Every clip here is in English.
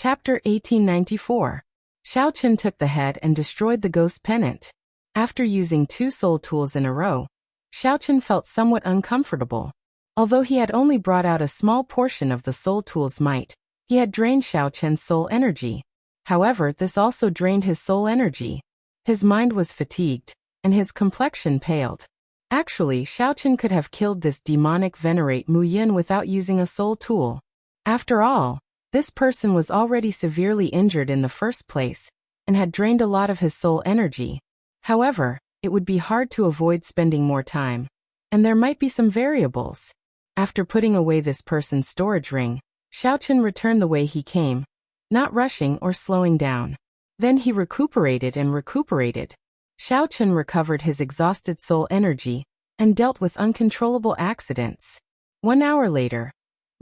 Chapter 1894. Xiao Chen took the head and destroyed the ghost pennant. After using 2 soul tools in a row, Xiao Chen felt somewhat uncomfortable. Although he had only brought out a small portion of the soul tool's might, he had drained Xiao Chen's soul energy. However, this also drained his soul energy. His mind was fatigued, and his complexion paled. Actually, Xiao Chen could have killed this demonic venerate Mu Yin without using a soul tool. After all, this person was already severely injured in the first place, and had drained a lot of his soul energy. However, it would be hard to avoid spending more time, and there might be some variables. After putting away this person's storage ring, Xiao Chen returned the way he came, not rushing or slowing down. Then he recuperated and recuperated. Xiao Chen recovered his exhausted soul energy, and dealt with uncontrollable accidents. 1 hour later,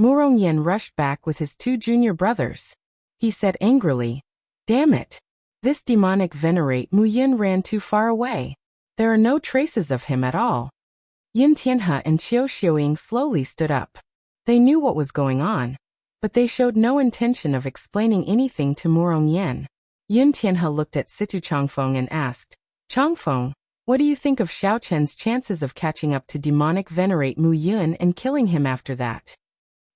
Murong Yen rushed back with his 2 junior brothers. He said angrily, "Damn it! This demonic venerate Mu Yin ran too far away. There are no traces of him at all." Yin Tianhe and Qiu Xiuying slowly stood up. They knew what was going on, but they showed no intention of explaining anything to Murong Yen. Yin Tianhe looked at Situ Changfeng and asked, "Changfeng, what do you think of Xiao Chen's chances of catching up to demonic venerate Mu Yin and killing him after that?"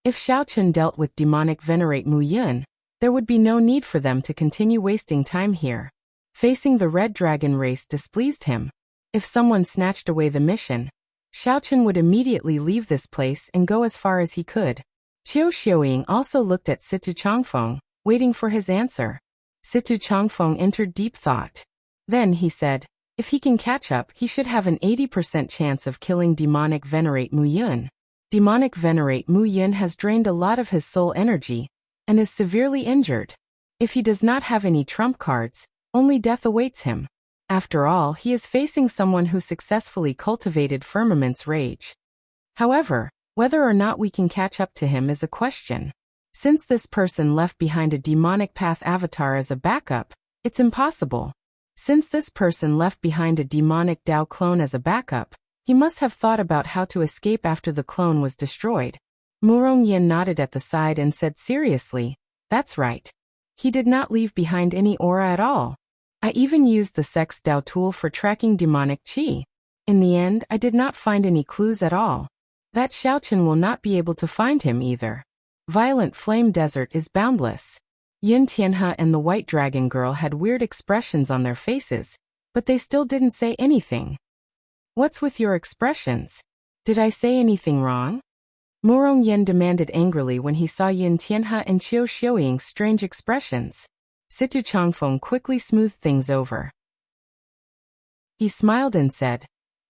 If Xiao Chen dealt with demonic venerate Mu Yin, there would be no need for them to continue wasting time here. Facing the Red Dragon race displeased him. If someone snatched away the mission, Xiao Chen would immediately leave this place and go as far as he could. Qiu Xiuying also looked at Situ Changfeng, waiting for his answer. Situ Changfeng entered deep thought. Then he said, if he can catch up, he should have an 80% chance of killing demonic venerate Mu Yin. Demonic venerate Mu Yin has drained a lot of his soul energy, and is severely injured. If he does not have any trump cards, only death awaits him. After all, he is facing someone who successfully cultivated Firmament's rage. However, whether or not we can catch up to him is a question. Since this person left behind a demonic path avatar as a backup, it's impossible. Since this person left behind a demonic Dao clone as a backup, he must have thought about how to escape after the clone was destroyed. Murong Yin nodded at the side and said seriously, "That's right. He did not leave behind any aura at all. I even used the Sex Dao tool for tracking demonic qi. In the end, I did not find any clues at all. That Xiao Chen will not be able to find him either. Violent Flame Desert is boundless." Yin Tianhe and the White Dragon Girl had weird expressions on their faces, but they still didn't say anything. "What's with your expressions? Did I say anything wrong?" Murong Yen demanded angrily when he saw Yin Tianhe and Qiu Xiuying's strange expressions. Situ Changfeng quickly smoothed things over. He smiled and said,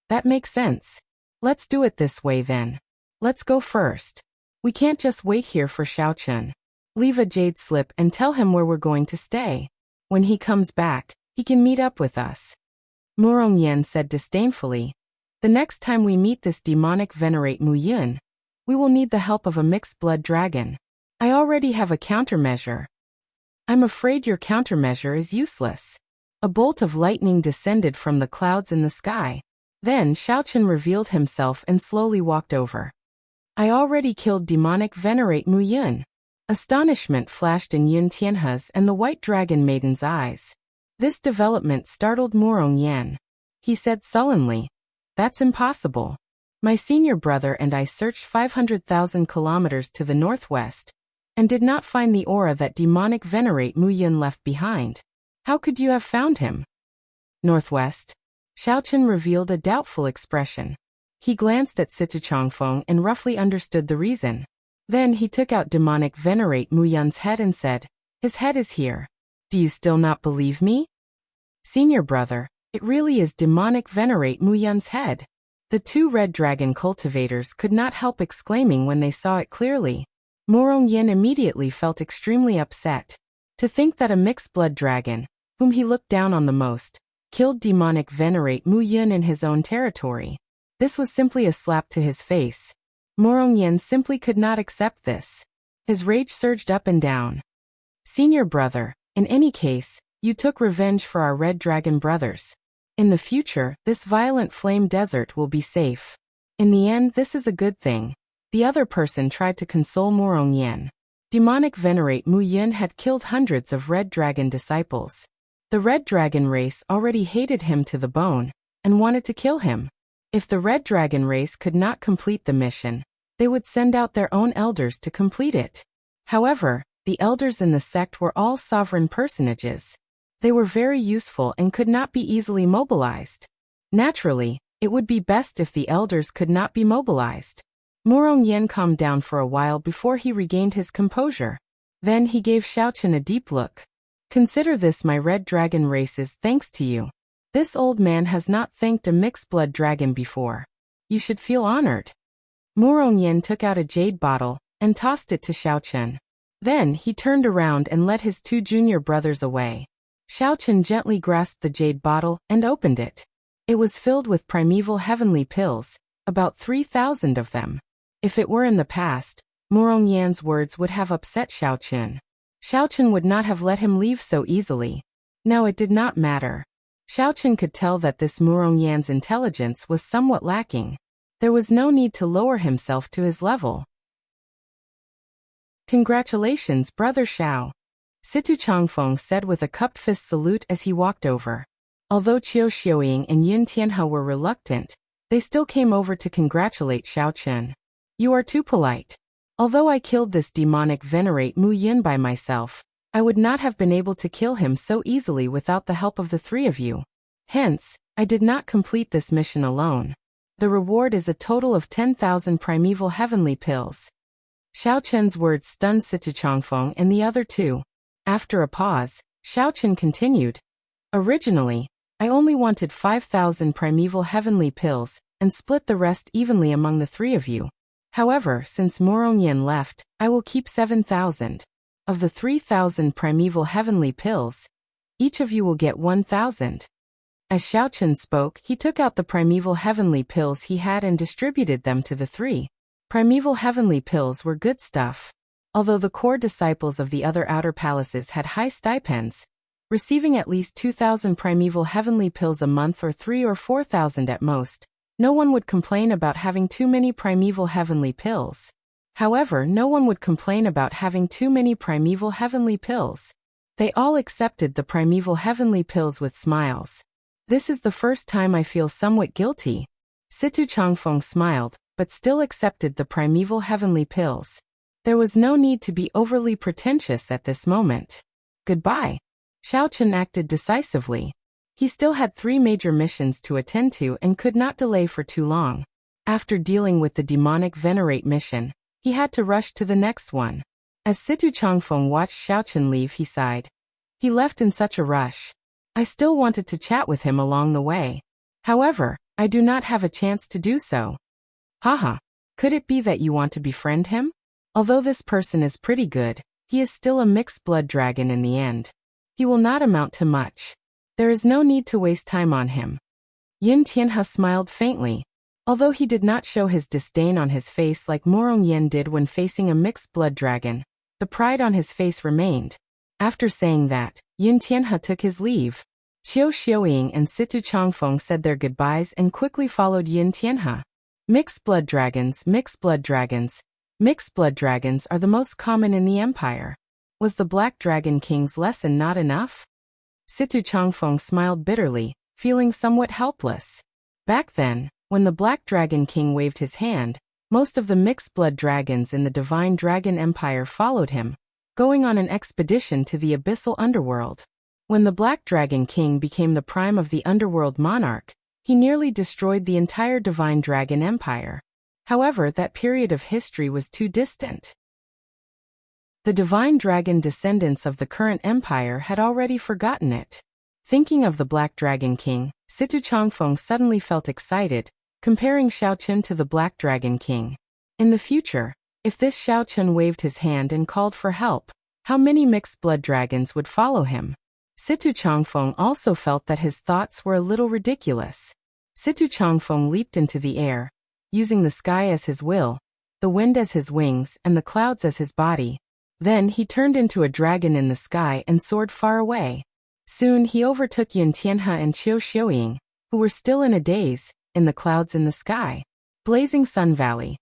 "That makes sense. Let's do it this way then. Let's go first. We can't just wait here for Xiao Chen. Leave a jade slip and tell him where we're going to stay. When he comes back, he can meet up with us." Murong Yen said disdainfully, "The next time we meet this demonic venerate Mu Yin, we will need the help of a mixed blood dragon. I already have a countermeasure." "I'm afraid your countermeasure is useless." A bolt of lightning descended from the clouds in the sky. Then Xiao Chen revealed himself and slowly walked over. "I already killed demonic venerate Mu Yin." Astonishment flashed in Yin Tianhe's and the White Dragon Maiden's eyes. This development startled Murong Yen. He said sullenly, "That's impossible. My senior brother and I searched 500,000 kilometers to the northwest, and did not find the aura that demonic venerate Mu Yin left behind. How could you have found him?" "Northwest?" Xiao Chen revealed a doubtful expression. He glanced at Situ Changfeng and roughly understood the reason. Then he took out demonic venerate Mu Yin's head and said, "His head is here. Do you still not believe me?" "Senior brother, it really is demonic venerate Mu Yin's head." The 2 red dragon cultivators could not help exclaiming when they saw it clearly. Murong Yin immediately felt extremely upset. To think that a mixed blood dragon, whom he looked down on the most, killed demonic venerate Mu Yin in his own territory. This was simply a slap to his face. Murong Yin simply could not accept this. His rage surged up and down. "Senior brother, in any case, you took revenge for our red dragon brothers. In the future, this violent flame desert will be safe. In the end, this is a good thing." The other person tried to console Murong Yen. Demonic Venerate Mu Yin had killed hundreds of Red Dragon disciples. The Red Dragon race already hated him to the bone and wanted to kill him. If the Red Dragon race could not complete the mission, they would send out their own elders to complete it. However, the elders in the sect were all sovereign personages. They were very useful and could not be easily mobilized. Naturally, it would be best if the elders could not be mobilized. Murong Yen calmed down for a while before he regained his composure. Then he gave Xiaochen a deep look. Consider this my Red Dragon race's thanks to you. This old man has not thanked a mixed-blood dragon before. You should feel honored. Murong Yen took out a jade bottle and tossed it to Xiaochen. Then he turned around and led his 2 junior brothers away. Xiaochen gently grasped the jade bottle and opened it. It was filled with primeval heavenly pills, about 3,000 of them. If it were in the past, Murong Yan's words would have upset Xiaochen. Xiaochen would not have let him leave so easily. Now it did not matter. Xiaochen could tell that this Murong Yan's intelligence was somewhat lacking. There was no need to lower himself to his level. Congratulations, Brother Xiao. Situ Changfeng said with a cupped fist salute as he walked over. Although Qiu Xiuying and Yin Tianhe were reluctant, they still came over to congratulate Xiaochen. You are too polite. Although I killed this demonic Venerate Mu Yin by myself, I would not have been able to kill him so easily without the help of the 3 of you. Hence, I did not complete this mission alone. The reward is a total of 10,000 primeval heavenly pills. Xiaochen's words stunned Situ Changfeng and the other 2. After a pause, Xiaochen continued. Originally, I only wanted 5,000 primeval heavenly pills and split the rest evenly among the 3 of you. However, since Murong Yen left, I will keep 7,000. Of the 3,000 primeval heavenly pills, each of you will get 1,000. As Xiaochen spoke, he took out the primeval heavenly pills he had and distributed them to the 3. Primeval heavenly pills were good stuff. Although the core disciples of the other outer palaces had high stipends, receiving at least 2,000 primeval heavenly pills a month or 3 or 4,000 at most, no one would complain about having too many primeval heavenly pills. However, no one would complain about having too many primeval heavenly pills. They all accepted the primeval heavenly pills with smiles. This is the first time I feel somewhat guilty. Situ Changfeng smiled, but still accepted the primeval heavenly pills. There was no need to be overly pretentious at this moment. Goodbye. Xiaochen acted decisively. He still had 3 major missions to attend to and could not delay for too long. After dealing with the demonic Venerate mission, he had to rush to the next one. As Situ Changfeng watched Xiaochen leave, he sighed. He left in such a rush. I still wanted to chat with him along the way. However, I do not have a chance to do so. Haha. Could it be that you want to befriend him? Although this person is pretty good, he is still a mixed blood dragon in the end. He will not amount to much. There is no need to waste time on him. Yin Tianhe smiled faintly. Although he did not show his disdain on his face like Murong Yen did when facing a mixed blood dragon, the pride on his face remained. After saying that, Yin Tianhe took his leave. Qiu Xiuying and Situ Changfeng said their goodbyes and quickly followed Yin Tianhe. Mixed blood dragons, mixed blood dragons. Mixed blood dragons are the most common in the empire. Was the Black Dragon King's lesson not enough? Situ Changfeng smiled bitterly, feeling somewhat helpless. Back then, when the Black Dragon King waved his hand, most of the mixed blood dragons in the Divine Dragon Empire followed him, going on an expedition to the abyssal underworld. When the Black Dragon King became the prime of the underworld monarch, he nearly destroyed the entire Divine Dragon Empire. However, that period of history was too distant. The Divine Dragon descendants of the current empire had already forgotten it. Thinking of the Black Dragon King, Situ Changfeng suddenly felt excited, comparing Xiaochen to the Black Dragon King. In the future, if this Xiaochen waved his hand and called for help, how many mixed blood dragons would follow him? Situ Changfeng also felt that his thoughts were a little ridiculous. Situ Changfeng leaped into the air, using the sky as his will, the wind as his wings, and the clouds as his body. Then he turned into a dragon in the sky and soared far away. Soon he overtook Yin Tianhe and Qiu Xiuying, who were still in a daze, in the clouds in the sky. Blazing Sun Valley.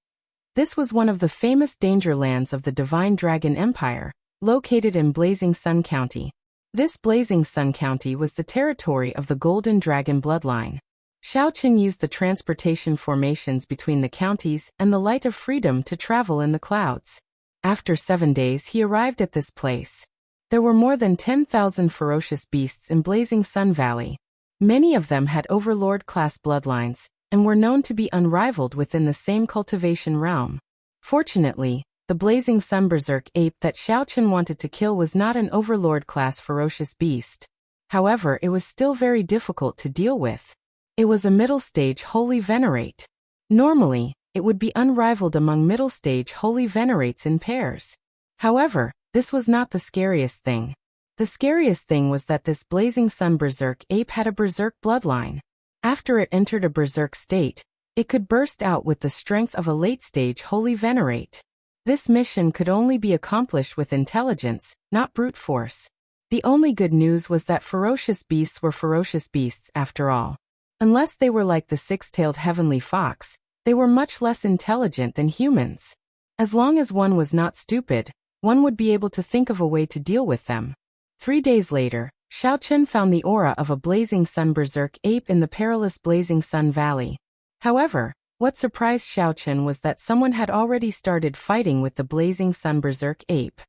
This was one of the famous danger lands of the Divine Dragon Empire, located in Blazing Sun County. This Blazing Sun County was the territory of the Golden Dragon bloodline. Xiaoqin used the transportation formations between the counties and the light of freedom to travel in the clouds. After 7 days he arrived at this place. There were more than 10,000 ferocious beasts in Blazing Sun Valley. Many of them had overlord-class bloodlines, and were known to be unrivaled within the same cultivation realm. Fortunately, the Blazing Sun Berserk ape that Xiaoqin wanted to kill was not an overlord-class ferocious beast. However, it was still very difficult to deal with. It was a middle-stage Holy Venerate. Normally, it would be unrivaled among middle-stage Holy Venerates in pairs. However, this was not the scariest thing. The scariest thing was that this Blazing Sun Berserk ape had a Berserk bloodline. After it entered a Berserk state, it could burst out with the strength of a late-stage Holy Venerate. This mission could only be accomplished with intelligence, not brute force. The only good news was that ferocious beasts were ferocious beasts after all. Unless they were like the six-tailed heavenly fox, they were much less intelligent than humans. As long as one was not stupid, one would be able to think of a way to deal with them. 3 days later, Xiaoqin found the aura of a Blazing Sun Berserk ape in the perilous Blazing Sun Valley. However, what surprised Xiaoqin was that someone had already started fighting with the Blazing Sun Berserk ape.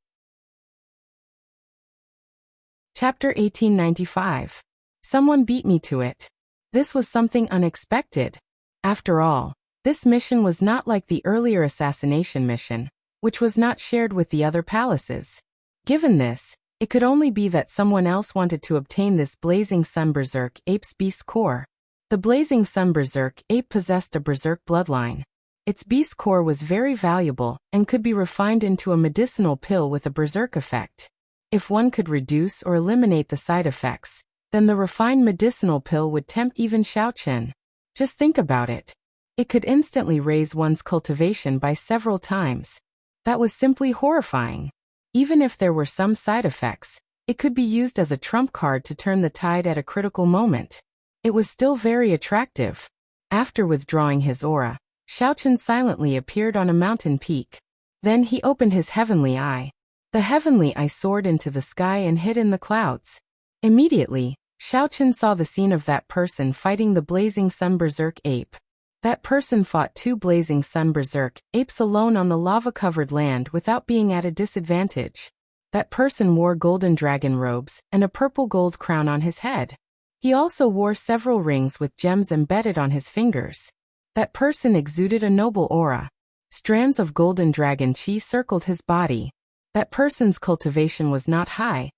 Chapter 1895. Someone beat me to it. This was something unexpected. After all, this mission was not like the earlier assassination mission, which was not shared with the other palaces. Given this, it could only be that someone else wanted to obtain this Blazing Sun Berserk ape's beast core. The Blazing Sun Berserk ape possessed a Berserk bloodline. Its beast core was very valuable and could be refined into a medicinal pill with a Berserk effect. If one could reduce or eliminate the side effects, then the refined medicinal pill would tempt even Xiaoqin. Just think about it. It could instantly raise one's cultivation by several times. That was simply horrifying. Even if there were some side effects, it could be used as a trump card to turn the tide at a critical moment. It was still very attractive. After withdrawing his aura, Xiaoqin silently appeared on a mountain peak. Then he opened his heavenly eye. The heavenly eye soared into the sky and hid in the clouds. Immediately, Xiaoqin saw the scene of that person fighting the Blazing Sun Berserk ape. That person fought 2 Blazing Sun Berserk apes alone on the lava-covered land without being at a disadvantage. That person wore golden dragon robes and a purple gold crown on his head. He also wore several rings with gems embedded on his fingers. That person exuded a noble aura. Strands of golden dragon chi circled his body. That person's cultivation was not high,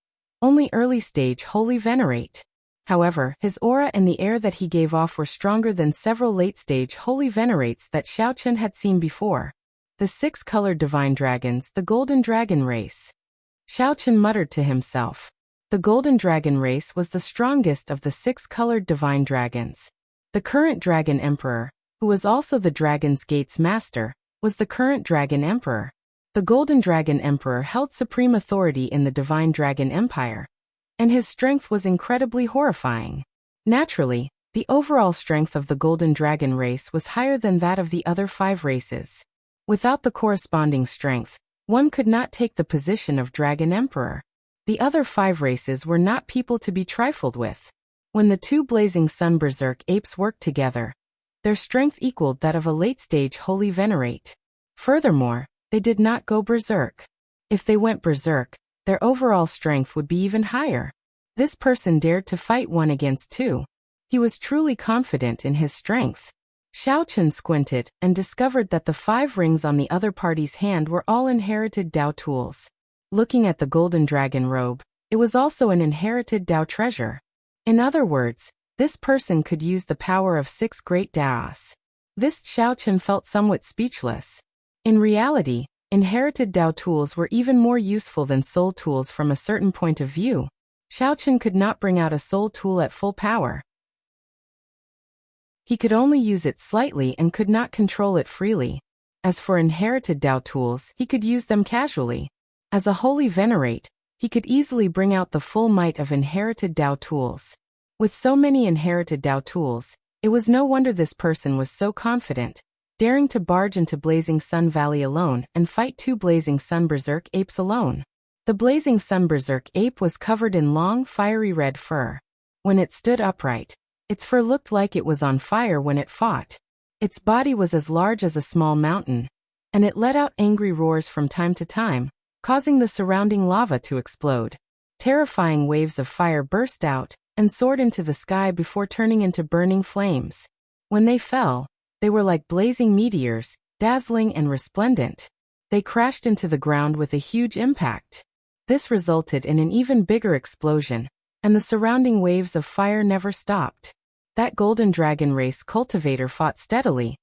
only early-stage Holy Venerate. However, his aura and the air that he gave off were stronger than several late-stage Holy Venerates that Xiaoqin had seen before. The 6-colored divine dragons, the Golden Dragon race. Xiaoqin muttered to himself. The Golden Dragon race was the strongest of the 6-colored divine dragons. The current Dragon Emperor, who was also the Dragon's Gate's master, was the current Dragon Emperor. The Golden Dragon Emperor held supreme authority in the Divine Dragon Empire, and his strength was incredibly horrifying. Naturally, the overall strength of the Golden Dragon race was higher than that of the other 5 races. Without the corresponding strength, one could not take the position of Dragon Emperor. The other 5 races were not people to be trifled with. When the 2 Blazing Sun Berserk apes worked together, their strength equaled that of a late-stage Holy Venerate. Furthermore, they did not go berserk. If they went berserk, their overall strength would be even higher. This person dared to fight 1 against 2. He was truly confident in his strength. Xiaoqin squinted and discovered that the 5 rings on the other party's hand were all inherited Dao tools. Looking at the golden dragon robe, it was also an inherited Dao treasure. In other words, this person could use the power of 6 great Daos. This Xiaoqin felt somewhat speechless. In reality, inherited Dao tools were even more useful than soul tools from a certain point of view. Xiaoqin could not bring out a soul tool at full power. He could only use it slightly and could not control it freely. As for inherited Dao tools, he could use them casually. As a Holy Venerate, he could easily bring out the full might of inherited Dao tools. With so many inherited Dao tools, it was no wonder this person was so confident. daring to barge into Blazing Sun Valley alone and fight 2 Blazing Sun Berserk apes alone. The Blazing Sun Berserk ape was covered in long, fiery red fur. When it stood upright, its fur looked like it was on fire when it fought. Its body was as large as a small mountain, and it let out angry roars from time to time, causing the surrounding lava to explode. Terrifying waves of fire burst out and soared into the sky before turning into burning flames. When they fell, they were like blazing meteors, dazzling and resplendent. They crashed into the ground with a huge impact. This resulted in an even bigger explosion, and the surrounding waves of fire never stopped. That golden dragon race cultivator fought steadily,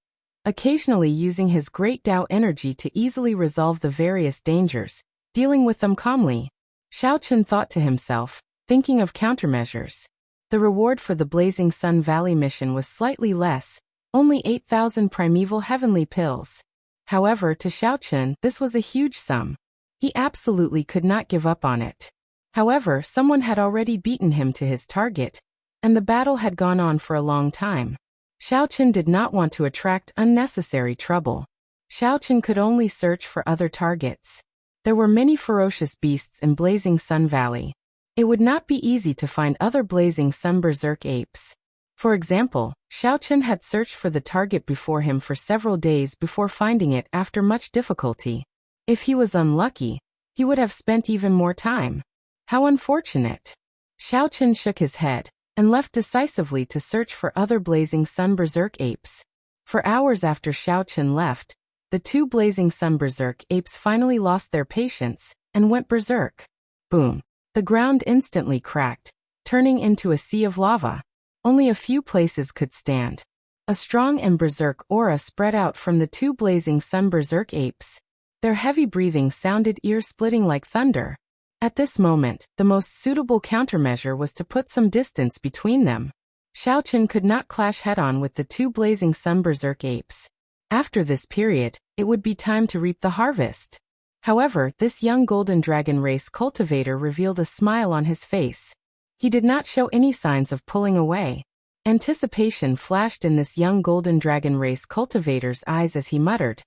occasionally using his great Tao energy to easily resolve the various dangers, dealing with them calmly. Xiaochen thought to himself, thinking of countermeasures. The reward for the Blazing Sun Valley mission was slightly less, only 8,000 primeval heavenly pills. However, to Xiaochen, this was a huge sum. He absolutely could not give up on it. However, someone had already beaten him to his target, and the battle had gone on for a long time. Xiaochen did not want to attract unnecessary trouble. Xiaochen could only search for other targets. There were many ferocious beasts in Blazing Sun Valley. It would not be easy to find other Blazing Sun Berserk apes. For example, Xiaochen had searched for the target before him for several days before finding it after much difficulty. If he was unlucky, he would have spent even more time. How unfortunate. Xiaochen shook his head and left decisively to search for other Blazing Sun Berserk apes. For hours after Xiaochen left, the 2 Blazing Sun Berserk apes finally lost their patience and went berserk. Boom. The ground instantly cracked, turning into a sea of lava. Only a few places could stand. A strong and berserk aura spread out from the 2 Blazing Sun Berserk apes. Their heavy breathing sounded ear-splitting like thunder. At this moment, the most suitable countermeasure was to put some distance between them. Xiaochen could not clash head-on with the 2 Blazing Sun Berserk apes. After this period, it would be time to reap the harvest. However, this young golden dragon race cultivator revealed a smile on his face. He did not show any signs of pulling away. Anticipation flashed in this young golden dragon race cultivator's eyes as he muttered.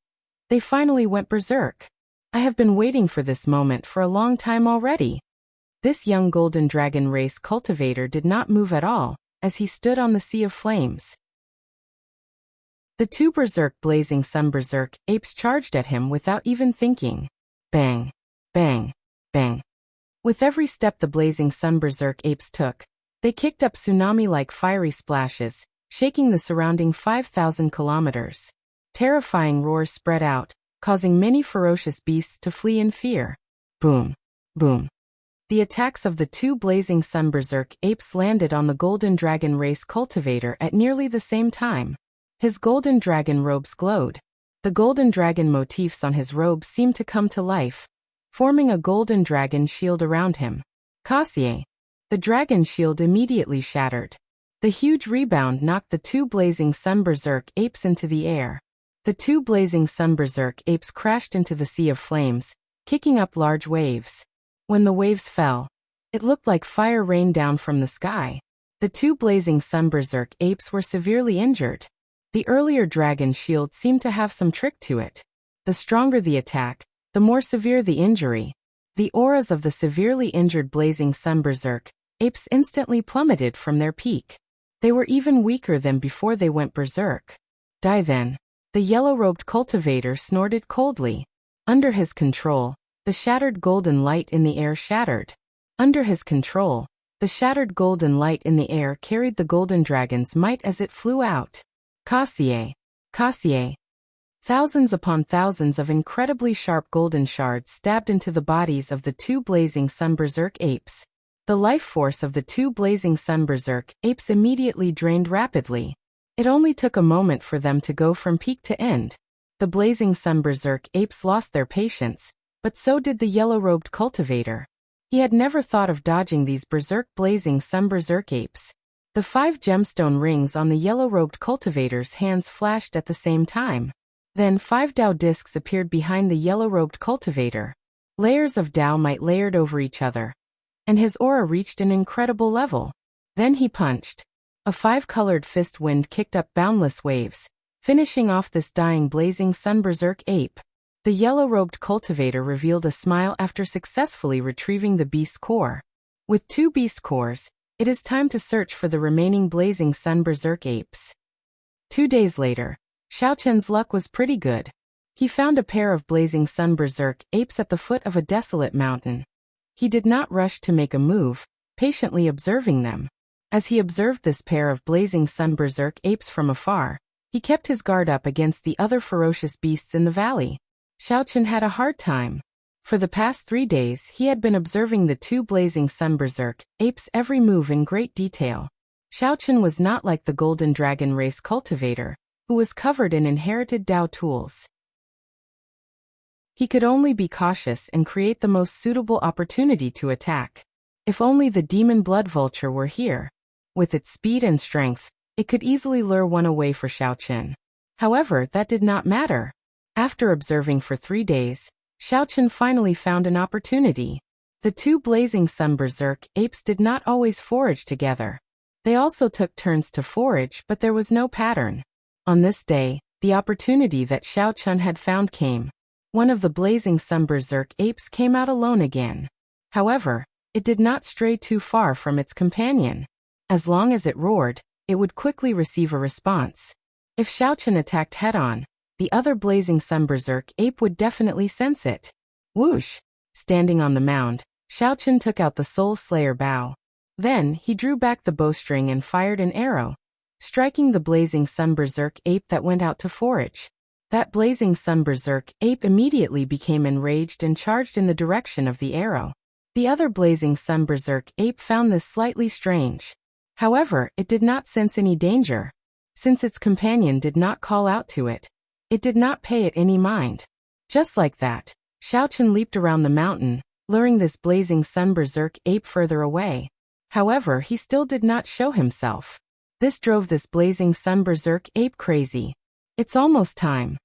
They finally went berserk. I have been waiting for this moment for a long time already. This young golden dragon race cultivator did not move at all, as he stood on the sea of flames. The 2 berserk Blazing Sun Berserk apes charged at him without even thinking. Bang, bang, bang. With every step the Blazing Sun Berserk apes took, they kicked up tsunami-like fiery splashes, shaking the surrounding 5,000 kilometers. Terrifying roars spread out, causing many ferocious beasts to flee in fear. Boom, boom. The attacks of the 2 Blazing Sun Berserk apes landed on the golden dragon race cultivator at nearly the same time. His golden dragon robes glowed. The golden dragon motifs on his robes seemed to come to life, forming a golden dragon shield around him. Cassier. The dragon shield immediately shattered. The huge rebound knocked the 2 Blazing Sun Berserk apes into the air. The 2 Blazing Sun Berserk apes crashed into the sea of flames, kicking up large waves. When the waves fell, it looked like fire rained down from the sky. The 2 Blazing Sun Berserk apes were severely injured. The earlier dragon shield seemed to have some trick to it. The stronger the attack, the more severe the injury. The auras of the severely injured Blazing Sun Berserk apes instantly plummeted from their peak. They were even weaker than before they went berserk. Die then. The yellow-robed cultivator snorted coldly. Under his control, the shattered golden light in the air shattered. Under his control, the shattered golden light in the air carried the golden dragon's might as it flew out. Cassier. Cassier. Thousands upon thousands of incredibly sharp golden shards stabbed into the bodies of the 2 Blazing Sun Berserk apes. The life force of the 2 Blazing Sun Berserk apes immediately drained rapidly. It only took a moment for them to go from peak to end. The Blazing Sun Berserk apes lost their patience, but so did the yellow-robed cultivator. He had never thought of dodging these berserk Blazing Sun Berserk apes. The 5 gemstone rings on the yellow-robed cultivator's hands flashed at the same time. Then 5 Dao discs appeared behind the yellow-robed cultivator. Layers of Dao might layered over each other, and his aura reached an incredible level. Then he punched. A 5-colored fist wind kicked up boundless waves, finishing off this dying blazing sun berserk ape. The yellow-robed cultivator revealed a smile after successfully retrieving the beast core. With 2 beast cores, it is time to search for the remaining blazing sun berserk apes. 2 days later, Xiaoqian's luck was pretty good. He found a pair of blazing sun berserk apes at the foot of a desolate mountain. He did not rush to make a move, patiently observing them. As he observed this pair of blazing sun berserk apes from afar, he kept his guard up against the other ferocious beasts in the valley. Xiaoqian had a hard time. For the past 3 days he had been observing the 2 blazing sun berserk apes' every move in great detail. Xiaoqian was not like the golden dragon race cultivator, who was covered in inherited Dao tools. He could only be cautious and create the most suitable opportunity to attack. If only the demon blood vulture were here. With its speed and strength, it could easily lure one away for Xiaoqian. However, that did not matter. After observing for 3 days, Xiaoqian finally found an opportunity. The 2 blazing sun berserk apes did not always forage together. They also took turns to forage, but there was no pattern. On this day, the opportunity that Xiaoqian had found came. One of the blazing sun berserk apes came out alone again. However, it did not stray too far from its companion. As long as it roared, it would quickly receive a response. If Xiaoqian attacked head-on, the other blazing sun berserk ape would definitely sense it. Whoosh! Standing on the mound, Xiaoqian took out the Soul Slayer bow. Then, he drew back the bowstring and fired an arrow, striking the blazing sun berserk ape that went out to forage. That blazing sun berserk ape immediately became enraged and charged in the direction of the arrow. The other blazing sun berserk ape found this slightly strange. However, it did not sense any danger. Since its companion did not call out to it, it did not pay it any mind. Just like that, Xiaoqian leaped around the mountain, luring this blazing sun berserk ape further away. However, he still did not show himself. This drove this blazing sun berserk ape crazy. It's almost time.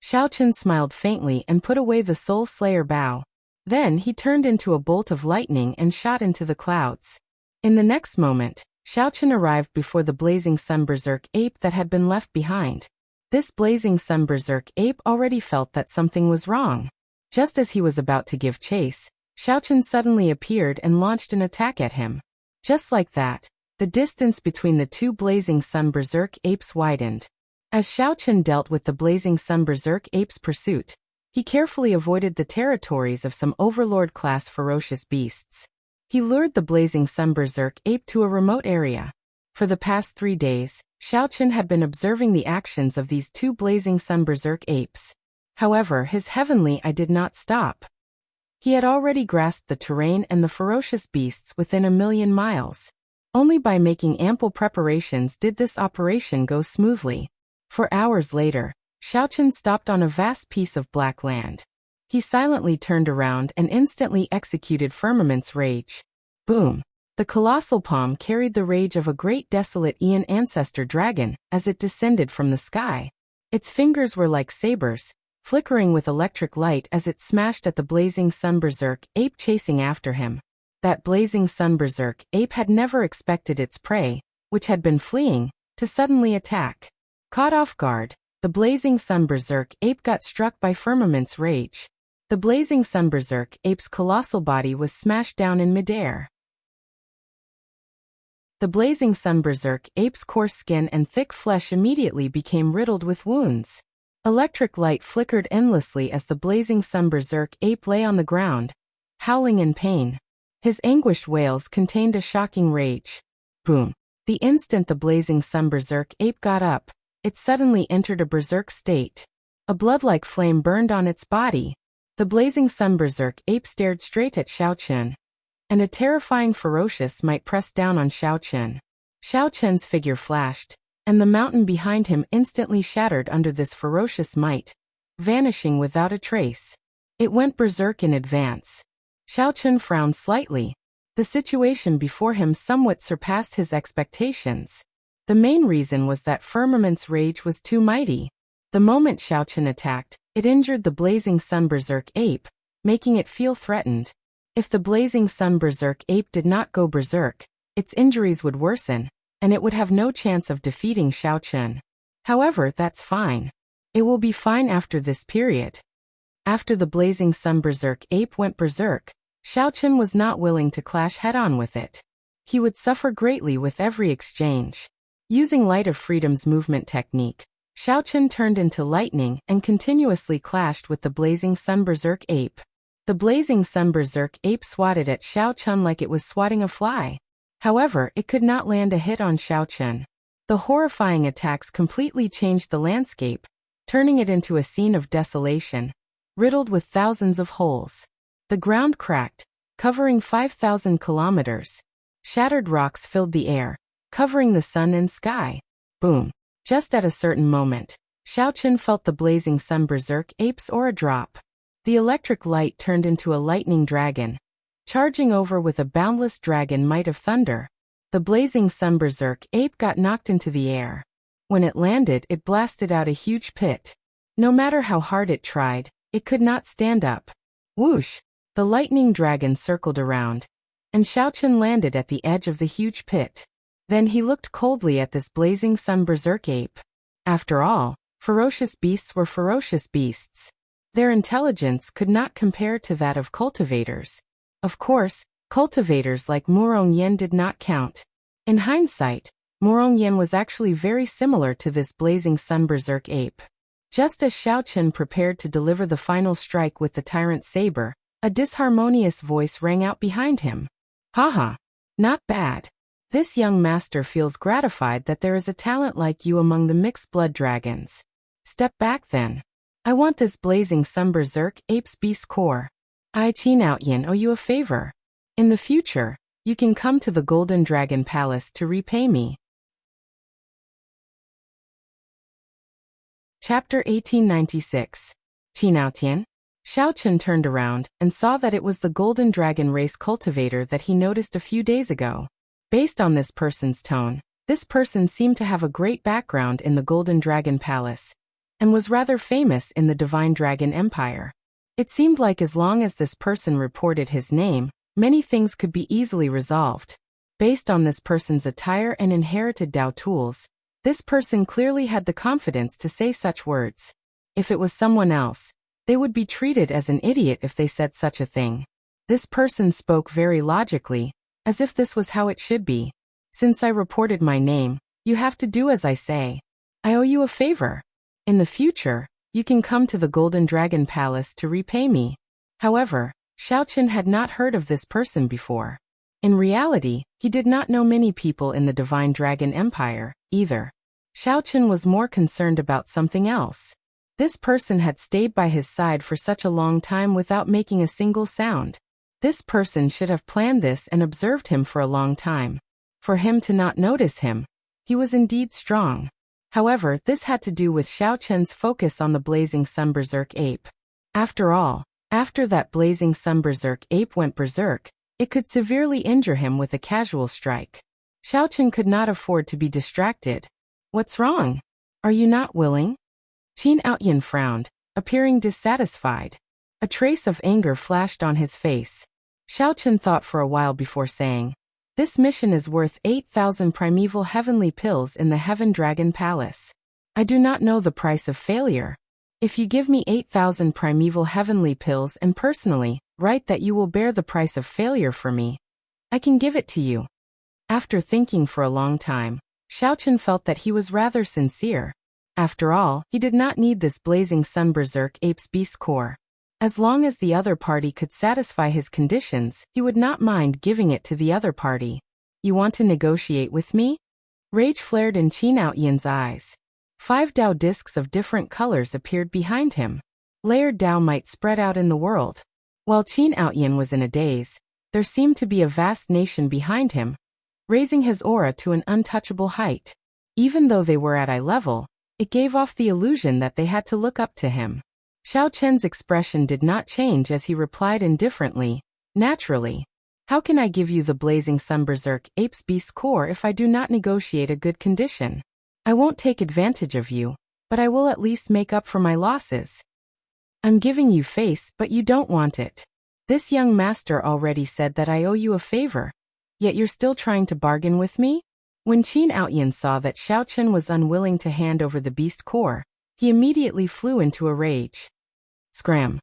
Xiaoqian smiled faintly and put away the Soul Slayer bow. Then he turned into a bolt of lightning and shot into the clouds. In the next moment, Xiaoqian arrived before the blazing sun berserk ape that had been left behind. This blazing sun berserk ape already felt that something was wrong. Just as he was about to give chase, Xiaoqian suddenly appeared and launched an attack at him. Just like that, the distance between the 2 blazing sun berserk apes widened. As Xiaoqian dealt with the blazing sun berserk ape's pursuit, he carefully avoided the territories of some overlord-class ferocious beasts. He lured the blazing sun berserk ape to a remote area. For the past 3 days, Xiaoqian had been observing the actions of these 2 blazing sun berserk apes. However, his heavenly eye did not stop. He had already grasped the terrain and the ferocious beasts within 1,000,000 miles. Only by making ample preparations did this operation go smoothly. For hours later, Xiaoqian stopped on a vast piece of black land. He silently turned around and instantly executed Firmament's Rage. Boom! The colossal palm carried the rage of a great desolate Aeon ancestor dragon as it descended from the sky. Its fingers were like sabers, flickering with electric light as it smashed at the blazing sun berserk ape chasing after him. That blazing sun berserk ape had never expected its prey, which had been fleeing, to suddenly attack. Caught off guard, the blazing sun berserk ape got struck by Firmament's Rage. The blazing sun berserk ape's colossal body was smashed down in midair. The blazing sun berserk ape's coarse skin and thick flesh immediately became riddled with wounds. Electric light flickered endlessly as the blazing sun berserk ape lay on the ground, howling in pain. His anguished wails contained a shocking rage. Boom! The instant the blazing sun berserk ape got up, it suddenly entered a berserk state. A blood-like flame burned on its body. The blazing sun berserk ape stared straight at Xiaoqian, and a terrifying ferocious might pressed down on Xiaoqian. Xiaoqian's figure flashed, and the mountain behind him instantly shattered under this ferocious might, vanishing without a trace. It went berserk in advance. Xiaoqian frowned slightly. The situation before him somewhat surpassed his expectations. The main reason was that Firmament's Rage was too mighty. The moment Xiaoqian attacked, it injured the blazing sun berserk ape, making it feel threatened. If the blazing sun berserk ape did not go berserk, its injuries would worsen, and it would have no chance of defeating Xiaoqian. However, that's fine. It will be fine after this period. After the blazing sun berserk ape went berserk, Xiaochen was not willing to clash head-on with it. He would suffer greatly with every exchange. Using Light of Freedom's movement technique, Xiaochen turned into lightning and continuously clashed with the blazing sun berserk ape. The blazing sun berserk ape swatted at Xiaochen like it was swatting a fly. However, it could not land a hit on Xiaochen. The horrifying attacks completely changed the landscape, turning it into a scene of desolation, riddled with thousands of holes. The ground cracked, covering 5,000 kilometers. Shattered rocks filled the air, covering the sun and sky. Boom. Just at a certain moment, Xiaochen felt the blazing sun berserk ape's aura drop. The electric light turned into a lightning dragon, charging over with a boundless dragon might of thunder. The blazing sun berserk ape got knocked into the air. When it landed, it blasted out a huge pit. No matter how hard it tried, it could not stand up. Whoosh! The lightning dragon circled around, and Xiaochen landed at the edge of the huge pit. Then he looked coldly at this blazing sun berserk ape. After all, ferocious beasts were ferocious beasts. Their intelligence could not compare to that of cultivators. Of course, cultivators like Murongyan did not count. In hindsight, Murongyan was actually very similar to this blazing sun berserk ape. Just as Xiaochen prepared to deliver the final strike with the tyrant saber, a disharmonious voice rang out behind him. Haha, not bad. This young master feels gratified that there is a talent like you among the mixed blood dragons. Step back then. I want this blazing sun berserk ape's beast core. I, Qin Outyin, owe you a favor. In the future, you can come to the Golden Dragon Palace to repay me. Chapter 1896. Qin Outyin. Xiaochen turned around and saw that it was the Golden Dragon race cultivator that he noticed a few days ago. Based on this person's tone, this person seemed to have a great background in the Golden Dragon Palace, and was rather famous in the Divine Dragon Empire. It seemed like as long as this person reported his name, many things could be easily resolved. Based on this person's attire and inherited Dao tools, this person clearly had the confidence to say such words. If it was someone else, they would be treated as an idiot if they said such a thing. This person spoke very logically, as if this was how it should be. Since I reported my name, you have to do as I say. I owe you a favor. In the future, you can come to the Golden Dragon Palace to repay me. However, Xiaochen had not heard of this person before. In reality, he did not know many people in the Divine Dragon Empire, either. Xiaochen was more concerned about something else. This person had stayed by his side for such a long time without making a single sound. This person should have planned this and observed him for a long time. For him to not notice him, he was indeed strong. However, this had to do with Xiaochen's focus on the blazing sun berserk ape. After all, after that blazing sun berserk ape went berserk, it could severely injure him with a casual strike. Xiaochen could not afford to be distracted. What's wrong? Are you not willing? Qin Outyin frowned, appearing dissatisfied. A trace of anger flashed on his face. Xiaochen thought for a while before saying, "This mission is worth 8,000 primeval heavenly pills in the Heaven Dragon Palace. I do not know the price of failure. If you give me 8,000 primeval heavenly pills and personally write that you will bear the price of failure for me, I can give it to you." After thinking for a long time, Xiaochen felt that he was rather sincere. After all, he did not need this blazing sun berserk ape's beast core. As long as the other party could satisfy his conditions, he would not mind giving it to the other party. You want to negotiate with me? Rage flared in Qin Outyin's eyes. 5 Dao discs of different colors appeared behind him. Layered Dao might spread out in the world. While Qin Outyin was in a daze, there seemed to be a vast nation behind him, raising his aura to an untouchable height. Even though they were at eye level, it gave off the illusion that they had to look up to him. Xiaochen's expression did not change as he replied indifferently, "Naturally. How can I give you the blazing sun berserk ape's beast core if I do not negotiate a good condition? I won't take advantage of you, but I will at least make up for my losses. I'm giving you face, but you don't want it. This young master already said that I owe you a favor, yet you're still trying to bargain with me? When Qin Outyin saw that Xiao Chen was unwilling to hand over the beast core, he immediately flew into a rage. Scram!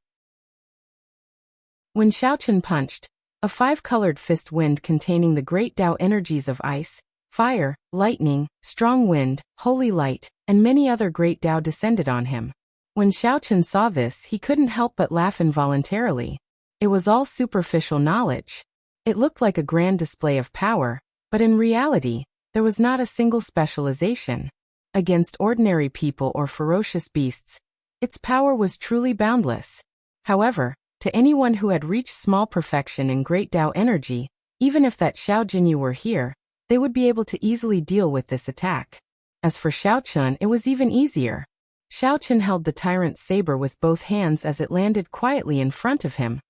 When Xiao Chen punched, a five-colored fist wind containing the great Tao energies of ice, fire, lightning, strong wind, holy light, and many other great Tao descended on him. When Xiao Chen saw this, he couldn't help but laugh involuntarily. It was all superficial knowledge. It looked like a grand display of power, but in reality, there was not a single specialization. Against ordinary people or ferocious beasts, its power was truly boundless. However, to anyone who had reached small perfection in great Tao energy, even if that Xiao Jinyu were here, they would be able to easily deal with this attack. As for Xiao Chen, it was even easier. Xiao Chen held the tyrant's saber with both hands as it landed quietly in front of him,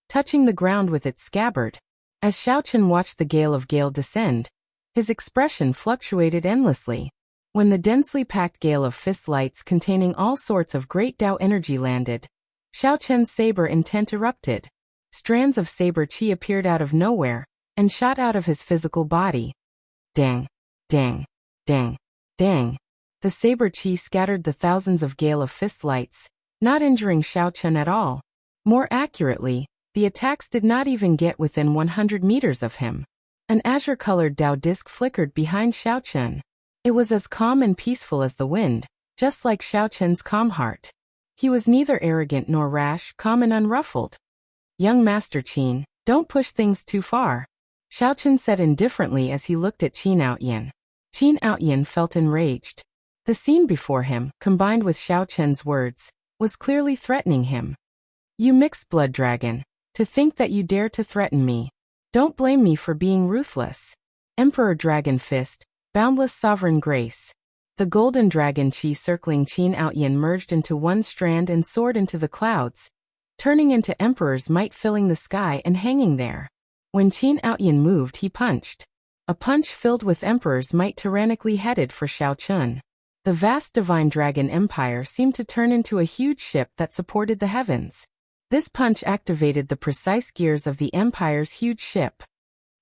touching the ground with its scabbard. As Xiao Chen watched the gale of gale descend, his expression fluctuated endlessly. When the densely packed gale of fist lights containing all sorts of great Tao energy landed, Xiao Chen's saber intent erupted. Strands of saber chi appeared out of nowhere and shot out of his physical body. Dang, dang, dang, dang. The saber chi scattered the thousands of gale of fist lights, not injuring Xiao Chen at all. More accurately, the attacks did not even get within 100 meters of him. An azure-colored Tao disc flickered behind Xiao Chen. It was as calm and peaceful as the wind, just like Xiao Chen's calm heart. He was neither arrogant nor rash, calm and unruffled. Young Master Qin, don't push things too far, Xiao Chen said indifferently as he looked at Qin Outyin. Qin Outyin felt enraged. The scene before him, combined with Xiao Chen's words, was clearly threatening him. You mixed blood dragon, to think that you dare to threaten me. Don't blame me for being ruthless. Emperor Dragon Fist, boundless sovereign grace. The golden dragon chi circling Qin Outyin merged into one strand and soared into the clouds, turning into Emperor's might filling the sky and hanging there. When Qin Outyin moved, he punched. A punch filled with Emperor's might tyrannically headed for Xiao Chen. The vast divine dragon empire seemed to turn into a huge ship that supported the heavens. This punch activated the precise gears of the empire's huge ship.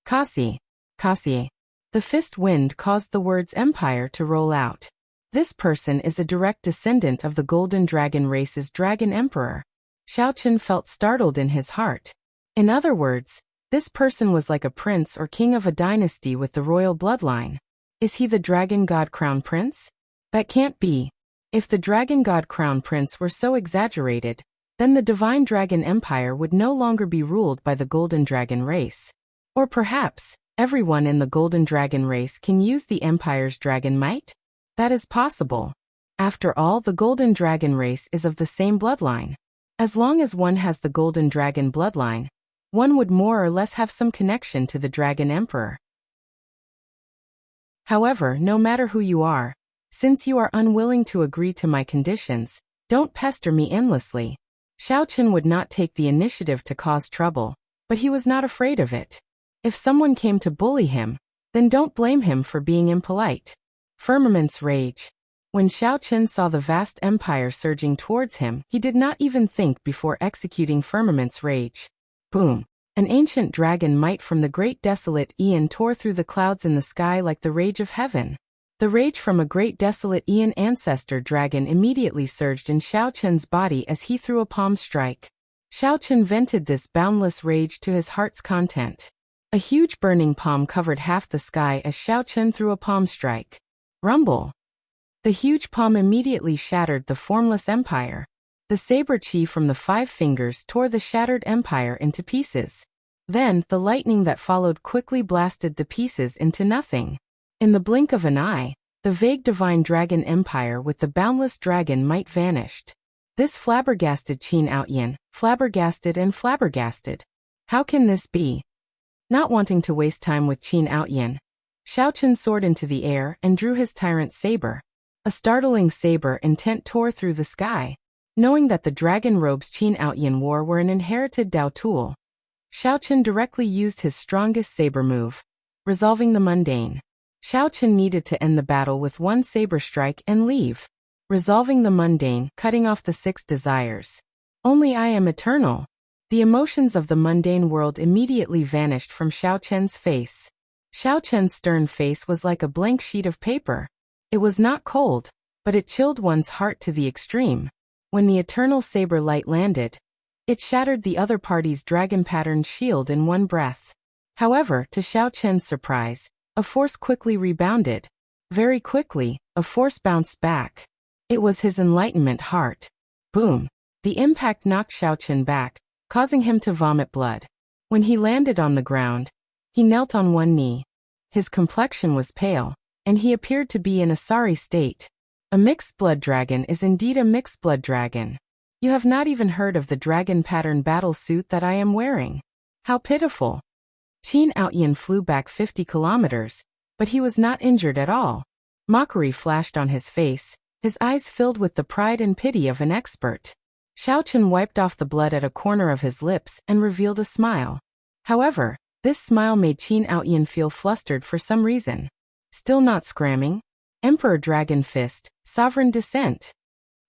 Kasi. Kasi. The fist wind caused the words empire to roll out. This person is a direct descendant of the golden dragon race's dragon emperor. Xiao Chen felt startled in his heart. In other words, this person was like a prince or king of a dynasty with the royal bloodline. Is he the dragon god crown prince? That can't be. If the dragon god crown prince were so exaggerated, then the divine dragon empire would no longer be ruled by the golden dragon race. Or perhaps, everyone in the golden dragon race can use the empire's dragon might? That is possible. After all, the golden dragon race is of the same bloodline. As long as one has the golden dragon bloodline, one would more or less have some connection to the dragon emperor. However, no matter who you are, since you are unwilling to agree to my conditions, don't pester me endlessly. Xiao Chen would not take the initiative to cause trouble, but he was not afraid of it. If someone came to bully him, then don't blame him for being impolite. Firmament's rage. When Xiao Chen saw the vast empire surging towards him, he did not even think before executing Firmament's rage. Boom! An ancient dragon might from the great desolate Aeon tore through the clouds in the sky like the rage of heaven. The rage from a great desolate Aeon ancestor dragon immediately surged in Xiao Chen's body as he threw a palm strike. Xiao Chen vented this boundless rage to his heart's content. A huge burning palm covered half the sky as Xiao Chen threw a palm strike. Rumble! The huge palm immediately shattered the formless empire. The saber chi from the 5 fingers tore the shattered empire into pieces. Then, the lightning that followed quickly blasted the pieces into nothing. In the blink of an eye, the vague divine dragon empire with the boundless dragon might vanished. This flabbergasted Qin Outyin, flabbergasted and flabbergasted. How can this be? Not wanting to waste time with Qin Outyin, Xiao Chen soared into the air and drew his tyrant saber. A startling saber intent tore through the sky. Knowing that the dragon robes Qin Outyin wore were an inherited Dao tool, Xiao Chen directly used his strongest saber move, resolving the mundane. Xiao Chen needed to end the battle with one saber strike and leave. Resolving the mundane, cutting off the 6 desires. Only I am eternal. The emotions of the mundane world immediately vanished from Xiao Chen's face. Xiao Chen's stern face was like a blank sheet of paper. It was not cold, but it chilled one's heart to the extreme. When the eternal saber light landed, it shattered the other party's dragon-patterned shield in one breath. However, to Xiao Chen's surprise, a force quickly rebounded. Very quickly, a force bounced back. It was his enlightenment heart. Boom! The impact knocked Xiao Chen back, causing him to vomit blood. When he landed on the ground, he knelt on one knee. His complexion was pale, and he appeared to be in a sorry state. A mixed blood dragon is indeed a mixed blood dragon. You have not even heard of the dragon pattern battle suit that I am wearing. How pitiful. Qin Outyin flew back 50 kilometers, but he was not injured at all. Mockery flashed on his face, his eyes filled with the pride and pity of an expert. Xiao Chen wiped off the blood at a corner of his lips and revealed a smile. However, this smile made Qin Outyin feel flustered for some reason. Still not scramming? Emperor Dragon Fist, Sovereign Descent.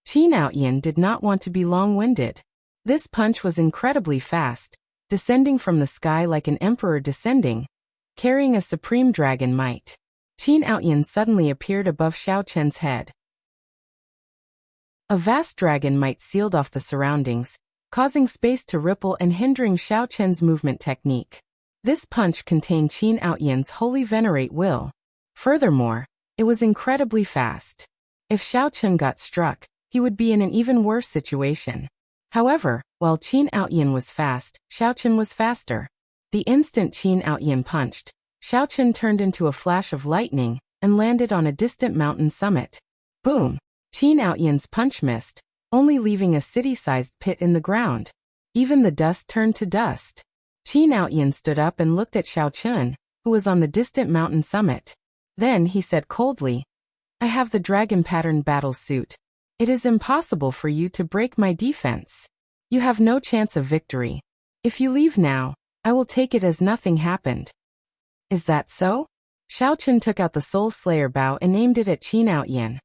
Qin Outyin did not want to be long-winded. This punch was incredibly fast, descending from the sky like an emperor descending, carrying a supreme dragon might. Qin Outyin suddenly appeared above Xiao Chen's head. A vast dragon might sealed off the surroundings, causing space to ripple and hindering Xiao Chen's movement technique. This punch contained Qin Outyin's holy venerate will. Furthermore, it was incredibly fast. If Xiao Chen got struck, he would be in an even worse situation. However, while Qin Outyin was fast, Xiao Chen was faster. The instant Qin Outyin punched, Xiao Chen turned into a flash of lightning and landed on a distant mountain summit. Boom! Qin Outyin's punch missed, only leaving a city-sized pit in the ground. Even the dust turned to dust. Qin Outyin stood up and looked at Xiao Chen, who was on the distant mountain summit. Then he said coldly, "I have the dragon pattern battle suit. It is impossible for you to break my defense. You have no chance of victory. If you leave now, I will take it as nothing happened." "Is that so?" Xiao Chen took out the Soul Slayer bow and aimed it at Qin Outyin.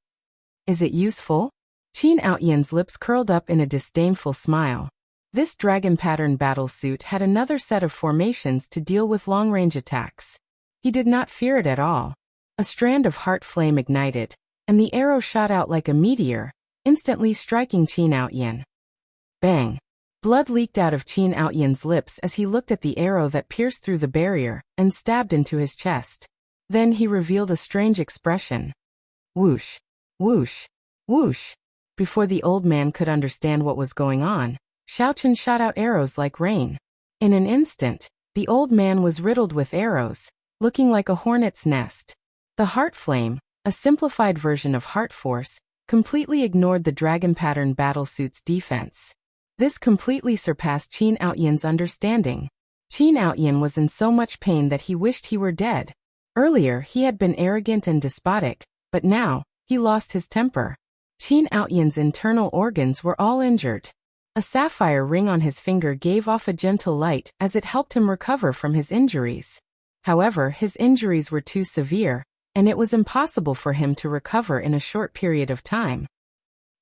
"Is it useful?" Qin Outyin's lips curled up in a disdainful smile. This dragon pattern battle suit had another set of formations to deal with long-range attacks. He did not fear it at all. A strand of heart flame ignited, and the arrow shot out like a meteor, instantly striking Qin Outyin. Bang! Blood leaked out of Qin Outyin's lips as he looked at the arrow that pierced through the barrier and stabbed into his chest. Then he revealed a strange expression. Whoosh! Whoosh! Whoosh! Before the old man could understand what was going on, Xiao Chen shot out arrows like rain. In an instant, the old man was riddled with arrows, looking like a hornet's nest. The heart flame, a simplified version of heart force, completely ignored the dragon pattern battlesuit's defense. This completely surpassed Qin Outyin's understanding. Qin Outyin was in so much pain that he wished he were dead. Earlier he had been arrogant and despotic, but now, he lost his temper. Qin Outyin's internal organs were all injured. A sapphire ring on his finger gave off a gentle light as it helped him recover from his injuries. However, his injuries were too severe, and it was impossible for him to recover in a short period of time.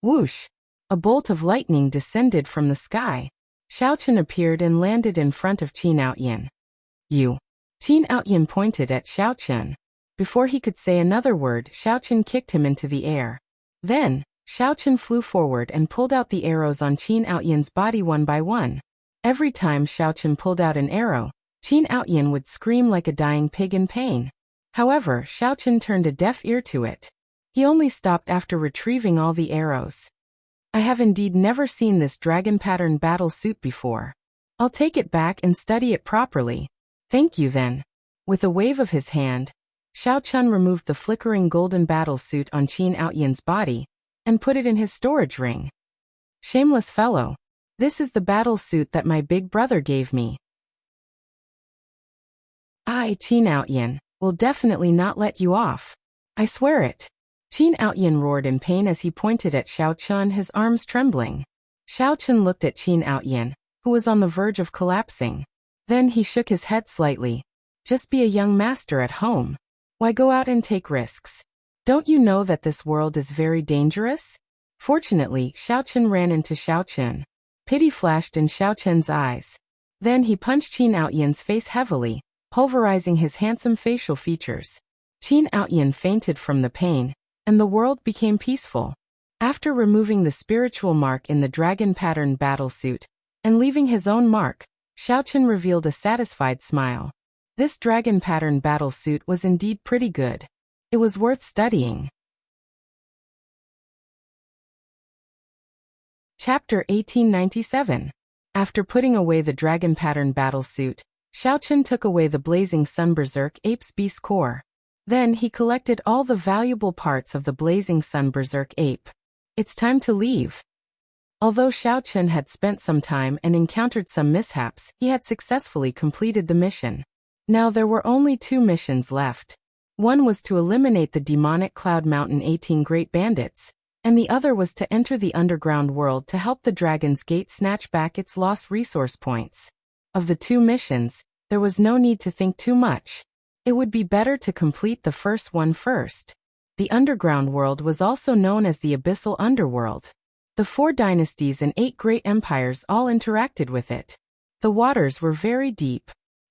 Whoosh! A bolt of lightning descended from the sky. Xiao Chen appeared and landed in front of Qin Outyin. "You." Qin Outyin pointed at Xiao Chen. Before he could say another word, Xiao Chen kicked him into the air. Then, Xiao Chen flew forward and pulled out the arrows on Qin Outyin's body one by one. Every time Xiao Chen pulled out an arrow, Qin Outyin would scream like a dying pig in pain. However, Xiao Chen turned a deaf ear to it. He only stopped after retrieving all the arrows. "I have indeed never seen this dragon pattern battle suit before. I'll take it back and study it properly. Thank you then." With a wave of his hand, Xiao Chen removed the flickering golden battle suit on Qin Outyin's body and put it in his storage ring. "Shameless fellow. This is the battle suit that my big brother gave me. I, Qin Outyin, will definitely not let you off. I swear it." Qin Outyin roared in pain as he pointed at Xiao Chen, his arms trembling. Xiao Chen looked at Qin Outyin, who was on the verge of collapsing. Then he shook his head slightly. "Just be a young master at home. Why go out and take risks? Don't you know that this world is very dangerous?" Fortunately, Xiao Chen ran into Xiao Chen. Pity flashed in Xiao Chen's eyes. Then he punched Qin Outyin's face heavily, pulverizing his handsome facial features. Qin Outyin fainted from the pain, and the world became peaceful. After removing the spiritual mark in the dragon pattern battlesuit, and leaving his own mark, Xiaoqin revealed a satisfied smile. This dragon pattern battlesuit was indeed pretty good. It was worth studying. Chapter 1897. After putting away the dragon pattern battlesuit, Xiaoqin took away the blazing sun berserk ape's beast core. Then he collected all the valuable parts of the blazing sun berserk ape. It's time to leave. Although Xiaoqin had spent some time and encountered some mishaps, he had successfully completed the mission. Now there were only 2 missions left. One was to eliminate the demonic Cloud Mountain 18 Great Bandits, and the other was to enter the underground world to help the Dragon's Gate snatch back its lost resource points. Of the 2 missions, there was no need to think too much. It would be better to complete the first one first. The underground world was also known as the Abyssal Underworld. The 4 dynasties and 8 great empires all interacted with it. The waters were very deep.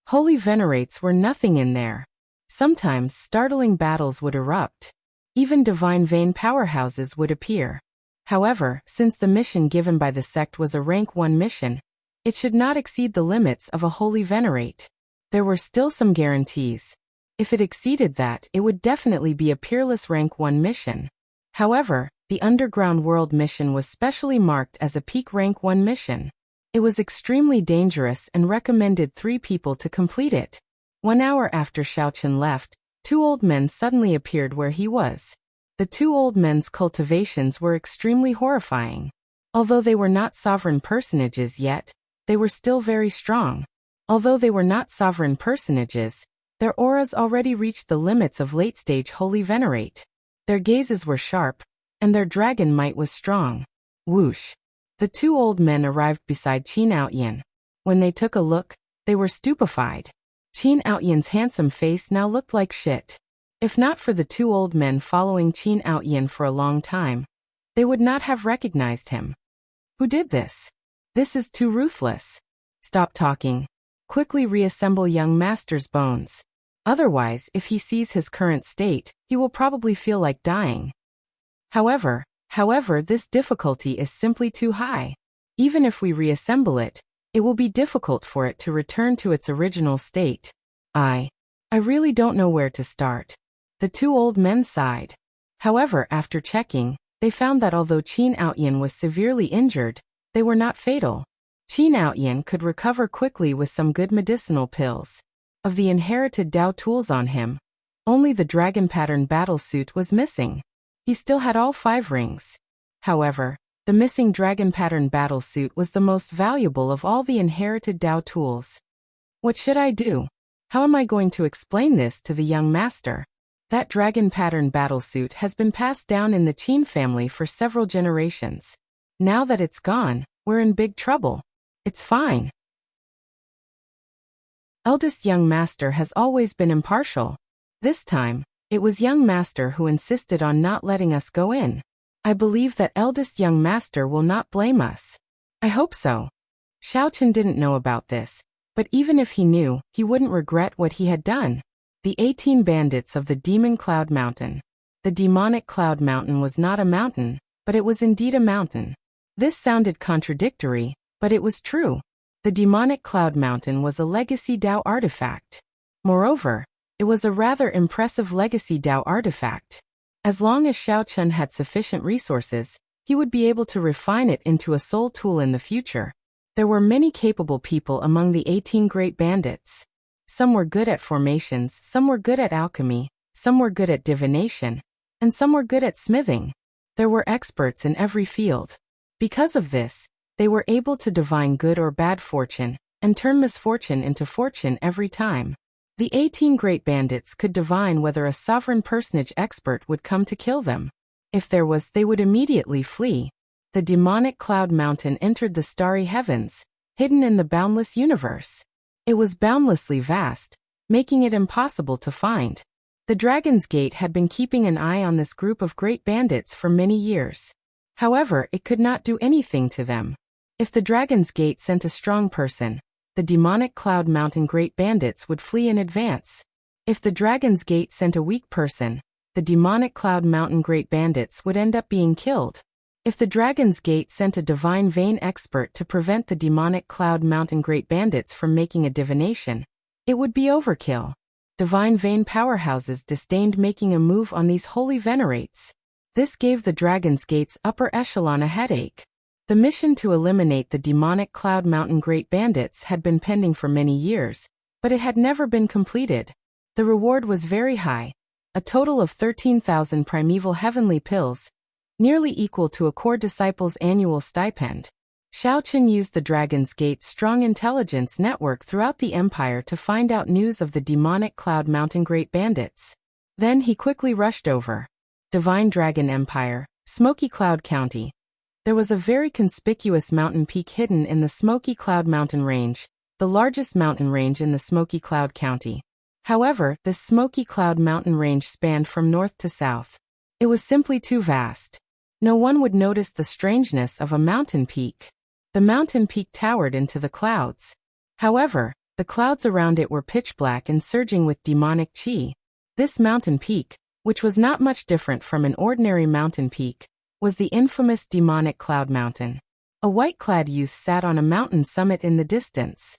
Holy venerates were nothing in there. Sometimes startling battles would erupt. Even divine vein powerhouses would appear. However, since the mission given by the sect was a rank 1 mission, it should not exceed the limits of a holy venerate. There were still some guarantees. If it exceeded that, it would definitely be a peerless rank 1 mission. However, the underground world mission was specially marked as a peak rank 1 mission. It was extremely dangerous and recommended 3 people to complete it. 1 hour after Xiaoqin left, 2 old men suddenly appeared where he was. The 2 old men's cultivations were extremely horrifying. Although they were not sovereign personages yet, they were still very strong. Although they were not sovereign personages, their auras already reached the limits of late-stage holy venerate. Their gazes were sharp, and their dragon might was strong. Whoosh! The 2 old men arrived beside Qin Outyin. When they took a look, they were stupefied. Qin Outyin's handsome face now looked like shit. If not for the 2 old men following Qin Outyin for a long time, they would not have recognized him. Who did this? This is too ruthless. Stop talking. Quickly reassemble young master's bones. Otherwise, if he sees his current state, he will probably feel like dying. However, this difficulty is simply too high. Even if we reassemble it, it will be difficult for it to return to its original state. I really don't know where to start. The 2 old men sighed. However, after checking, they found that although Qin Outyin was severely injured, they were not fatal. Qin Outyin could recover quickly with some good medicinal pills. Of the inherited Dao tools on him, only the dragon pattern battlesuit was missing. He still had all 5 rings. However, the missing dragon pattern battlesuit was the most valuable of all the inherited Dao tools. What should I do? How am I going to explain this to the young master? That dragon pattern battlesuit has been passed down in the Qin family for several generations. Now that it's gone, we're in big trouble. It's fine. Eldest young master has always been impartial. This time, it was young master who insisted on not letting us go in. I believe that eldest young master will not blame us. I hope so. Xiaoqin didn't know about this, but even if he knew, he wouldn't regret what he had done. The 18 bandits of the Demon Cloud Mountain. The demonic Cloud Mountain was not a mountain, but it was indeed a mountain. This sounded contradictory, but it was true. The demonic Cloud Mountain was a legacy Dao artifact. Moreover, it was a rather impressive legacy Dao artifact. As long as Xiaoqin had sufficient resources, he would be able to refine it into a soul tool in the future. There were many capable people among the 18 great bandits. Some were good at formations, some were good at alchemy, some were good at divination, and some were good at smithing. There were experts in every field. Because of this, they were able to divine good or bad fortune, and turn misfortune into fortune every time. The 18 great bandits could divine whether a sovereign personage expert would come to kill them. If there was, they would immediately flee. The demonic Cloud Mountain entered the starry heavens, hidden in the boundless universe. It was boundlessly vast, making it impossible to find. The Dragon's Gate had been keeping an eye on this group of great bandits for many years. However, it could not do anything to them. If the Dragon's Gate sent a strong person, the demonic Cloud Mountain Great Bandits would flee in advance. If the Dragon's Gate sent a weak person, the demonic Cloud Mountain Great Bandits would end up being killed. If the Dragon's Gate sent a divine vein expert to prevent the demonic Cloud Mountain Great Bandits from making a divination, it would be overkill. Divine vein powerhouses disdained making a move on these holy venerates. This gave the Dragon's Gate's upper echelon a headache. The mission to eliminate the demonic Cloud Mountain Great Bandits had been pending for many years, but it had never been completed. The reward was very high, a total of 13,000 primeval heavenly pills, nearly equal to a core disciple's annual stipend. Xiaochen used the Dragon's Gate's strong intelligence network throughout the empire to find out news of the demonic Cloud Mountain Great Bandits. Then he quickly rushed over. Divine Dragon Empire, Smoky Cloud County. There was a very conspicuous mountain peak hidden in the Smoky Cloud Mountain Range, the largest mountain range in the Smoky Cloud County. However, this Smoky Cloud Mountain Range spanned from north to south. It was simply too vast. No one would notice the strangeness of a mountain peak. The mountain peak towered into the clouds. However, the clouds around it were pitch black and surging with demonic chi. This mountain peak, which was not much different from an ordinary mountain peak, was the infamous demonic Cloud Mountain. A white-clad youth sat on a mountain summit in the distance.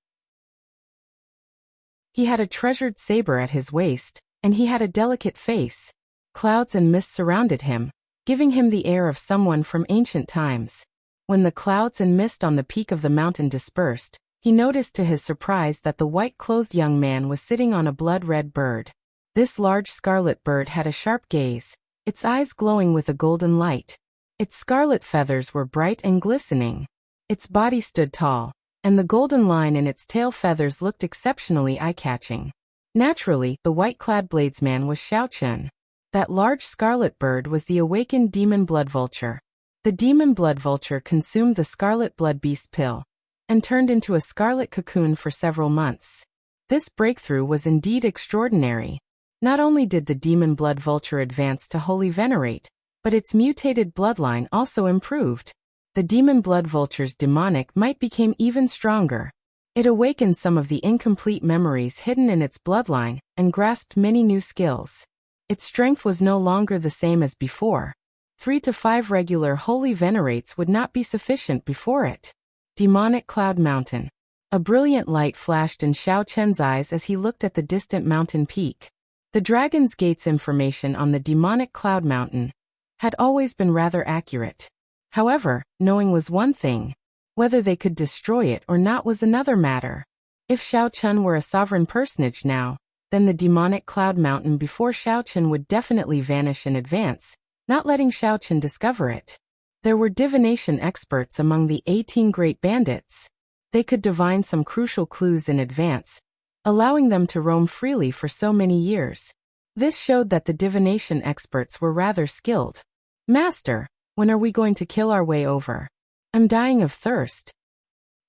He had a treasured saber at his waist, and he had a delicate face. Clouds and mist surrounded him, giving him the air of someone from ancient times. When the clouds and mist on the peak of the mountain dispersed, he noticed to his surprise that the white-clothed young man was sitting on a blood-red bird. This large scarlet bird had a sharp gaze, its eyes glowing with a golden light. Its scarlet feathers were bright and glistening. Its body stood tall, and the golden line in its tail feathers looked exceptionally eye-catching. Naturally, the white-clad bladesman was Xiaochen. That large scarlet bird was the awakened demon blood vulture. The demon blood vulture consumed the scarlet blood beast pill and turned into a scarlet cocoon for several months. This breakthrough was indeed extraordinary. Not only did the demon blood vulture advance to holy venerate, but its mutated bloodline also improved. The demon blood vulture's demonic might became even stronger. It awakened some of the incomplete memories hidden in its bloodline and grasped many new skills. Its strength was no longer the same as before. 3 to 5 regular holy venerates would not be sufficient before it. Demonic Cloud Mountain. A brilliant light flashed in Xiaochen's eyes as he looked at the distant mountain peak. The Dragon's Gate's information on the demonic Cloud Mountain had always been rather accurate. However, knowing was one thing. Whether they could destroy it or not was another matter. If Xiaochen were a sovereign personage now, then the demonic Cloud Mountain before Xiaochen would definitely vanish in advance, not letting Xiaochen discover it. There were divination experts among the 18 great bandits. They could divine some crucial clues in advance, allowing them to roam freely for so many years. This showed that the divination experts were rather skilled. "Master, when are we going to kill our way over? I'm dying of thirst."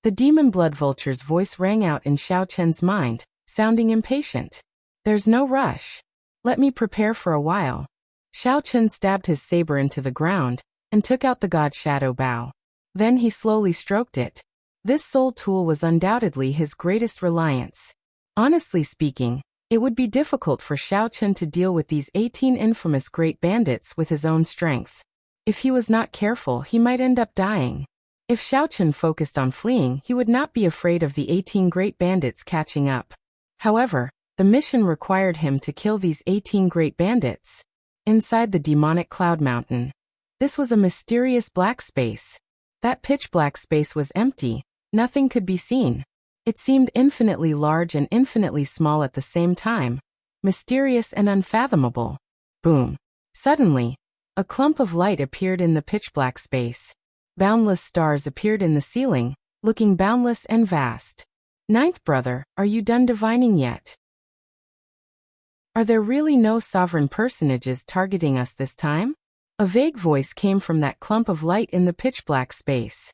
The demon blood vulture's voice rang out in Xiaochen's mind, sounding impatient. "There's no rush. Let me prepare for a while." Xiaochen stabbed his saber into the ground and took out the god shadow bow. Then he slowly stroked it. This soul tool was undoubtedly his greatest reliance. Honestly speaking, it would be difficult for Xiaochen to deal with these 18 infamous great bandits with his own strength. If he was not careful, he might end up dying. If Xiaochen focused on fleeing, he would not be afraid of the 18 great bandits catching up. However, the mission required him to kill these 18 great bandits. Inside the demonic Cloud Mountain, this was a mysterious black space. That pitch black space was empty, nothing could be seen. It seemed infinitely large and infinitely small at the same time, mysterious and unfathomable. Boom. Suddenly, a clump of light appeared in the pitch black space. Boundless stars appeared in the ceiling, looking boundless and vast. "Ninth brother, are you done divining yet? Are there really no sovereign personages targeting us this time?" A vague voice came from that clump of light in the pitch black space.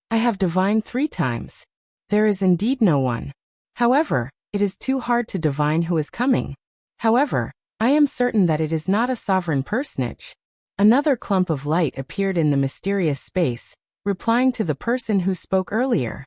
"I have divined 3 times. There is indeed no one. However, it is too hard to divine who is coming. However, I am certain that it is not a sovereign personage." Another clump of light appeared in the mysterious space, replying to the person who spoke earlier.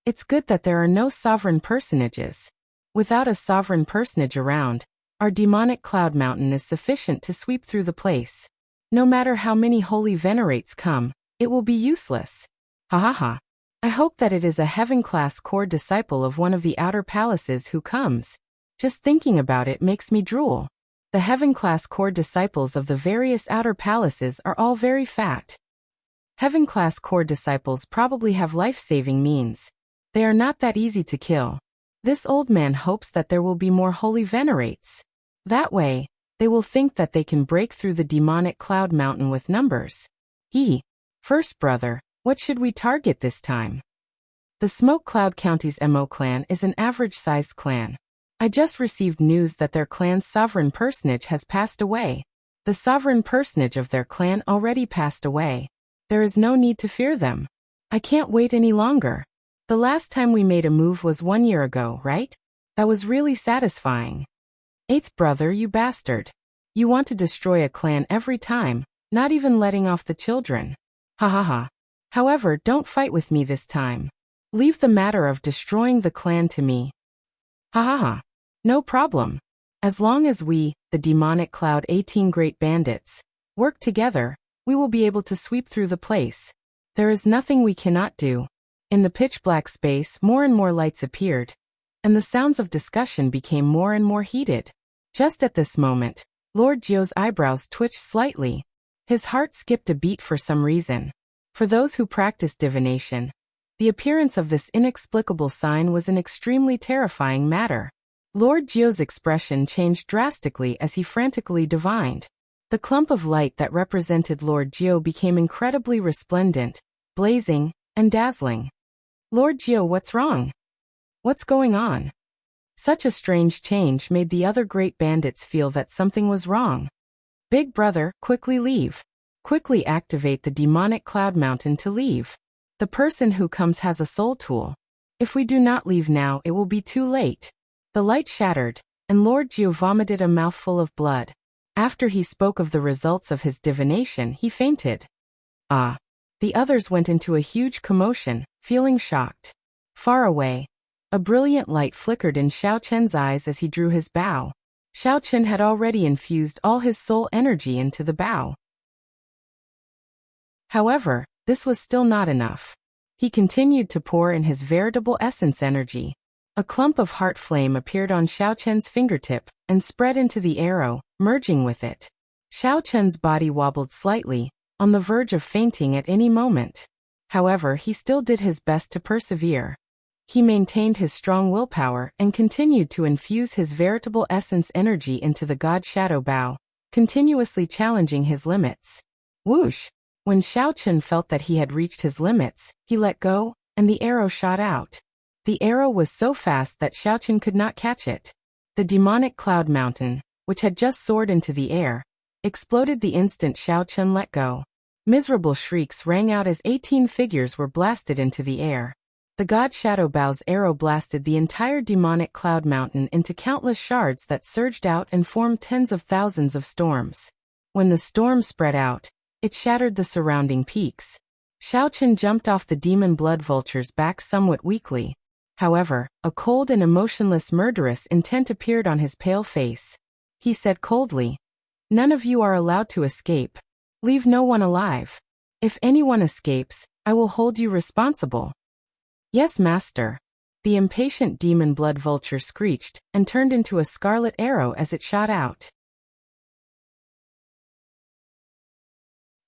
It's good that there are no sovereign personages. Without a sovereign personage around, our demonic cloud mountain is sufficient to sweep through the place. No matter how many holy venerates come, it will be useless. Ha ha ha. I hope that it is a heaven-class core disciple of one of the outer palaces who comes. Just thinking about it makes me drool. The heaven-class core disciples of the various outer palaces are all very fat. Heaven-class core disciples probably have life-saving means. They are not that easy to kill. This old man hopes that there will be more holy venerates. That way, they will think that they can break through the demonic cloud mountain with numbers. First brother, what should we target this time? The Smoke Cloud County's Mo clan is an average-sized clan. I just received news that their clan's sovereign personage has passed away. The sovereign personage of their clan already passed away. There is no need to fear them. I can't wait any longer. The last time we made a move was 1 year ago, right? That was really satisfying. Eighth brother, you bastard. You want to destroy a clan every time, not even letting off the children. Ha ha ha. However, don't fight with me this time. Leave the matter of destroying the clan to me. Ha ha ha. No problem. As long as we, the demonic cloud 18 great bandits, work together, we will be able to sweep through the place. There is nothing we cannot do. In the pitch-black space, more and more lights appeared, and the sounds of discussion became more and more heated. Just at this moment, Lord Jio's eyebrows twitched slightly. His heart skipped a beat for some reason. For those who practice divination, the appearance of this inexplicable sign was an extremely terrifying matter. Lord Jio's expression changed drastically as he frantically divined. The clump of light that represented Lord Jio became incredibly resplendent, blazing, and dazzling. Lord Jio, what's wrong? What's going on? Such a strange change made the other great bandits feel that something was wrong. Big brother, quickly leave. Quickly activate the demonic cloud mountain to leave. The person who comes has a soul tool. If we do not leave now, it will be too late. The light shattered, and Lord Jio vomited a mouthful of blood. After he spoke of the results of his divination, he fainted. The others went into a huge commotion, feeling shocked. Far away, a brilliant light flickered in Xiao Chen's eyes as he drew his bow. Xiao Chen had already infused all his soul energy into the bow. However, this was still not enough. He continued to pour in his veritable essence energy. A clump of heart flame appeared on Xiao Chen's fingertip and spread into the arrow, merging with it. Xiao Chen's body wobbled slightly, on the verge of fainting at any moment. However, he still did his best to persevere. He maintained his strong willpower and continued to infuse his veritable essence energy into the God Shadow Bow, continuously challenging his limits. Whoosh! When Xiao Chen felt that he had reached his limits, he let go, and the arrow shot out. The arrow was so fast that Xiao Chen could not catch it. The demonic cloud mountain, which had just soared into the air, exploded the instant Xiao Chen let go. Miserable shrieks rang out as 18 figures were blasted into the air. The God Shadow Bow's arrow blasted the entire demonic cloud mountain into countless shards that surged out and formed tens of thousands of storms. When the storm spread out, it shattered the surrounding peaks. Xiao Chen jumped off the demon blood vulture's back somewhat weakly. However, a cold and emotionless murderous intent appeared on his pale face. He said coldly, "None of you are allowed to escape. Leave no one alive. If anyone escapes, I will hold you responsible." "Yes, master." The impatient demon blood vulture screeched and turned into a scarlet arrow as it shot out.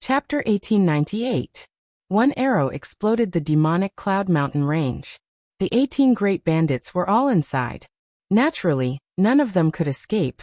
Chapter 1898. One arrow exploded the demonic cloud mountain range. The 18 great bandits were all inside. Naturally, none of them could escape.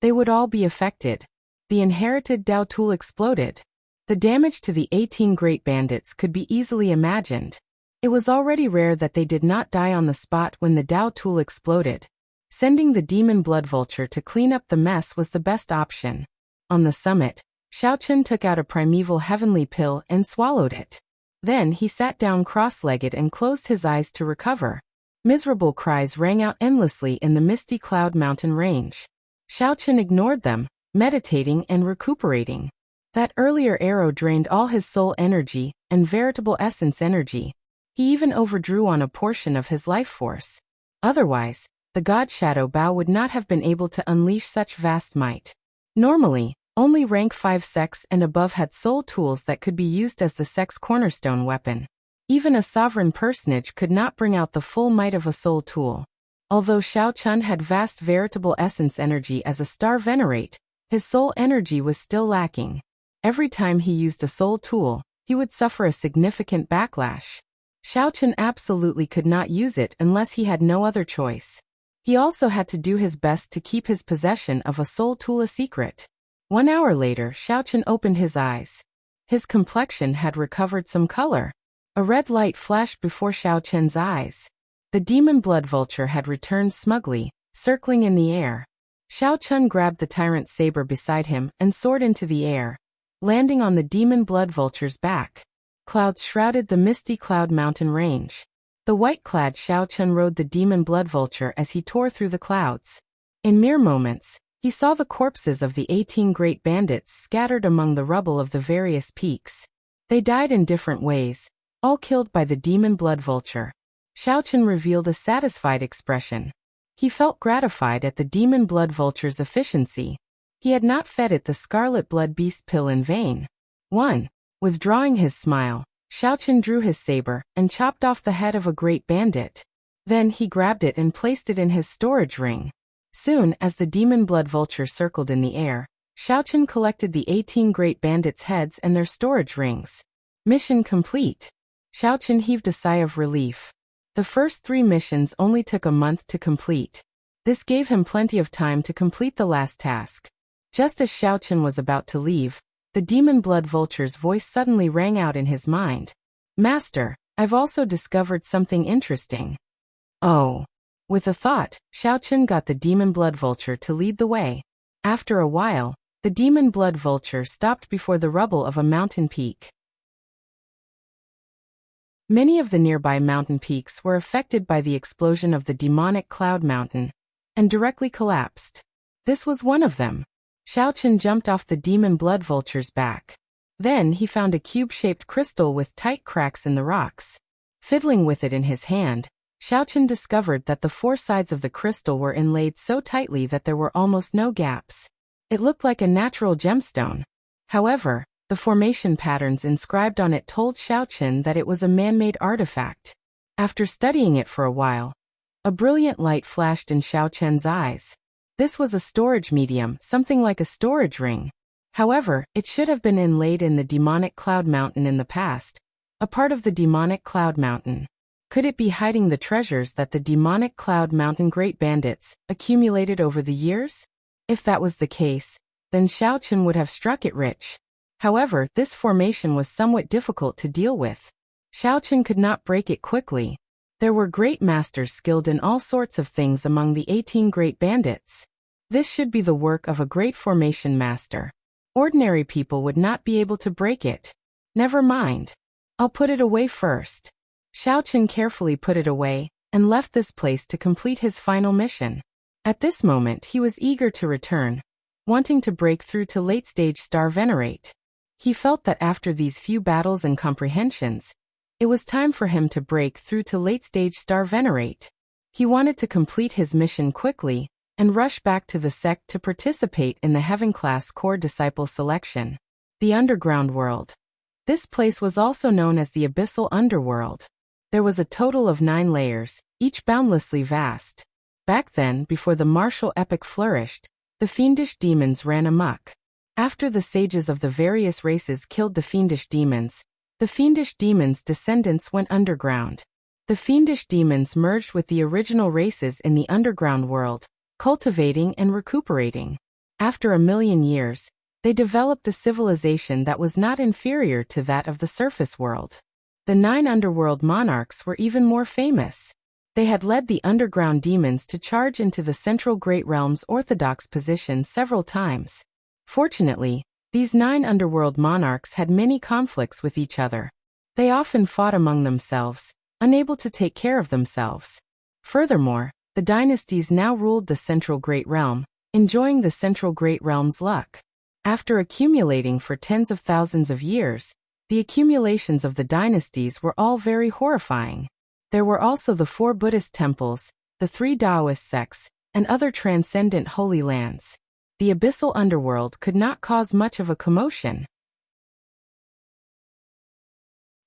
They would all be affected. The inherited Dao tool exploded. The damage to the 18 great bandits could be easily imagined. It was already rare that they did not die on the spot when the Dao tool exploded. Sending the demon blood vulture to clean up the mess was the best option. On the summit, Xiao Chen took out a primeval heavenly pill and swallowed it. Then he sat down cross-legged and closed his eyes to recover. Miserable cries rang out endlessly in the misty cloud mountain range. Xiao Chen ignored them, meditating and recuperating. That earlier arrow drained all his soul energy and veritable essence energy. He even overdrew on a portion of his life force. Otherwise, the god Shadow Bao would not have been able to unleash such vast might. Normally, only rank 5 sects and above had soul tools that could be used as the sect's cornerstone weapon. Even a sovereign personage could not bring out the full might of a soul tool. Although Xiao Chun had vast veritable essence energy as a star venerate, his soul energy was still lacking. Every time he used a soul tool, he would suffer a significant backlash. Xiao Chun absolutely could not use it unless he had no other choice. He also had to do his best to keep his possession of a soul tool a secret. 1 hour later, Xiao Chun opened his eyes. His complexion had recovered some color. A red light flashed before Xiao Chun's eyes. The demon blood vulture had returned smugly, circling in the air. Xiao Chun grabbed the tyrant saber beside him and soared into the air, landing on the demon blood vulture's back. Clouds shrouded the misty cloud mountain range. The white-clad Xiao Chun rode the demon blood vulture as he tore through the clouds. In mere moments, he saw the corpses of the 18 great bandits scattered among the rubble of the various peaks. They died in different ways, all killed by the demon blood vulture. Xiao Chun revealed a satisfied expression. He felt gratified at the demon blood vulture's efficiency. He had not fed it the scarlet blood beast pill in vain. 1. Withdrawing his smile, Xiao Chun drew his saber and chopped off the head of a great bandit. Then he grabbed it and placed it in his storage ring. Soon as the demon blood vulture circled in the air, Xiao Chun collected the 18 great bandits' heads and their storage rings. Mission complete. Xiao Chun heaved a sigh of relief. The first 3 missions only took a month to complete. This gave him plenty of time to complete the last task. Just as Xiao Chun was about to leave, the demon blood vulture's voice suddenly rang out in his mind. Master, I've also discovered something interesting. Oh. With a thought, Xiao Chun got the demon blood vulture to lead the way. After a while, the demon blood vulture stopped before the rubble of a mountain peak. Many of the nearby mountain peaks were affected by the explosion of the demonic cloud mountain, and directly collapsed. This was one of them. Xiao Chun jumped off the demon blood vulture's back. Then he found a cube-shaped crystal with tight cracks in the rocks. Fiddling with it in his hand, Xiao Chun discovered that the 4 sides of the crystal were inlaid so tightly that there were almost no gaps. It looked like a natural gemstone. However, the formation patterns inscribed on it told Xiao Chun that it was a man-made artifact. After studying it for a while, a brilliant light flashed in Xiao Chun's eyes. This was a storage medium, something like a storage ring. However, it should have been inlaid in the demonic cloud mountain in the past, a part of the demonic cloud mountain. Could it be hiding the treasures that the demonic cloud mountain great bandits accumulated over the years? If that was the case, then Xiao Chun would have struck it rich. However, this formation was somewhat difficult to deal with. Xiao Chun could not break it quickly. There were great masters skilled in all sorts of things among the 18 great bandits. This should be the work of a great formation master. Ordinary people would not be able to break it. Never mind. I'll put it away first. Xiao Chun carefully put it away and left this place to complete his final mission. At this moment he was eager to return, wanting to break through to late-stage Star Venerate. He felt that after these few battles and comprehensions, it was time for him to break through to late-stage Star Venerate. He wanted to complete his mission quickly and rush back to the sect to participate in the Heaven-class core disciple selection. The Underground World. This place was also known as the Abyssal Underworld. There was a total of 9 layers, each boundlessly vast. Back then, before the martial epic flourished, the fiendish demons ran amok. After the sages of the various races killed the fiendish demons, the fiendish demons' descendants went underground. The fiendish demons merged with the original races in the underground world, cultivating and recuperating. After 1,000,000 years, they developed a civilization that was not inferior to that of the surface world. The 9 underworld monarchs were even more famous. They had led the underground demons to charge into the central Great Realm's orthodox position several times. Fortunately, these 9 underworld monarchs had many conflicts with each other. They often fought among themselves, unable to take care of themselves. Furthermore, the dynasties now ruled the central Great Realm, enjoying the central Great Realm's luck. After accumulating for tens of thousands of years, The accumulations of the dynasties were all very horrifying. There were also the 4 Buddhist temples, the 3 Taoist sects, and other transcendent holy lands. The abyssal underworld could not cause much of a commotion.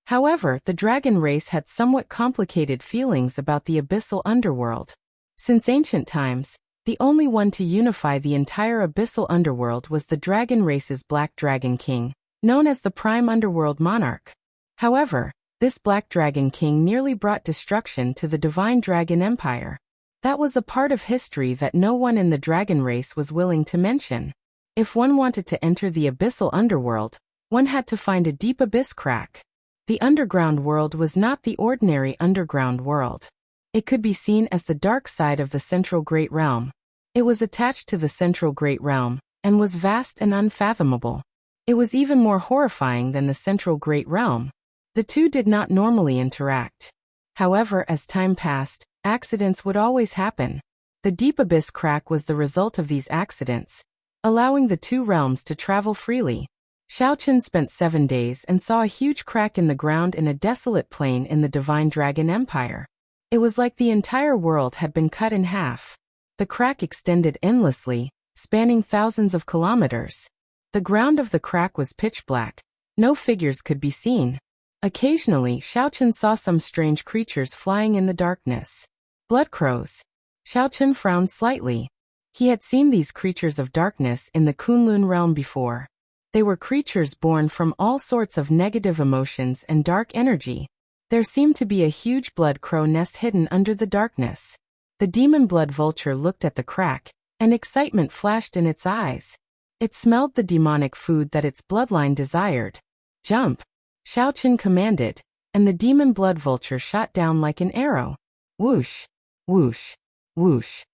However, the dragon race had somewhat complicated feelings about the abyssal underworld. Since ancient times, the only one to unify the entire abyssal underworld was the dragon race's Black Dragon King, known as the Prime Underworld Monarch. However, this Black Dragon King nearly brought destruction to the Divine Dragon Empire. That was a part of history that no one in the dragon race was willing to mention. If one wanted to enter the abyssal underworld, one had to find a deep abyss crack. The underground world was not the ordinary underground world. It could be seen as the dark side of the Central Great Realm. It was attached to the Central Great Realm, and was vast and unfathomable. It was even more horrifying than the Central Great Realm. The two did not normally interact. However, as time passed, accidents would always happen. The deep abyss crack was the result of these accidents, allowing the two realms to travel freely. Xiaochen spent 7 days and saw a huge crack in the ground in a desolate plain in the Divine Dragon Empire. It was like the entire world had been cut in half. The crack extended endlessly, spanning thousands of kilometers. The ground of the crack was pitch black. No figures could be seen. Occasionally, Xiaochen saw some strange creatures flying in the darkness. Blood crows. Xiaochen frowned slightly. He had seen these creatures of darkness in the Kunlun realm before. They were creatures born from all sorts of negative emotions and dark energy. There seemed to be a huge blood crow nest hidden under the darkness. The demon blood vulture looked at the crack, and excitement flashed in its eyes. It smelled the demonic food that its bloodline desired. Jump! Xiaochen commanded, and the demon blood vulture shot down like an arrow. Whoosh! Whoosh! Whoosh!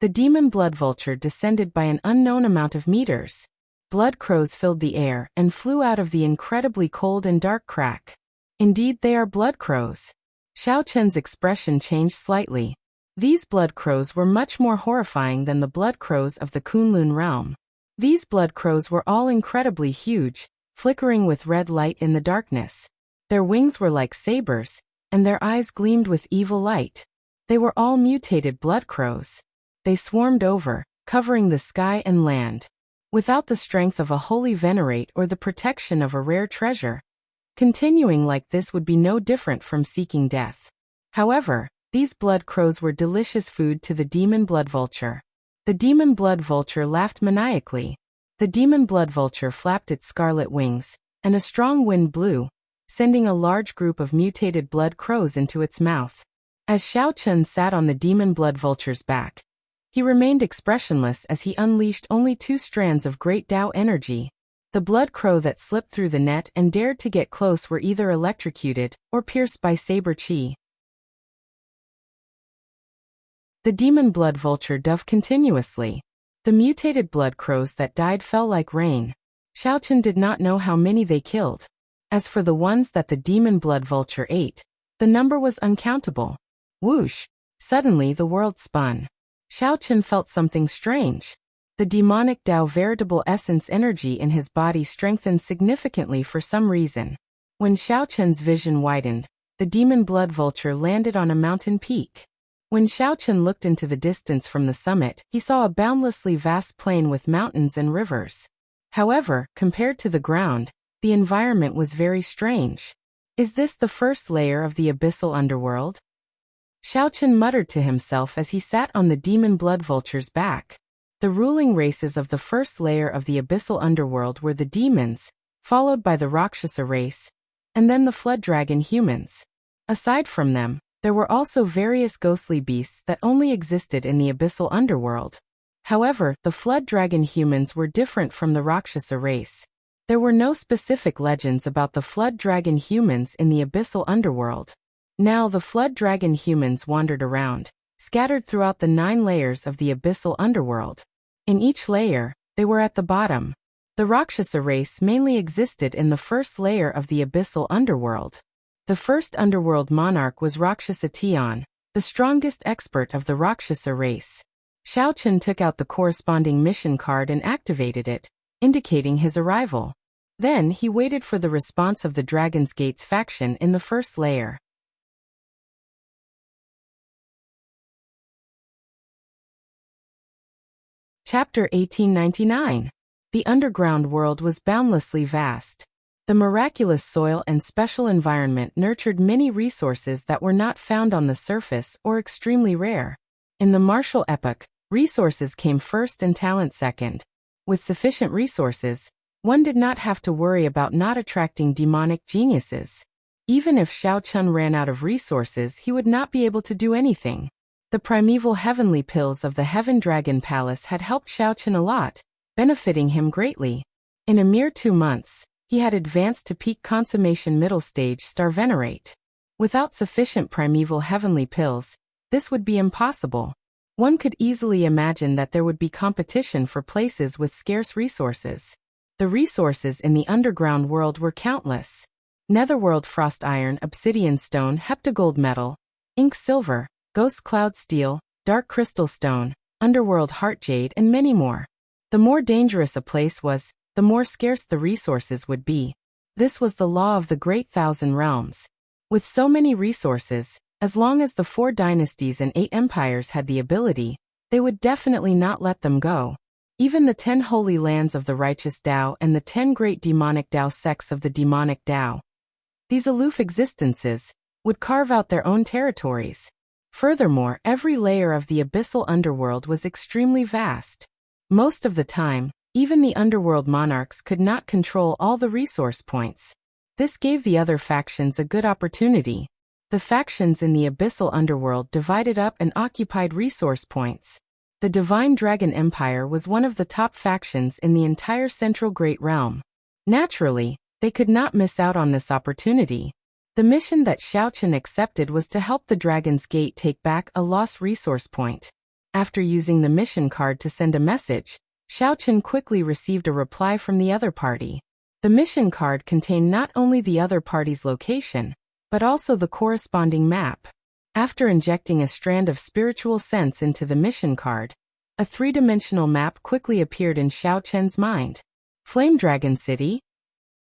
The demon blood vulture descended by an unknown amount of meters. Blood crows filled the air and flew out of the incredibly cold and dark crack. Indeed, they are blood crows. Xiaochen's expression changed slightly. These blood crows were much more horrifying than the blood crows of the Kunlun realm. These blood crows were all incredibly huge, flickering with red light in the darkness. Their wings were like sabers, and their eyes gleamed with evil light. They were all mutated blood crows. They swarmed over, covering the sky and land. Without the strength of a holy venerate or the protection of a rare treasure. Continuing like this would be no different from seeking death. However, these blood crows were delicious food to the demon blood vulture. The demon blood vulture laughed maniacally. The demon blood vulture flapped its scarlet wings, and a strong wind blew, sending a large group of mutated blood crows into its mouth. As Xiaochen sat on the demon blood vulture's back, he remained expressionless as he unleashed only 2 strands of great Tao energy. The blood crow that slipped through the net and dared to get close were either electrocuted or pierced by saber qi. The demon blood vulture dove continuously. The mutated blood crows that died fell like rain. Xiaochen did not know how many they killed. As for the ones that the demon blood vulture ate, the number was uncountable. Whoosh! Suddenly the world spun. Xiaochen felt something strange. The demonic Tao veritable essence energy in his body strengthened significantly for some reason. When Xiaochen's vision widened, the demon blood vulture landed on a mountain peak. When Xiaochen looked into the distance from the summit, he saw a boundlessly vast plain with mountains and rivers. However, compared to the ground, the environment was very strange. Is this the first layer of the abyssal underworld? Xiaochen muttered to himself as he sat on the demon blood vulture's back. The ruling races of the first layer of the abyssal underworld were the demons, followed by the Rakshasa race, and then the flood dragon humans. Aside from them, there were also various ghostly beasts that only existed in the abyssal underworld. However, the flood dragon humans were different from the Rakshasa race. There were no specific legends about the flood dragon humans in the abyssal underworld. Now the flood dragon humans wandered around, scattered throughout the 9 layers of the abyssal underworld. In each layer, they were at the bottom. The Rakshasa race mainly existed in the first layer of the abyssal underworld. The first underworld monarch was Rakshasa Tian, the strongest expert of the Rakshasa race. Xiaochen took out the corresponding mission card and activated it, indicating his arrival. Then he waited for the response of the Dragon's Gate's faction in the first layer. Chapter 1899. The underground world was boundlessly vast. The miraculous soil and special environment nurtured many resources that were not found on the surface or extremely rare. In the martial epoch, resources came first and talent second. With sufficient resources, one did not have to worry about not attracting demonic geniuses. Even if Xiao Chun ran out of resources, he would not be able to do anything. The primeval heavenly pills of the Heaven Dragon Palace had helped Xiao Chun a lot, benefiting him greatly. In a mere 2 months, he had advanced to peak consummation middle stage star venerate. Without sufficient primeval heavenly pills, this would be impossible. One could easily imagine that there would be competition for places with scarce resources. The resources in the underground world were countless. Netherworld frost iron, obsidian stone, heptagold metal, ink silver, ghost cloud steel, dark crystal stone, underworld heart jade, and many more. The more dangerous a place was, the more scarce the resources would be. This was the law of the Great Thousand Realms. With so many resources, as long as the 4 dynasties and 8 empires had the ability, they would definitely not let them go. Even the 10 holy lands of the righteous Tao and the 10 great demonic Tao sects of the demonic Tao, these aloof existences, would carve out their own territories. Furthermore, every layer of the abyssal underworld was extremely vast. Most of the time, even the underworld monarchs could not control all the resource points. This gave the other factions a good opportunity. The factions in the abyssal underworld divided up and occupied resource points. The Divine Dragon Empire was one of the top factions in the entire Central Great Realm. Naturally, they could not miss out on this opportunity. The mission that Xiao Chun accepted was to help the Dragon's Gate take back a lost resource point. After using the mission card to send a message, Xiao Chun quickly received a reply from the other party. The mission card contained not only the other party's location, but also the corresponding map. After injecting a strand of spiritual sense into the mission card, a 3-dimensional map quickly appeared in Xiao Chun's mind. Flame Dragon City?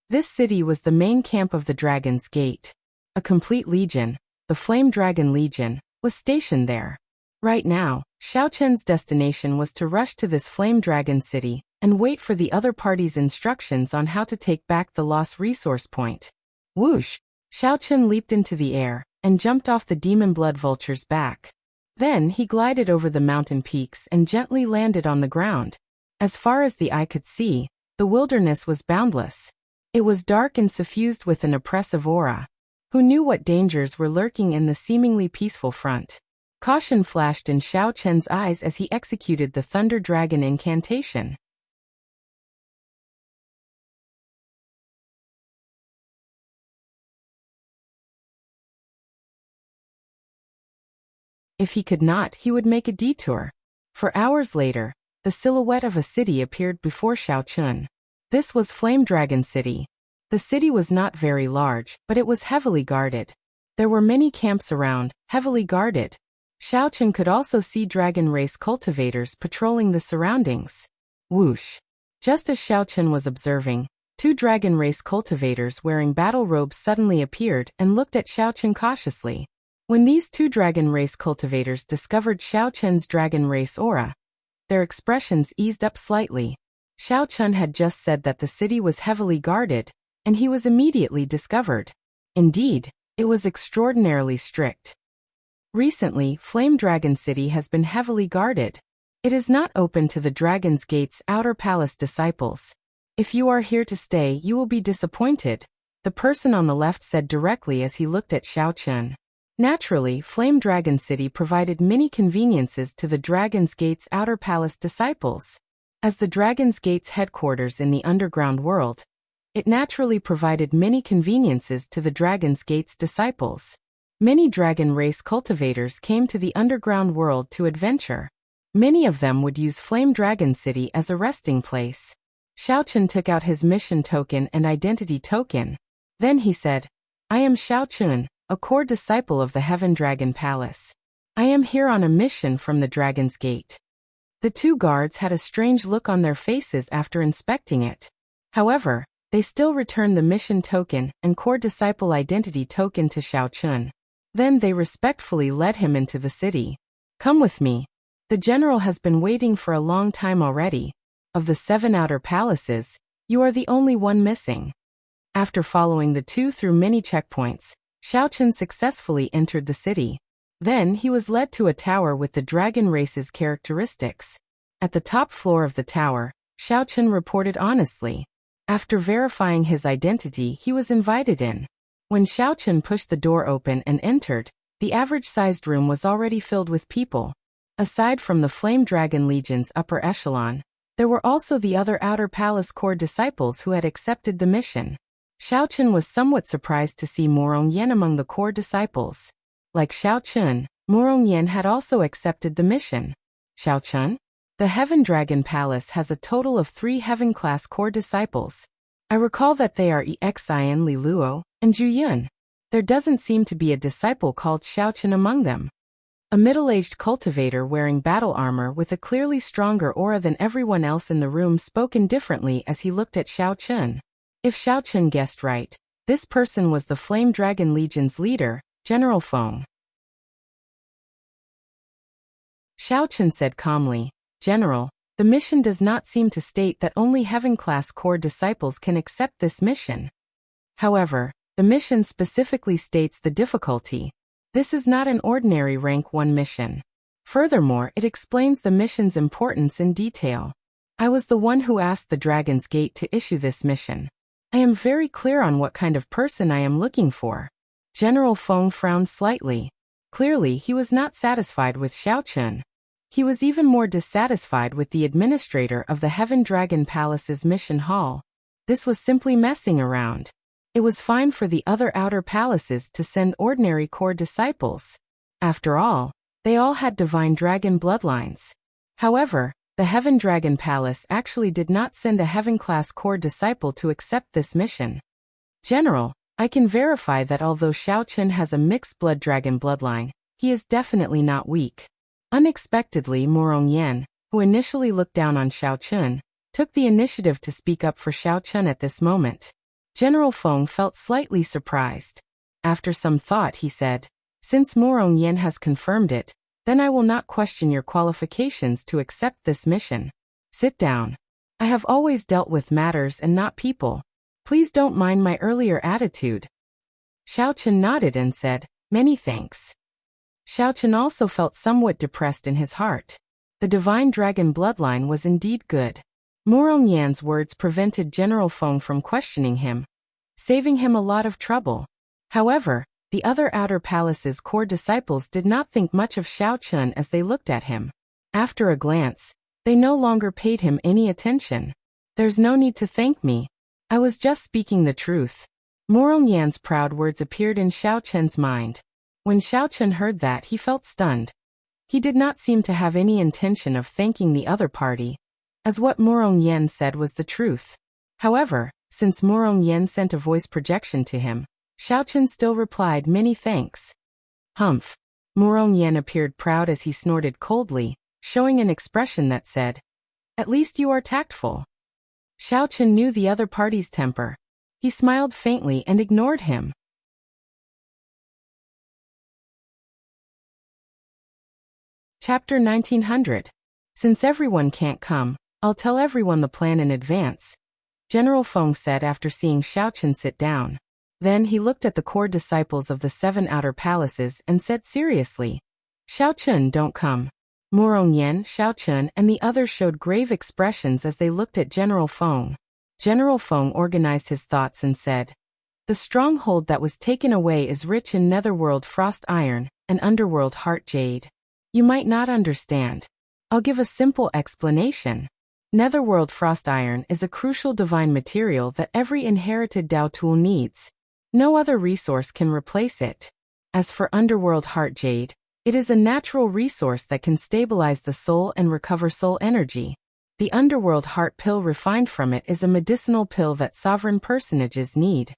This city was the main camp of the Dragon's Gate. A complete legion, the Flame Dragon Legion, was stationed there. Right now, Xiao Chun's destination was to rush to this Flame Dragon City and wait for the other party's instructions on how to take back the lost resource point. Whoosh! Xiao Chun leaped into the air and jumped off the Demon Blood Vulture's back. Then he glided over the mountain peaks and gently landed on the ground. As far as the eye could see, the wilderness was boundless. It was dark and suffused with an oppressive aura. Who knew what dangers were lurking in the seemingly peaceful front? Caution flashed in Xiao Chun's eyes as he executed the Thunder Dragon incantation. If he could not, he would make a detour. For hours later, the silhouette of a city appeared before Xiao Chun. This was Flame Dragon City. The city was not very large, but it was heavily guarded. There were many camps around, heavily guarded. Xiao Chun could also see dragon race cultivators patrolling the surroundings. Whoosh! Just as Xiao Chun was observing, 2 dragon race cultivators wearing battle robes suddenly appeared and looked at Xiao Chun cautiously. When these 2 dragon race cultivators discovered Xiao Chun's dragon race aura, their expressions eased up slightly. Xiao Chun had just said that the city was heavily guarded, and he was immediately discovered. Indeed, it was extraordinarily strict. Recently, Flame Dragon City has been heavily guarded. It is not open to the Dragon's Gate's outer palace disciples. If you are here to stay, you will be disappointed, the person on the left said directly as he looked at Xiao Chun. Naturally, Flame Dragon City provided many conveniences to the Dragon's Gate's outer palace disciples. As the Dragon's Gate's headquarters in the underground world, it naturally provided many conveniences to the Dragon's Gate's disciples. Many dragon race cultivators came to the underground world to adventure. Many of them would use Flame Dragon City as a resting place. Xiao Chun took out his mission token and identity token. Then he said, "I am Xiao Chun, a core disciple of the Heaven Dragon Palace. I am here on a mission from the Dragon's Gate." The 2 guards had a strange look on their faces after inspecting it. However, They still returned the mission token and core disciple identity token to Xiao Chun. Then they respectfully led him into the city. Come with me. The general has been waiting for a long time already. Of the 7 outer palaces, you are the only one missing. After following the two through many checkpoints, Xiao Chun successfully entered the city. Then he was led to a tower with the dragon race's characteristics. At the top floor of the tower, Xiao Chun reported honestly. After verifying his identity, he was invited in. When Xiao Chun pushed the door open and entered, the average-sized room was already filled with people. Aside from the Flame Dragon Legion's upper echelon, there were also the other Outer Palace core disciples who had accepted the mission. Xiao Chun was somewhat surprised to see Morong Yen among the core disciples. Like Xiao Chun, Morong Yen had also accepted the mission. Xiao Chun? The Heaven Dragon Palace has a total of 3 Heaven-class core disciples. I recall that they are Exin Li Luo and Zhu Yun. There doesn't seem to be a disciple called Xiao Chun among them. A middle-aged cultivator wearing battle armor with a clearly stronger aura than everyone else in the room spoke indifferently as he looked at Xiao Chun. If Xiao Chun guessed right, this person was the Flame Dragon Legion's leader, General Feng. Xiao Chun said calmly, General, the mission does not seem to state that only Heaven-class core disciples can accept this mission. However, the mission specifically states the difficulty. This is not an ordinary rank 1 mission. Furthermore, it explains the mission's importance in detail. I was the one who asked the Dragon's Gate to issue this mission. I am very clear on what kind of person I am looking for. General Feng frowned slightly. Clearly, he was not satisfied with Xiao Chun. He was even more dissatisfied with the administrator of the Heaven Dragon Palace's mission hall. This was simply messing around. It was fine for the other outer palaces to send ordinary core disciples. After all, they all had divine dragon bloodlines. However, the Heaven Dragon Palace actually did not send a Heaven-class core disciple to accept this mission. General, I can verify that although Xiao Chun has a mixed blood dragon bloodline, he is definitely not weak. Unexpectedly, Morong Yen, who initially looked down on Xiao Chun, took the initiative to speak up for Xiao Chun at this moment. General Feng felt slightly surprised. After some thought, he said, Since Morong Yen has confirmed it, then I will not question your qualifications to accept this mission. Sit down. I have always dealt with matters and not people. Please don't mind my earlier attitude. Xiao Chun nodded and said, Many thanks. Xiao Chun also felt somewhat depressed in his heart. The divine dragon bloodline was indeed good. Morong Yan's words prevented General Feng from questioning him, saving him a lot of trouble. However, the other outer palace's core disciples did not think much of Xiao Chun as they looked at him. After a glance, they no longer paid him any attention. There's no need to thank me. I was just speaking the truth. Morong Yan's proud words appeared in Xiao Chun's mind. When Xiao Chun heard that, he felt stunned. He did not seem to have any intention of thanking the other party, as what Morong Yan said was the truth. However, since Morong Yan sent a voice projection to him, Xiao Chun still replied many thanks. Humph. Morong Yan appeared proud as he snorted coldly, showing an expression that said, At least you are tactful. Xiao Chun knew the other party's temper. He smiled faintly and ignored him. Chapter 1900. Since everyone can't come, I'll tell everyone the plan in advance, General Feng said after seeing Xiao Chun sit down. Then he looked at the core disciples of the 7 outer palaces and said seriously, Xiao Chun, don't come. Morong Yen, Xiao Chun, and the others showed grave expressions as they looked at General Feng. General Feng organized his thoughts and said, The stronghold that was taken away is rich in netherworld frost iron and underworld heart jade. You might not understand. I'll give a simple explanation. Netherworld frost iron is a crucial divine material that every inherited Dao tool needs. No other resource can replace it. As for underworld heart jade, it is a natural resource that can stabilize the soul and recover soul energy. The underworld heart pill refined from it is a medicinal pill that sovereign personages need.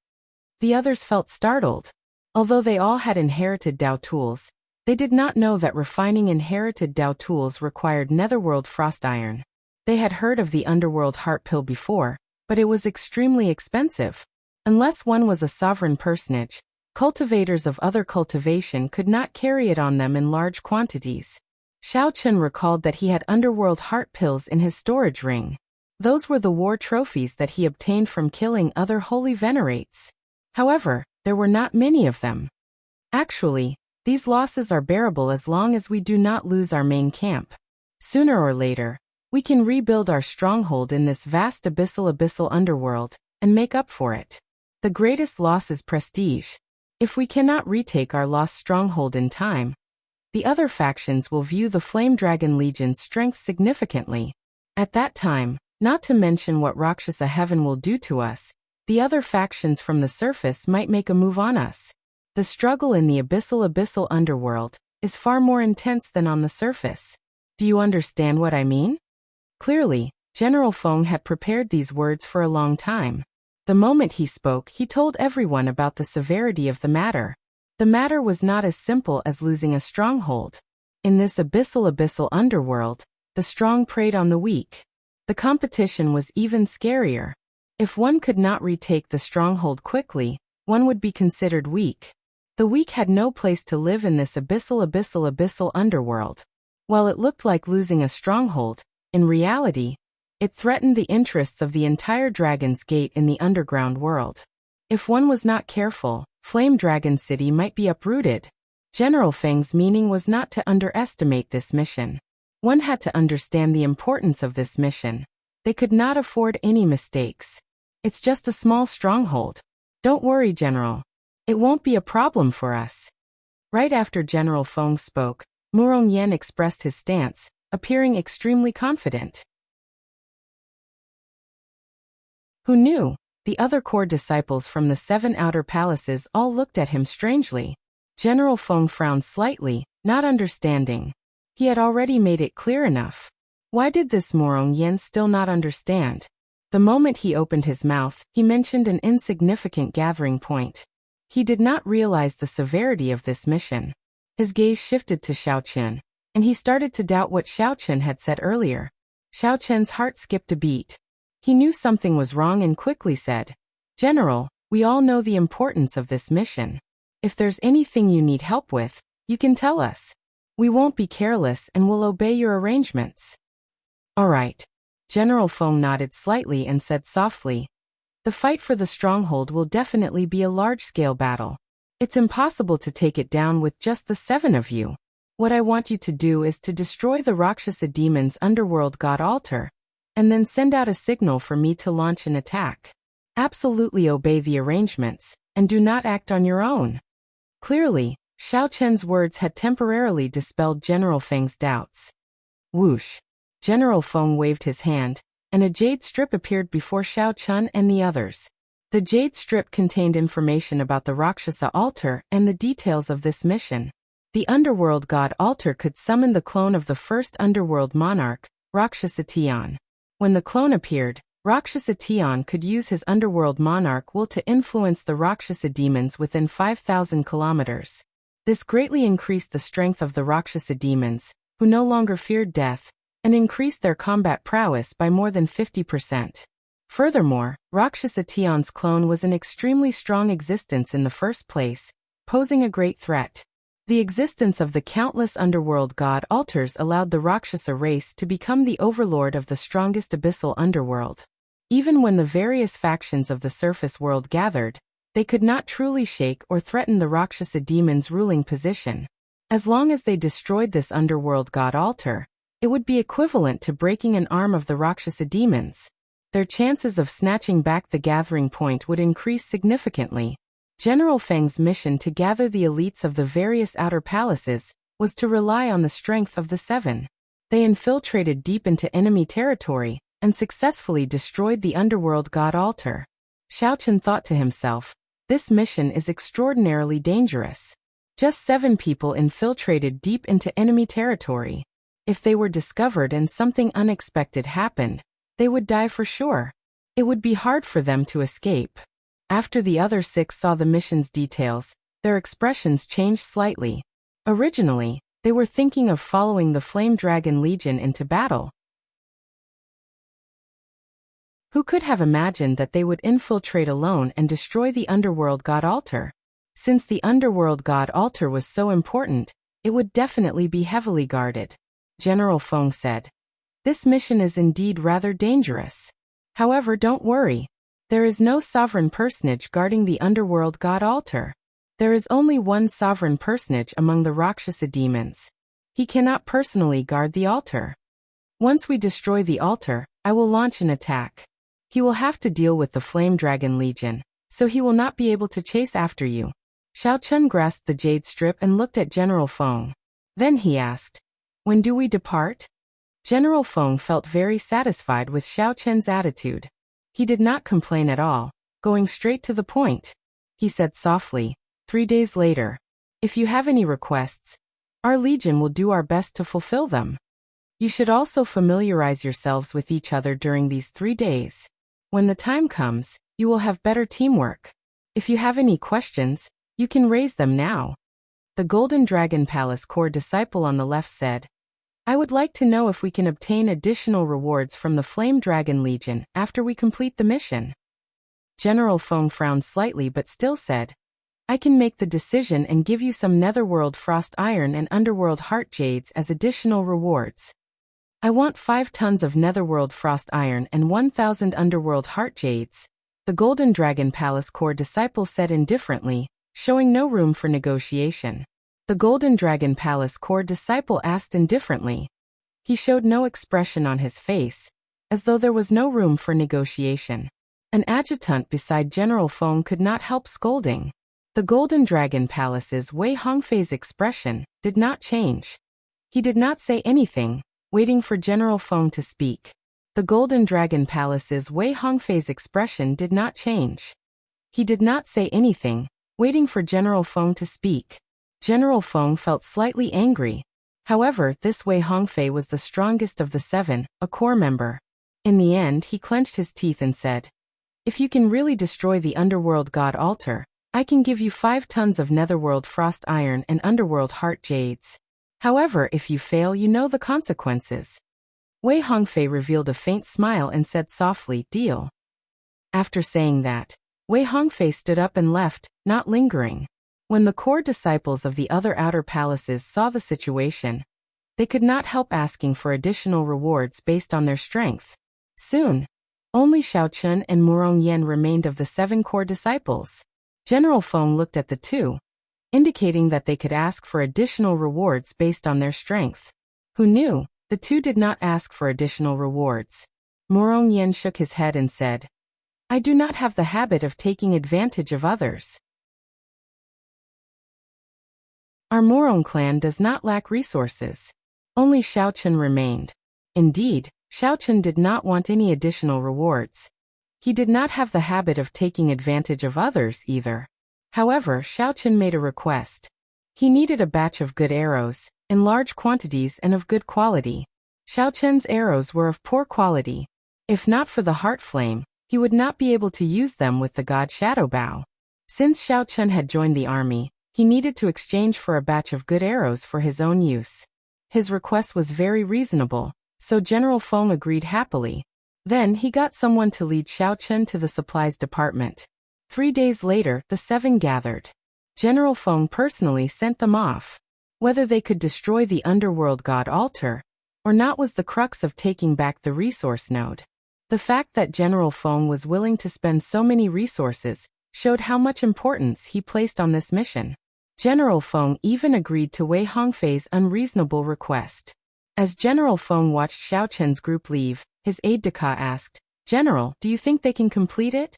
The others felt startled. Although they all had inherited Dao tools, they did not know that refining inherited Dao tools required netherworld frost iron. They had heard of the underworld heart pill before, but it was extremely expensive. Unless one was a sovereign personage, cultivators of other cultivation could not carry it on them in large quantities. Xiaochen recalled that he had underworld heart pills in his storage ring. Those were the war trophies that he obtained from killing other holy venerates. However, there were not many of them. Actually, these losses are bearable as long as we do not lose our main camp. Sooner or later, we can rebuild our stronghold in this vast abyssal underworld, and make up for it. The greatest loss is prestige. If we cannot retake our lost stronghold in time, the other factions will view the Flame Dragon Legion's strength significantly. At that time, not to mention what Rakshasa Heaven will do to us, the other factions from the surface might make a move on us. The struggle in the abyssal underworld is far more intense than on the surface. Do you understand what I mean? Clearly, General Feng had prepared these words for a long time. The moment he spoke, he told everyone about the severity of the matter. The matter was not as simple as losing a stronghold. In this abyssal underworld, the strong preyed on the weak. The competition was even scarier. If one could not retake the stronghold quickly, one would be considered weak. The weak had no place to live in this abyssal underworld. While it looked like losing a stronghold, in reality, it threatened the interests of the entire Dragon's Gate in the underground world. If one was not careful, Flame Dragon City might be uprooted. General Feng's meaning was not to underestimate this mission. One had to understand the importance of this mission. They could not afford any mistakes. It's just a small stronghold. Don't worry, General. It won't be a problem for us. Right after General Feng spoke, Murong Yen expressed his stance, appearing extremely confident. Who knew? The other core disciples from the 7 outer palaces all looked at him strangely. General Feng frowned slightly, not understanding. He had already made it clear enough. Why did this Murong Yen still not understand? The moment he opened his mouth, he mentioned an insignificant gathering point. He did not realize the severity of this mission. His gaze shifted to Xiaochen, and he started to doubt what Xiaochen had said earlier. Xiaochen's heart skipped a beat. He knew something was wrong and quickly said, "General, we all know the importance of this mission. If there's anything you need help with, you can tell us. We won't be careless and will obey your arrangements." "All right." General Feng nodded slightly and said softly, "The fight for the stronghold will definitely be a large-scale battle. It's impossible to take it down with just the 7 of you. What I want you to do is to destroy the Rakshasa demon's underworld god altar, and then send out a signal for me to launch an attack. Absolutely obey the arrangements, and do not act on your own." Clearly, Xiaochen's words had temporarily dispelled General Feng's doubts. Whoosh! General Feng waved his hand, and a jade strip appeared before Xiaochen and the others. The jade strip contained information about the Rakshasa altar and the details of this mission. The underworld god altar could summon the clone of the first underworld monarch, Rakshasa Tian. When the clone appeared, Rakshasa Tian could use his underworld monarch will to influence the Rakshasa demons within 5,000 kilometers. This greatly increased the strength of the Rakshasa demons, who no longer feared death, and increased their combat prowess by more than 50%. Furthermore, Rakshasa Tian's clone was an extremely strong existence in the first place, posing a great threat. The existence of the countless underworld god altars allowed the Rakshasa race to become the overlord of the strongest abyssal underworld. Even when the various factions of the surface world gathered, they could not truly shake or threaten the Rakshasa demon's ruling position. As long as they destroyed this underworld god altar, it would be equivalent to breaking an arm of the Rakshasa demons. Their chances of snatching back the gathering point would increase significantly. General Feng's mission to gather the elites of the various outer palaces was to rely on the strength of the 7. They infiltrated deep into enemy territory and successfully destroyed the underworld god altar. Xiaochen thought to himself, this mission is extraordinarily dangerous. Just 7 people infiltrated deep into enemy territory. If they were discovered and something unexpected happened, they would die for sure. It would be hard for them to escape. After the other 6 saw the mission's details, their expressions changed slightly. Originally, they were thinking of following the Flame Dragon Legion into battle. Who could have imagined that they would infiltrate alone and destroy the underworld god altar? Since the underworld god altar was so important, it would definitely be heavily guarded. General Feng said. This mission is indeed rather dangerous. However, don't worry. There is no sovereign personage guarding the underworld god altar. There is only one sovereign personage among the Rakshasa demons. He cannot personally guard the altar. Once we destroy the altar, I will launch an attack. He will have to deal with the Flame Dragon Legion, so he will not be able to chase after you. Xiao Chun grasped the jade strip and looked at General Feng. Then he asked, when do we depart? General Feng felt very satisfied with Xiao Chun's attitude. He did not complain at all, going straight to the point. He said softly, 3 days later. If you have any requests, our legion will do our best to fulfill them. You should also familiarize yourselves with each other during these 3 days. When the time comes, you will have better teamwork. If you have any questions, you can raise them now. The Golden Dragon Palace core disciple on the left said, I would like to know if we can obtain additional rewards from the Flame Dragon Legion after we complete the mission. General Feng frowned slightly but still said, I can make the decision and give you some Netherworld Frost Iron and Underworld Heart Jades as additional rewards. I want 5 tons of Netherworld Frost Iron and 1,000 Underworld Heart Jades, the Golden Dragon Palace core disciple said indifferently, showing no room for negotiation. The Golden Dragon Palace core disciple asked indifferently. He showed no expression on his face, as though there was no room for negotiation. An adjutant beside General Feng could not help scolding. The Golden Dragon Palace's Wei Hongfei's expression did not change. He did not say anything, waiting for General Feng to speak. The Golden Dragon Palace's Wei Hongfei's expression did not change. He did not say anything, waiting for General Feng to speak. General Feng felt slightly angry. However, this Wei Hongfei was the strongest of the 7, a core member. In the end, he clenched his teeth and said, if you can really destroy the Underworld God Altar, I can give you 5 tons of Netherworld Frost Iron and Underworld Heart Jades. However, if you fail, you know the consequences. Wei Hongfei revealed a faint smile and said softly, deal. After saying that, Wei Hongfei stood up and left, not lingering. When the core disciples of the other outer palaces saw the situation, they could not help asking for additional rewards based on their strength. Soon, only Xiao Chun and Murong Yan remained of the 7 core disciples. General Feng looked at the 2, indicating that they could ask for additional rewards based on their strength. Who knew? The 2 did not ask for additional rewards. Murong Yan shook his head and said, I do not have the habit of taking advantage of others. Our Murong clan does not lack resources. Only Xiao Chun remained. Indeed, Xiao Chun did not want any additional rewards. He did not have the habit of taking advantage of others either. However, Xiao Chun made a request. He needed a batch of good arrows, in large quantities and of good quality. Xiao Chun's arrows were of poor quality. If not for the heart flame, he would not be able to use them with the god Shadow Bow. Since Xiao Chun had joined the army, he needed to exchange for a batch of good arrows for his own use. His request was very reasonable, so General Feng agreed happily. Then he got someone to lead Xiao Chun to the supplies department. 3 days later, the 7 gathered. General Feng personally sent them off. Whether they could destroy the Underworld God Altar or not was the crux of taking back the resource node. The fact that General Feng was willing to spend so many resources showed how much importance he placed on this mission. General Feng even agreed to Wei Hongfei's unreasonable request. As General Feng watched Xiao Chun's group leave, his aide-de-camp asked, General, do you think they can complete it?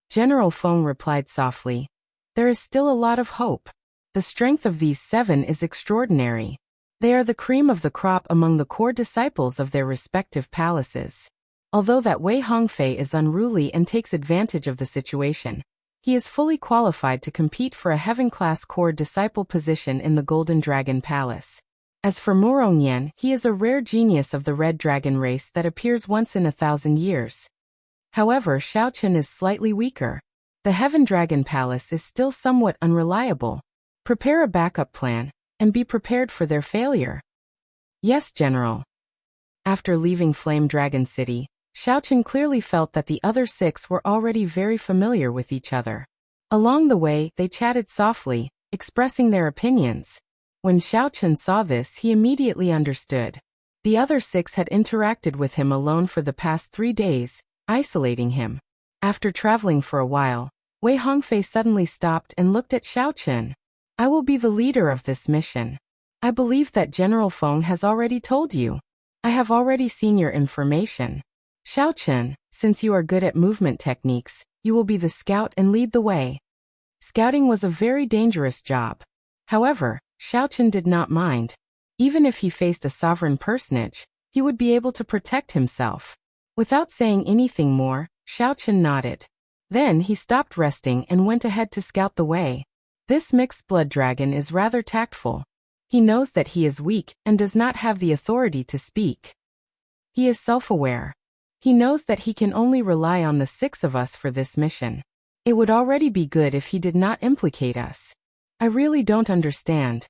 General Feng replied softly, there is still a lot of hope. The strength of these 7 is extraordinary. They are the cream of the crop among the core disciples of their respective palaces. Although that Wei Hongfei is unruly and takes advantage of the situation, he is fully qualified to compete for a heaven-class core disciple position in the Golden Dragon Palace. As for Murong Yan, he is a rare genius of the Red Dragon race that appears once in 1,000 years. However, Xiao Chun is slightly weaker. The Heaven Dragon Palace is still somewhat unreliable. Prepare a backup plan, and be prepared for their failure. Yes, General. After leaving Flame Dragon City, Xiaochen clearly felt that the other 6 were already very familiar with each other. Along the way, they chatted softly, expressing their opinions. When Xiaochen saw this, he immediately understood. The other 6 had interacted with him alone for the past 3 days, isolating him. After traveling for a while, Wei Hongfei suddenly stopped and looked at Xiaochen. I will be the leader of this mission. I believe that General Feng has already told you. I have already seen your information. Xiaochen, since you are good at movement techniques, you will be the scout and lead the way. Scouting was a very dangerous job. However, Xiaochen did not mind. Even if he faced a sovereign personage, he would be able to protect himself. Without saying anything more, Xiaochen nodded. Then he stopped resting and went ahead to scout the way. This mixed blood dragon is rather tactful. He knows that he is weak and does not have the authority to speak. He is self-aware. He knows that he can only rely on the 6 of us for this mission. It would already be good if he did not implicate us. I really don't understand.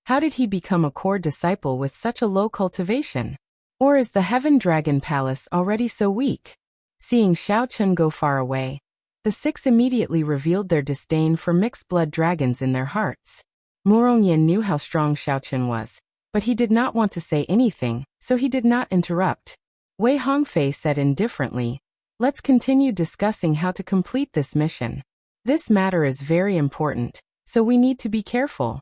How did he become a core disciple with such a low cultivation? Or is the Heaven Dragon Palace already so weak? Seeing Xiaochen go far away, the 6 immediately revealed their disdain for mixed blood dragons in their hearts. Morongyun knew how strong Xiaochen was, but he did not want to say anything, so he did not interrupt. Wei Hongfei said indifferently, let's continue discussing how to complete this mission. This matter is very important, so we need to be careful.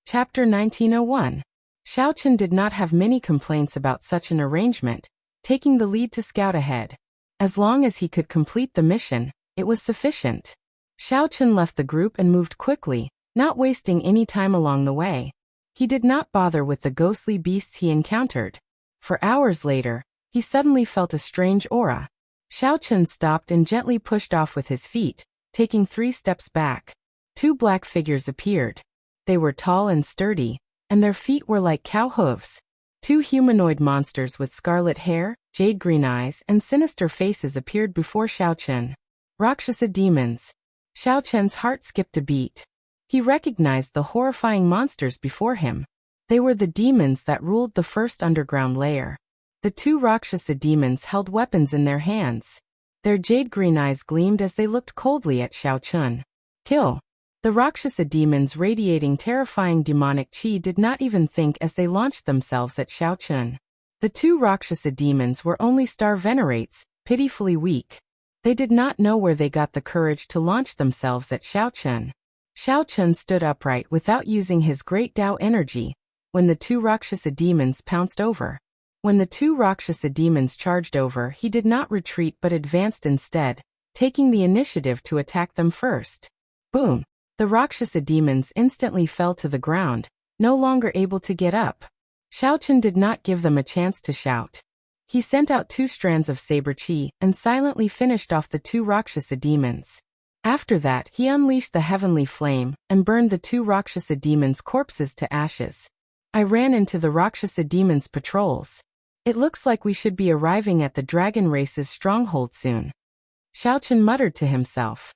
Chapter 1901. Xiaochen did not have many complaints about such an arrangement, taking the lead to scout ahead. As long as he could complete the mission, it was sufficient. Xiaochen left the group and moved quickly, not wasting any time along the way. He did not bother with the ghostly beasts he encountered. For hours later, he suddenly felt a strange aura. Xiaochen stopped and gently pushed off with his feet, taking 3 steps back. 2 black figures appeared. They were tall and sturdy, and their feet were like cow hooves. 2 humanoid monsters with scarlet hair, jade green eyes, and sinister faces appeared before Xiaochen. Rakshasa demons. Xiaochen's heart skipped a beat. He recognized the horrifying monsters before him. They were the demons that ruled the first underground layer. The 2 Rakshasa demons held weapons in their hands. Their jade green eyes gleamed as they looked coldly at Xiaochen. Kill. The Rakshasa demons radiating terrifying demonic chi did not even think as they launched themselves at Xiaochen. The 2 Rakshasa demons were only star venerates, pitifully weak. They did not know where they got the courage to launch themselves at Xiaochen. Xiaochen stood upright without using his great Tao energy, when the 2 Rakshasa demons pounced over. When the 2 Rakshasa demons charged over, he did not retreat but advanced instead, taking the initiative to attack them first. Boom! The Rakshasa demons instantly fell to the ground, no longer able to get up. Xiaochen did not give them a chance to shout. He sent out 2 strands of saber chi and silently finished off the 2 Rakshasa demons. After that, he unleashed the heavenly flame and burned the 2 Rakshasa demons' corpses to ashes. I ran into the Rakshasa demons' patrols. It looks like we should be arriving at the dragon race's stronghold soon. Xiaochen muttered to himself.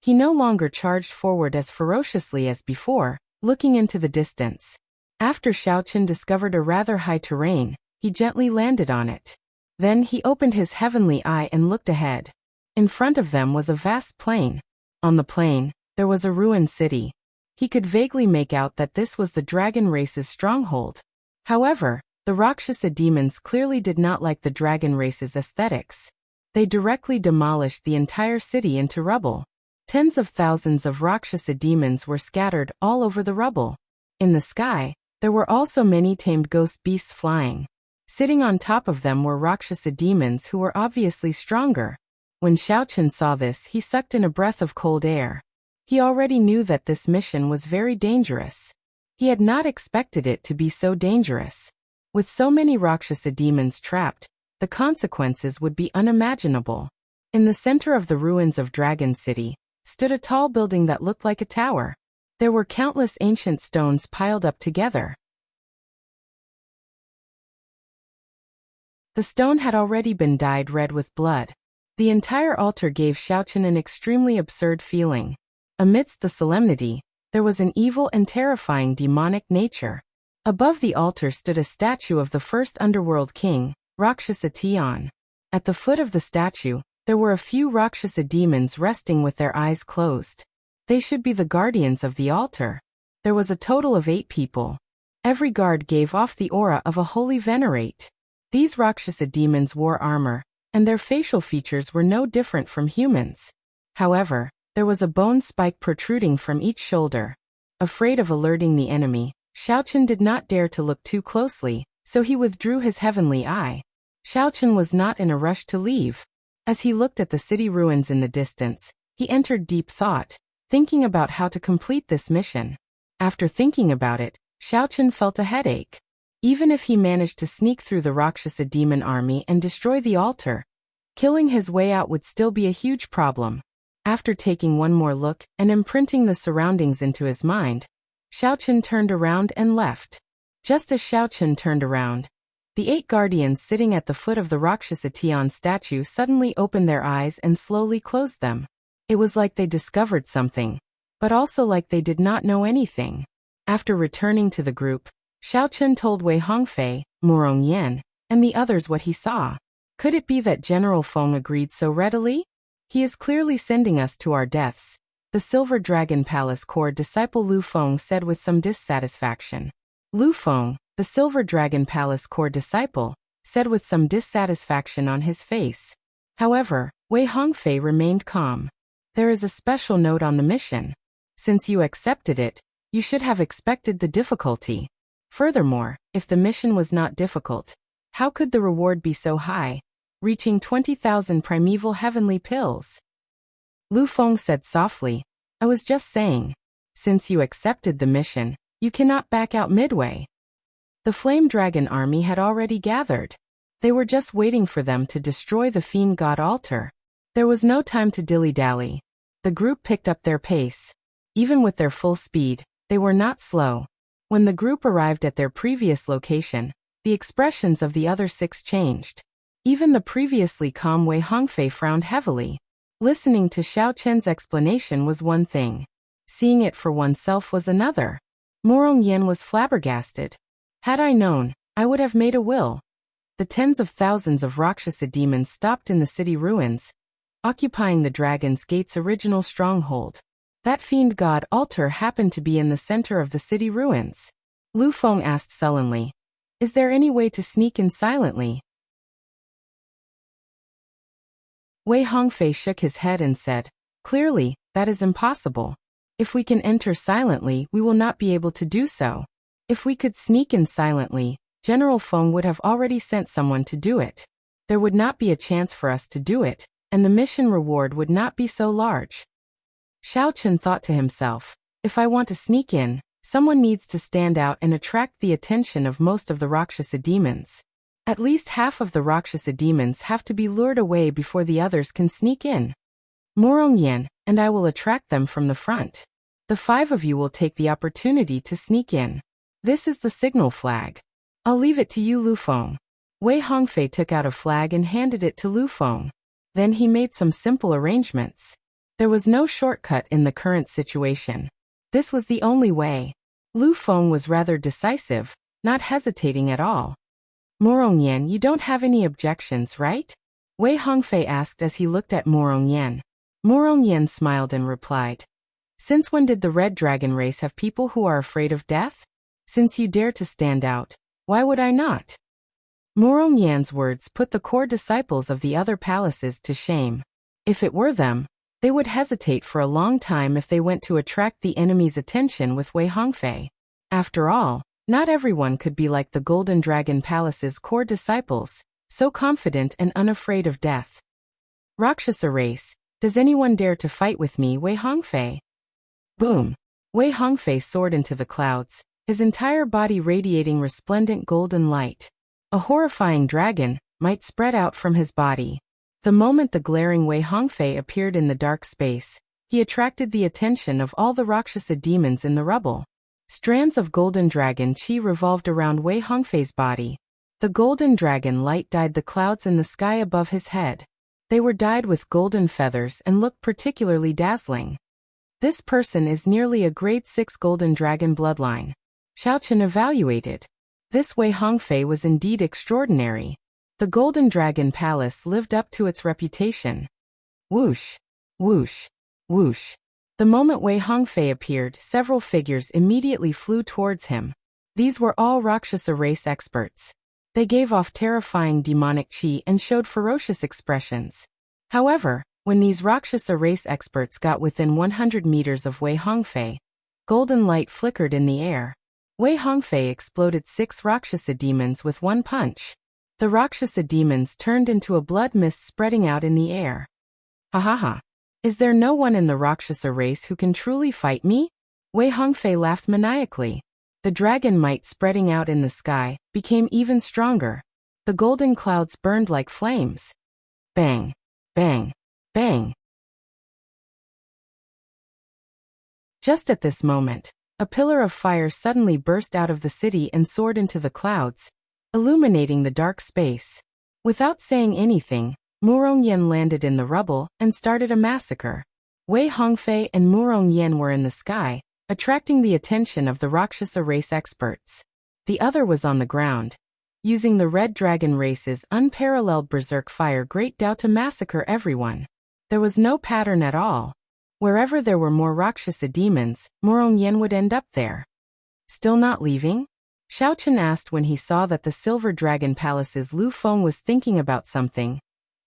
He no longer charged forward as ferociously as before, looking into the distance. After Xiaochen discovered a rather high terrain, he gently landed on it. Then he opened his heavenly eye and looked ahead. In front of them was a vast plain. On the plain, there was a ruined city. He could vaguely make out that this was the dragon race's stronghold. However, the Rakshasa demons clearly did not like the dragon race's aesthetics. They directly demolished the entire city into rubble. Tens of thousands of Rakshasa demons were scattered all over the rubble. In the sky, there were also many tamed ghost beasts flying. Sitting on top of them were Rakshasa demons who were obviously stronger. When Xiaochen saw this, he sucked in a breath of cold air. He already knew that this mission was very dangerous. He had not expected it to be so dangerous. With so many Rakshasa demons trapped, the consequences would be unimaginable. In the center of the ruins of Dragon City, stood a tall building that looked like a tower. There were countless ancient stones piled up together. The stone had already been dyed red with blood. The entire altar gave Xiaochen an extremely absurd feeling. Amidst the solemnity, there was an evil and terrifying demonic nature. Above the altar stood a statue of the first underworld king, Rakshasa Tian. At the foot of the statue, there were a few Rakshasa demons resting with their eyes closed. They should be the guardians of the altar. There was a total of 8 people. Every guard gave off the aura of a holy venerate. These Rakshasa demons wore armor, and their facial features were no different from humans. However, there was a bone spike protruding from each shoulder. Afraid of alerting the enemy, Xiaochen did not dare to look too closely, so he withdrew his heavenly eye. Xiaochen was not in a rush to leave. As he looked at the city ruins in the distance, he entered deep thought, thinking about how to complete this mission. After thinking about it, Xiaochen felt a headache. Even if he managed to sneak through the Rakshasa demon army and destroy the altar, killing his way out would still be a huge problem. After taking one more look and imprinting the surroundings into his mind, Xiaochen turned around and left. Just as Xiaochen turned around, the 8 guardians sitting at the foot of the Rakshasa Tian statue suddenly opened their eyes and slowly closed them. It was like they discovered something, but also like they did not know anything. After returning to the group, Xiaochen told Wei Hongfei, Murong Yan, and the others what he saw. Could it be that General Feng agreed so readily? He is clearly sending us to our deaths, the Silver Dragon Palace core disciple Lu Feng said with some dissatisfaction. Lu Feng, the Silver Dragon Palace core disciple, said with some dissatisfaction on his face. However, Wei Hongfei remained calm. There is a special note on the mission. Since you accepted it, you should have expected the difficulty. Furthermore, if the mission was not difficult, how could the reward be so high, reaching 20,000 primeval heavenly pills? Lu Feng said softly, I was just saying. Since you accepted the mission, you cannot back out midway. The Flame Dragon army had already gathered. They were just waiting for them to destroy the Fiend God altar. There was no time to dilly-dally. The group picked up their pace. Even with their full speed, they were not slow. When the group arrived at their previous location, the expressions of the other 6 changed. Even the previously calm Wei Hongfei frowned heavily. Listening to Xiaochen's explanation was one thing. Seeing it for oneself was another. Murong Yan was flabbergasted. Had I known, I would have made a will. The tens of thousands of Rakshasa demons stopped in the city ruins, occupying the Dragon's Gate's original stronghold. That Fiend God altar happened to be in the center of the city ruins. Lu Feng asked sullenly, Is there any way to sneak in silently? Wei Hongfei shook his head and said, Clearly, that is impossible. If we can enter silently, we will not be able to do so. If we could sneak in silently, General Feng would have already sent someone to do it. There would not be a chance for us to do it, and the mission reward would not be so large. Xiaochen thought to himself, if I want to sneak in, someone needs to stand out and attract the attention of most of the Rakshasa demons. At least half of the Rakshasa demons have to be lured away before the others can sneak in. Murong Yan and I will attract them from the front. The 5 of you will take the opportunity to sneak in. This is the signal flag. I'll leave it to you, Lu Feng. Wei Hongfei took out a flag and handed it to Lu Feng. Then he made some simple arrangements. There was no shortcut in the current situation. This was the only way. Lu Feng was rather decisive, not hesitating at all. Murong Yan, you don't have any objections, right? Wei Hongfei asked as he looked at Murong Yan. Murong Yan smiled and replied, Since when did the Red Dragon race have people who are afraid of death? Since you dare to stand out, why would I not? Murong Yan's words put the core disciples of the other palaces to shame. If it were them, they would hesitate for a long time if they went to attract the enemy's attention with Wei Hongfei. After all, not everyone could be like the Golden Dragon Palace's core disciples, so confident and unafraid of death. Rakshasa race, does anyone dare to fight with me, Wei Hongfei? Boom! Wei Hongfei soared into the clouds, his entire body radiating resplendent golden light. A horrifying dragon might spread out from his body. The moment the glaring Wei Hongfei appeared in the dark space, he attracted the attention of all the Rakshasa demons in the rubble. Strands of golden dragon chi revolved around Wei Hongfei's body. The golden dragon light dyed the clouds in the sky above his head. They were dyed with golden feathers and looked particularly dazzling. This person is nearly a grade 6 golden dragon bloodline. Xiaochen evaluated. This Wei Hongfei was indeed extraordinary. The Golden Dragon Palace lived up to its reputation. Whoosh, whoosh, whoosh. The moment Wei Hongfei appeared, several figures immediately flew towards him. These were all Rakshasa race experts. They gave off terrifying demonic chi and showed ferocious expressions. However, when these Rakshasa race experts got within 100 meters of Wei Hongfei, golden light flickered in the air. Wei Hongfei exploded 6 Rakshasa demons with one punch. The Rakshasa demons turned into a blood mist spreading out in the air. Ha ha ha. Is there no one in the Rakshasa race who can truly fight me? Wei Hongfei laughed maniacally. The dragon might spreading out in the sky became even stronger. The golden clouds burned like flames. Bang, bang, bang. Just at this moment, a pillar of fire suddenly burst out of the city and soared into the clouds, illuminating the dark space. Without saying anything, Murongyan landed in the rubble and started a massacre. Wei Hongfei and Murongyan were in the sky, attracting the attention of the Rakshasa race experts. The other was on the ground, using the Red Dragon race's unparalleled berserk fire great Dao to massacre everyone. There was no pattern at all. Wherever there were more Rakshasa demons, Murongyan would end up there. Still not leaving? Xiaochen asked when he saw that the Silver Dragon Palace's Lu Feng was thinking about something,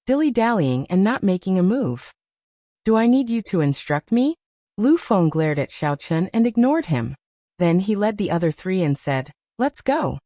dilly-dallying and not making a move. Do I need you to instruct me? Lu Feng glared at Xiaochen and ignored him. Then he led the other 3 and said, "Let's go."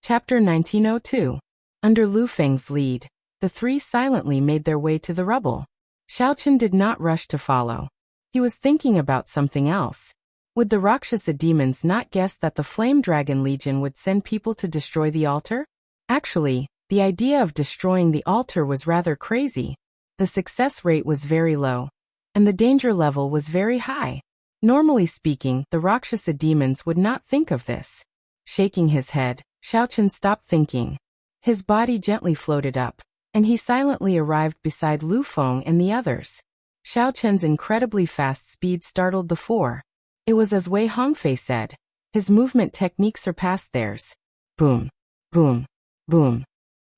Chapter 1902. Under Lu Feng's lead, the 3 silently made their way to the rubble. Xiaochen did not rush to follow. He was thinking about something else. Would the Rakshasa demons not guess that the Flame Dragon Legion would send people to destroy the altar? Actually, the idea of destroying the altar was rather crazy. The success rate was very low, and the danger level was very high. Normally speaking, the Rakshasa demons would not think of this. Shaking his head, Xiaochen stopped thinking. His body gently floated up, and he silently arrived beside Lu Feng and the others. Xiaochen's incredibly fast speed startled the 4. It was as Wei Hongfei said. His movement technique surpassed theirs. Boom, boom, boom.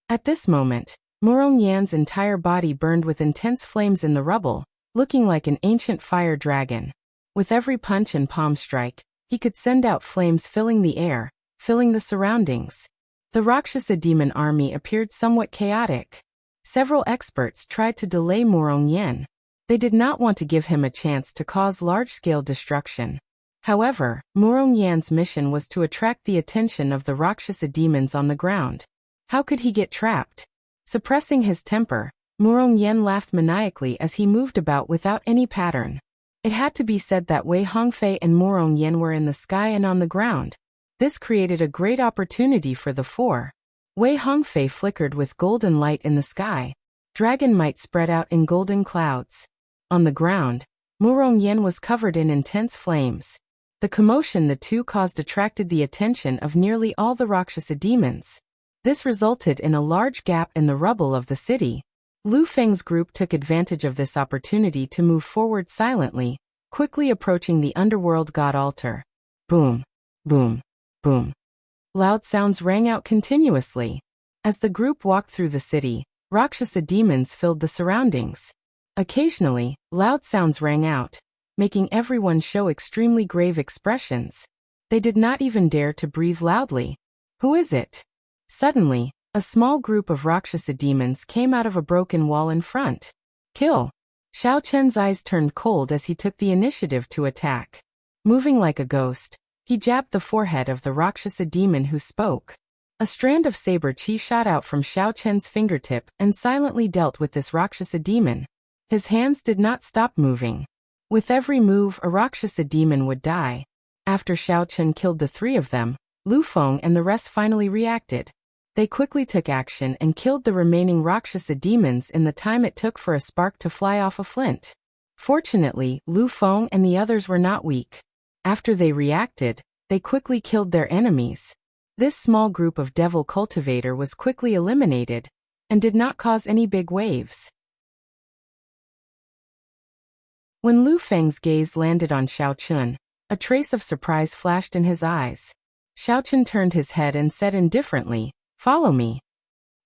At this moment, Murongyan's entire body burned with intense flames in the rubble, looking like an ancient fire dragon. With every punch and palm strike, he could send out flames filling the air, filling the surroundings. The Rakshasa demon army appeared somewhat chaotic. Several experts tried to delay Murongyan. They did not want to give him a chance to cause large-scale destruction. However, Murongyan's mission was to attract the attention of the Rakshasa demons on the ground. How could he get trapped? Suppressing his temper, Murongyan laughed maniacally as he moved about without any pattern. It had to be said that Wei Hongfei and Murongyan were in the sky and on the ground. This created a great opportunity for the 4. Wei Hongfei flickered with golden light in the sky. Dragon might spread out in golden clouds. On the ground, Murongyan was covered in intense flames. The commotion the 2 caused attracted the attention of nearly all the Rakshasa demons. This resulted in a large gap in the rubble of the city. Lu Feng's group took advantage of this opportunity to move forward silently, quickly approaching the underworld god altar. Boom, boom, boom. Loud sounds rang out continuously. As the group walked through the city, Rakshasa demons filled the surroundings. Occasionally, loud sounds rang out, making everyone show extremely grave expressions. They did not even dare to breathe loudly. Who is it? Suddenly, a small group of Rakshasa demons came out of a broken wall in front. Kill! Xiaochen's eyes turned cold as he took the initiative to attack. Moving like a ghost, he jabbed the forehead of the Rakshasa demon who spoke. A strand of saber chi shot out from Xiaochen's fingertip and silently dealt with this Rakshasa demon. His hands did not stop moving. With every move, a Rakshasa demon would die. After Xiaochen killed the 3 of them, Lu Feng and the rest finally reacted. They quickly took action and killed the remaining Rakshasa demons in the time it took for a spark to fly off a flint. Fortunately, Lu Feng and the others were not weak. After they reacted, they quickly killed their enemies. This small group of Devil Cultivator was quickly eliminated. and did not cause any big waves. When Lu Feng's gaze landed on Xiao Chun, a trace of surprise flashed in his eyes. Xiao Chun turned his head and said indifferently, "Follow me."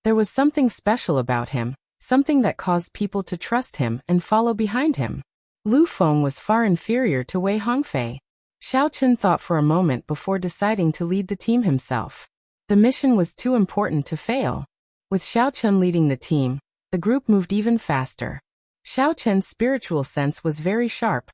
There was something special about him, something that caused people to trust him and follow behind him. Lu Feng was far inferior to Wei Hongfei. Xiao Chun thought for a moment before deciding to lead the team himself. The mission was too important to fail. With Xiao Chun leading the team, the group moved even faster. Xiao Chun's spiritual sense was very sharp,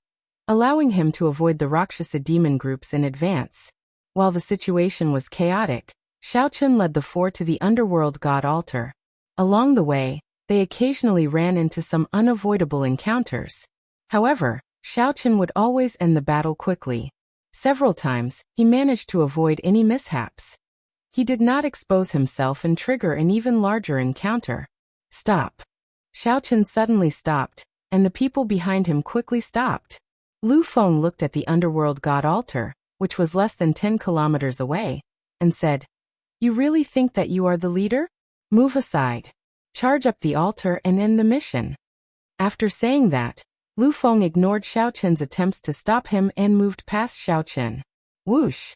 allowing him to avoid the Rakshasa demon groups in advance. While the situation was chaotic, Xiao Chun led the four to the underworld god altar. Along the way, they occasionally ran into some unavoidable encounters. However, Xiao Chun would always end the battle quickly. Several times, he managed to avoid any mishaps. He did not expose himself and trigger an even larger encounter. Stop. Xiao Chun suddenly stopped, and the people behind him quickly stopped. Lu Feng looked at the underworld god altar, which was less than 10 kilometers away, and said, "You really think that you are the leader? Move aside. Charge up the altar and end the mission." After saying that, Lu Feng ignored Xiao Chun's attempts to stop him and moved past Xiao Chun. Whoosh!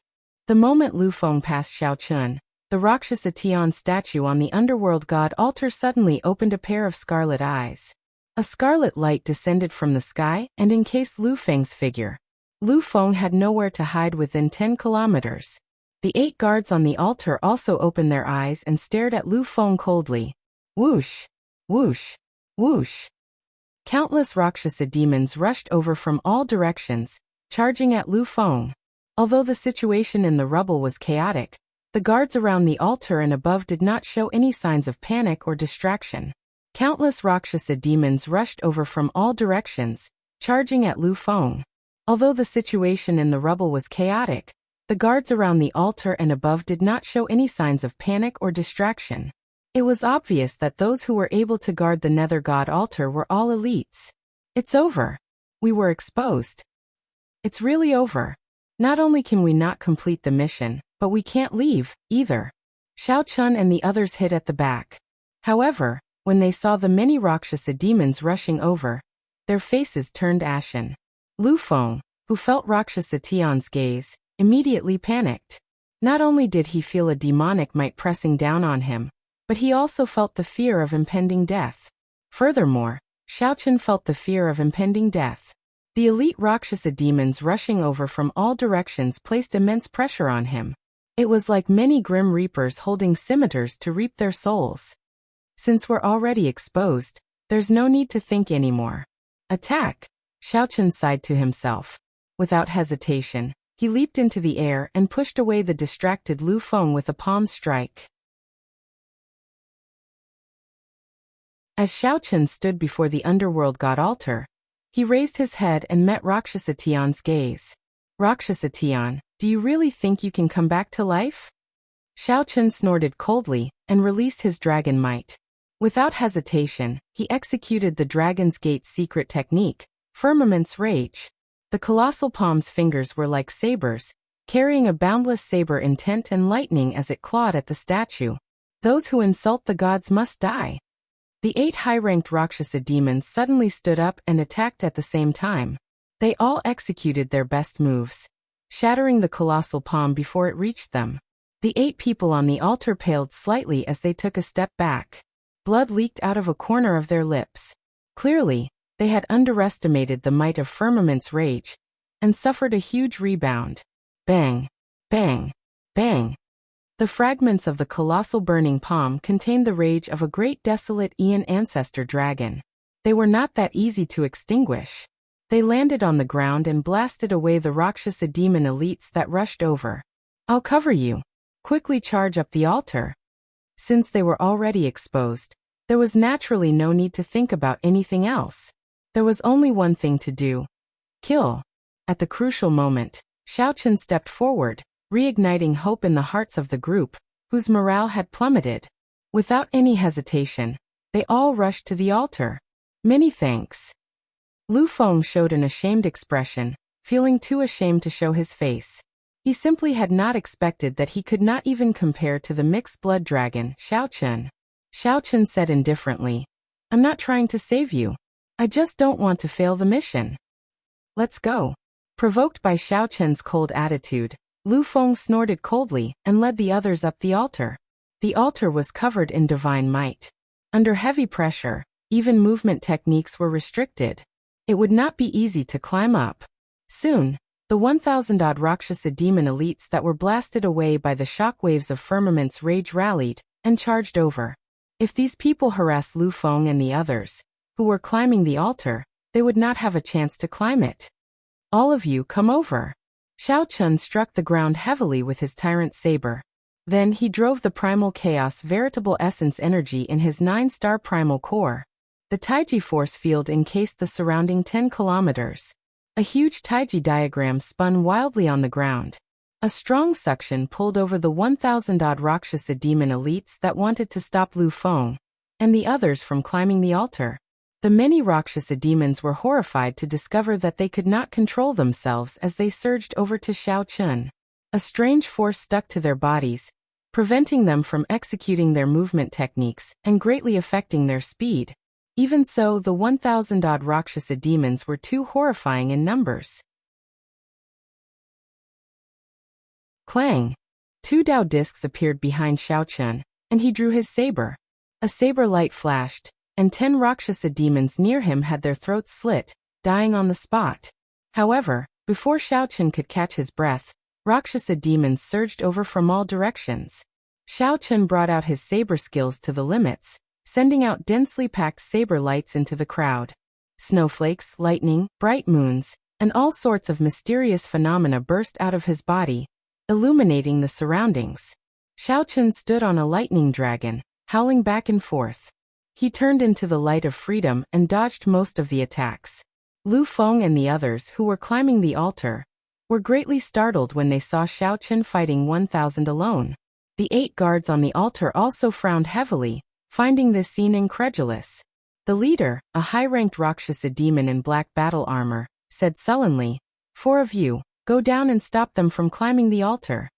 The moment Lu Feng passed Xiao Chun, the Rakshasa Tian statue on the underworld god altar suddenly opened a pair of scarlet eyes. A scarlet light descended from the sky and encased Lu Feng's figure. Lu Feng had nowhere to hide within 10 kilometers. The 8 guards on the altar also opened their eyes and stared at Lu Feng coldly. Whoosh! Whoosh! Whoosh! Countless Rakshasa demons rushed over from all directions, charging at Lu Feng. Although the situation in the rubble was chaotic, the guards around the altar and above did not show any signs of panic or distraction. Countless Rakshasa demons rushed over from all directions, charging at Lu Feng. Although the situation in the rubble was chaotic, the guards around the altar and above did not show any signs of panic or distraction. It was obvious that those who were able to guard the Nether God altar were all elites. It's over. We were exposed. It's really over. Not only can we not complete the mission, but we can't leave, either. Xiao Chun and the others hid at the back. However, when they saw the many Rakshasa demons rushing over, their faces turned ashen. Lu Feng, who felt Rakshasa Tian's gaze, immediately panicked. Not only did he feel a demonic might pressing down on him, but he also felt the fear of impending death. Furthermore, Xiao Chun felt the fear of impending death. The elite Rakshasa demons rushing over from all directions placed immense pressure on him. It was like many grim reapers holding scimitars to reap their souls. Since we're already exposed, there's no need to think anymore. Attack! Xiao Chun sighed to himself. Without hesitation, he leaped into the air and pushed away the distracted Lu Feng with a palm strike. As Xiao Chun stood before the underworld god altar, he raised his head and met Rakshasa Tian's gaze. Rakshasa Tian, do you really think you can come back to life? Xiao Chun snorted coldly and released his dragon might. Without hesitation, he executed the Dragon's Gate's secret technique, Firmament's Rage. The colossal palm's fingers were like sabers, carrying a boundless saber intent and lightning as it clawed at the statue. Those who insult the gods must die. The 8 high-ranked Rakshasa demons suddenly stood up and attacked at the same time. They all executed their best moves, shattering the colossal palm before it reached them. The 8 people on the altar paled slightly as they took a step back. Blood leaked out of a corner of their lips. Clearly, they had underestimated the might of Firmament's Rage, and suffered a huge rebound. Bang! Bang! Bang! The fragments of the colossal burning palm contained the rage of a great desolate Aeon ancestor dragon. They were not that easy to extinguish. They landed on the ground and blasted away the Rakshasa demon elites that rushed over. I'll cover you. Quickly charge up the altar. Since they were already exposed, there was naturally no need to think about anything else. There was only one thing to do. Kill. At the crucial moment, Xiao Chun stepped forward, reigniting hope in the hearts of the group, whose morale had plummeted. Without any hesitation, they all rushed to the altar. Many thanks. Lu Feng showed an ashamed expression, feeling too ashamed to show his face. He simply had not expected that he could not even compare to the mixed blood dragon, Xiao Chun. Xiao Chen said indifferently. I'm not trying to save you. I just don't want to fail the mission. Let's go. Provoked by Xiao Chen's cold attitude, Lu Feng snorted coldly and led the others up the altar. The altar was covered in divine might. Under heavy pressure, even movement techniques were restricted. It would not be easy to climb up. Soon, the 1,000-odd Rakshasa demon elites that were blasted away by the shockwaves of Firmament's rage rallied and charged over. If these people harassed Lu Feng and the others, who were climbing the altar, they would not have a chance to climb it. All of you come over. Xiao Chen struck the ground heavily with his tyrant saber. Then he drove the primal chaos veritable essence energy in his 9-star primal core. The Taiji force field encased the surrounding 10 kilometers. A huge Taiji diagram spun wildly on the ground. A strong suction pulled over the 1,000-odd Rakshasa demon elites that wanted to stop Lu Feng and the others from climbing the altar. The many Rakshasa demons were horrified to discover that they could not control themselves as they surged over to Xiao Chen. A strange force stuck to their bodies, preventing them from executing their movement techniques and greatly affecting their speed. Even so, the 1,000-odd Rakshasa demons were too horrifying in numbers. Clang! 2 Dao discs appeared behind Xiao Chen, and he drew his saber. A saber light flashed, and 10 Rakshasa demons near him had their throats slit, dying on the spot. However, before Xiao Chen could catch his breath, Rakshasa demons surged over from all directions. Xiao Chen brought out his saber skills to the limits, sending out densely packed saber lights into the crowd. Snowflakes, lightning, bright moons, and all sorts of mysterious phenomena burst out of his body, illuminating the surroundings. Xiao Chen stood on a lightning dragon, howling back and forth. He turned into the light of freedom and dodged most of the attacks. Lu Feng and the others who were climbing the altar were greatly startled when they saw Xiao Chen fighting 1,000 alone. The 8 guards on the altar also frowned heavily, finding this scene incredulous. The leader, a high-ranked Rakshasa demon in black battle armor, said sullenly, 4 of you, go down and stop them from climbing the altar.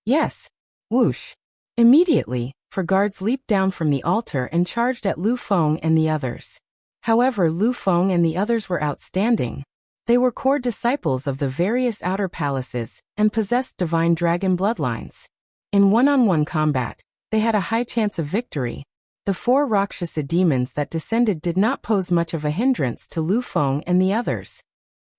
Yes. Whoosh. Immediately, 4 guards leaped down from the altar and charged at Lu Feng and the others. However, Lu Feng and the others were outstanding. They were core disciples of the various outer palaces and possessed divine dragon bloodlines. In one-on-one combat, they had a high chance of victory. The 4 Rakshasa demons that descended did not pose much of a hindrance to Lu Feng and the others.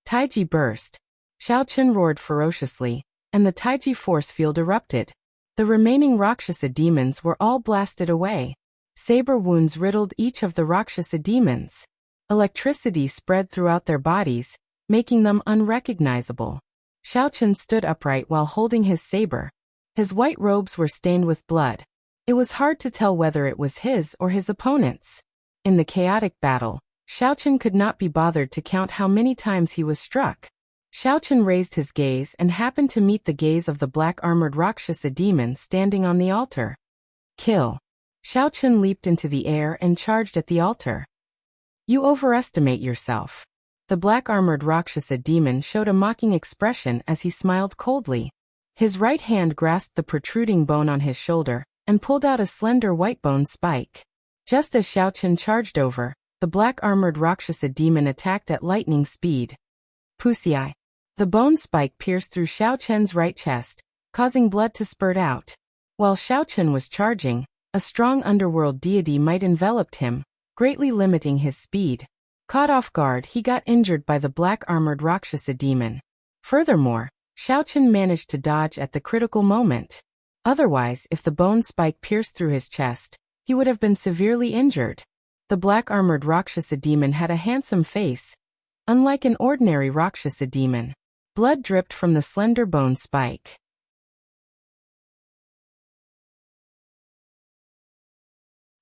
Taiji burst. Xiao Chen roared ferociously, and the Taiji force field erupted. The remaining Rakshasa demons were all blasted away. Saber wounds riddled each of the Rakshasa demons. Electricity spread throughout their bodies, making them unrecognizable. Xiao Chen stood upright while holding his saber. His white robes were stained with blood. It was hard to tell whether it was his or his opponent's. In the chaotic battle, Xiao Chen could not be bothered to count how many times he was struck. Xiao Chen raised his gaze and happened to meet the gaze of the black-armored Rakshasa demon standing on the altar. Kill. Xiao Chen leaped into the air and charged at the altar. You overestimate yourself. The black-armored Rakshasa demon showed a mocking expression as he smiled coldly. His right hand grasped the protruding bone on his shoulder and pulled out a slender white bone spike. Just as Xiao Chen charged over, the black-armored Rakshasa demon attacked at lightning speed. Pussy. The bone spike pierced through Xiao Chen's right chest, causing blood to spurt out. While Xiao Chen was charging, a strong underworld deity might enveloped him, greatly limiting his speed. Caught off guard, he got injured by the black-armored Rakshasa demon. Furthermore, Xiao Chen managed to dodge at the critical moment. Otherwise, if the bone spike pierced through his chest, he would have been severely injured. The black-armored Rakshasa demon had a handsome face. Unlike an ordinary Rakshasa demon, blood dripped from the slender bone spike.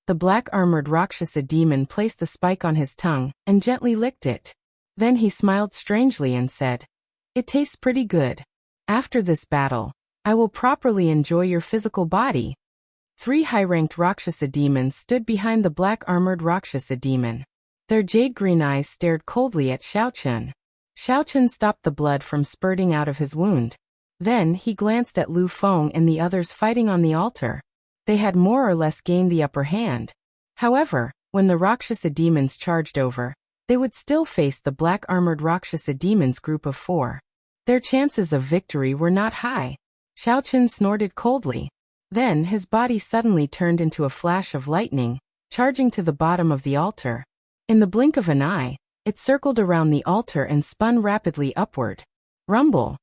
The black-armored Rakshasa demon placed the spike on his tongue and gently licked it. Then he smiled strangely and said, "It tastes pretty good. After this battle, I will properly enjoy your physical body." 3 high-ranked Rakshasa demons stood behind the black-armored Rakshasa demon. Their jade-green eyes stared coldly at Xiao Chen. Xiao Chen stopped the blood from spurting out of his wound. Then he glanced at Lu Feng and the others fighting on the altar. they had more or less gained the upper hand. However, when the Rakshasa demons charged over, they would still face the black-armored Rakshasa demons group of 4. Their chances of victory were not high. Xiaoqun snorted coldly. Then his body suddenly turned into a flash of lightning, charging to the bottom of the altar. In the blink of an eye, it circled around the altar and spun rapidly upward. Rumble!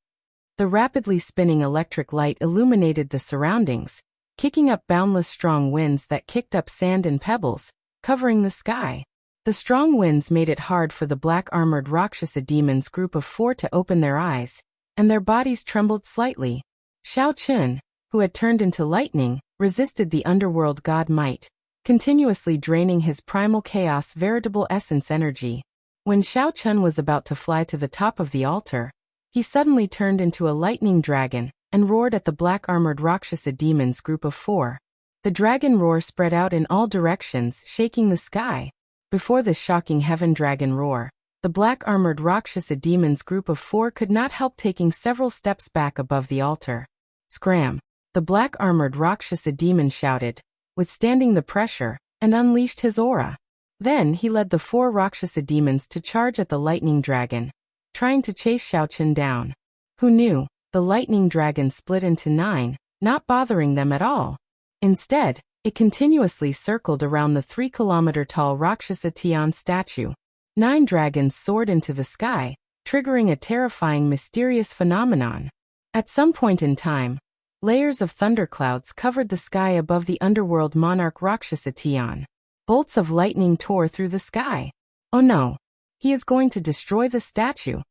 The rapidly spinning electric light illuminated the surroundings, kicking up boundless strong winds that kicked up sand and pebbles, covering the sky. The strong winds made it hard for the black-armored Rakshasa demons group of 4 to open their eyes, and their bodies trembled slightly. Xiaoqun, who had turned into lightning, resisted the underworld god might, continuously draining his primal chaos veritable essence energy. When Xiaoqun was about to fly to the top of the altar, he suddenly turned into a lightning dragon and roared at the black-armored Rakshasa demons group of 4. The dragon roar spread out in all directions, shaking the sky. Before this shocking heaven dragon roar, the black-armored Rakshasa demons group of 4 could not help taking several steps back above the altar. Scram! The black-armored Rakshasa demon shouted, withstanding the pressure, and unleashed his aura. Then he led the 4 Rakshasa demons to charge at the lightning dragon, trying to chase Xiaoqun down. Who knew? The lightning dragon split into 9, not bothering them at all. Instead, it continuously circled around the 3-kilometer-tall Rakshasa Tian statue. 9 dragons soared into the sky, triggering a terrifying mysterious phenomenon. At some point in time, layers of thunderclouds covered the sky above the underworld monarch Rakshasa Tian. Bolts of lightning tore through the sky. Oh no! He is going to destroy the statue.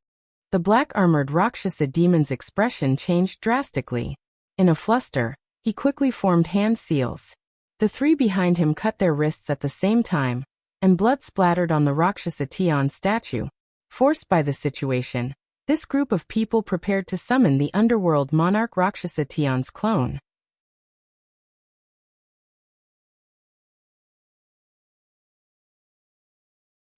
The black-armored Rakshasa demon's expression changed drastically. In a fluster, he quickly formed hand seals. The 3 behind him cut their wrists at the same time, and blood splattered on the Rakshasa Tian statue. Forced by the situation, this group of people prepared to summon the underworld monarch Rakshasa Tian's clone.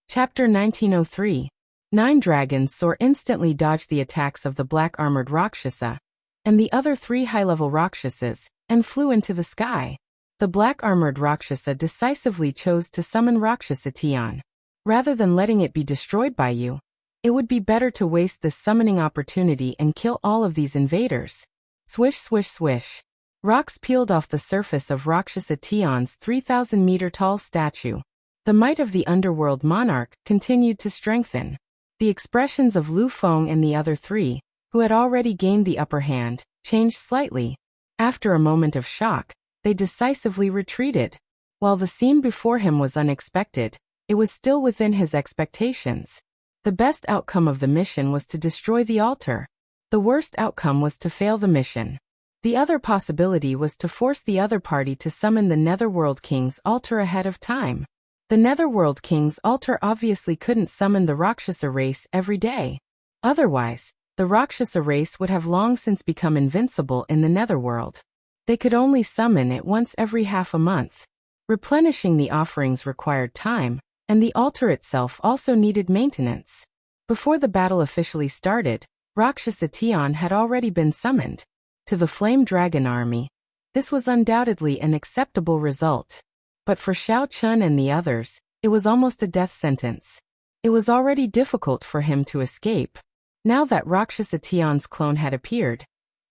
Chapter 1903. 9 dragons soar instantly dodged the attacks of the black-armored Rakshasa and the other 3 high-level Rakshasas, and flew into the sky. The black-armored Rakshasa decisively chose to summon Rakshasa Tian. Rather than letting it be destroyed by you, it would be better to waste this summoning opportunity and kill all of these invaders. Swish, swish, swish. Rocks peeled off the surface of Rakshasa Tian's 3,000-meter-tall statue. The might of the underworld monarch continued to strengthen. The expressions of Lu Feng and the other 3, who had already gained the upper hand, changed slightly. After a moment of shock, they decisively retreated. While the scene before him was unexpected, it was still within his expectations. The best outcome of the mission was to destroy the altar. The worst outcome was to fail the mission. The other possibility was to force the other party to summon the Netherworld King's altar ahead of time. The Netherworld King's altar obviously couldn't summon the Rakshasa race every day. Otherwise, the Rakshasa race would have long since become invincible in the Netherworld. They could only summon it once every half a month. Replenishing the offerings required time, and the altar itself also needed maintenance. Before the battle officially started, Rakshasa Tian had already been summoned. To the Flame Dragon army, this was undoubtedly an acceptable result. But for Xiaoqun and the others, it was almost a death sentence. It was already difficult for him to escape. Now that Rakshasa Tian's clone had appeared,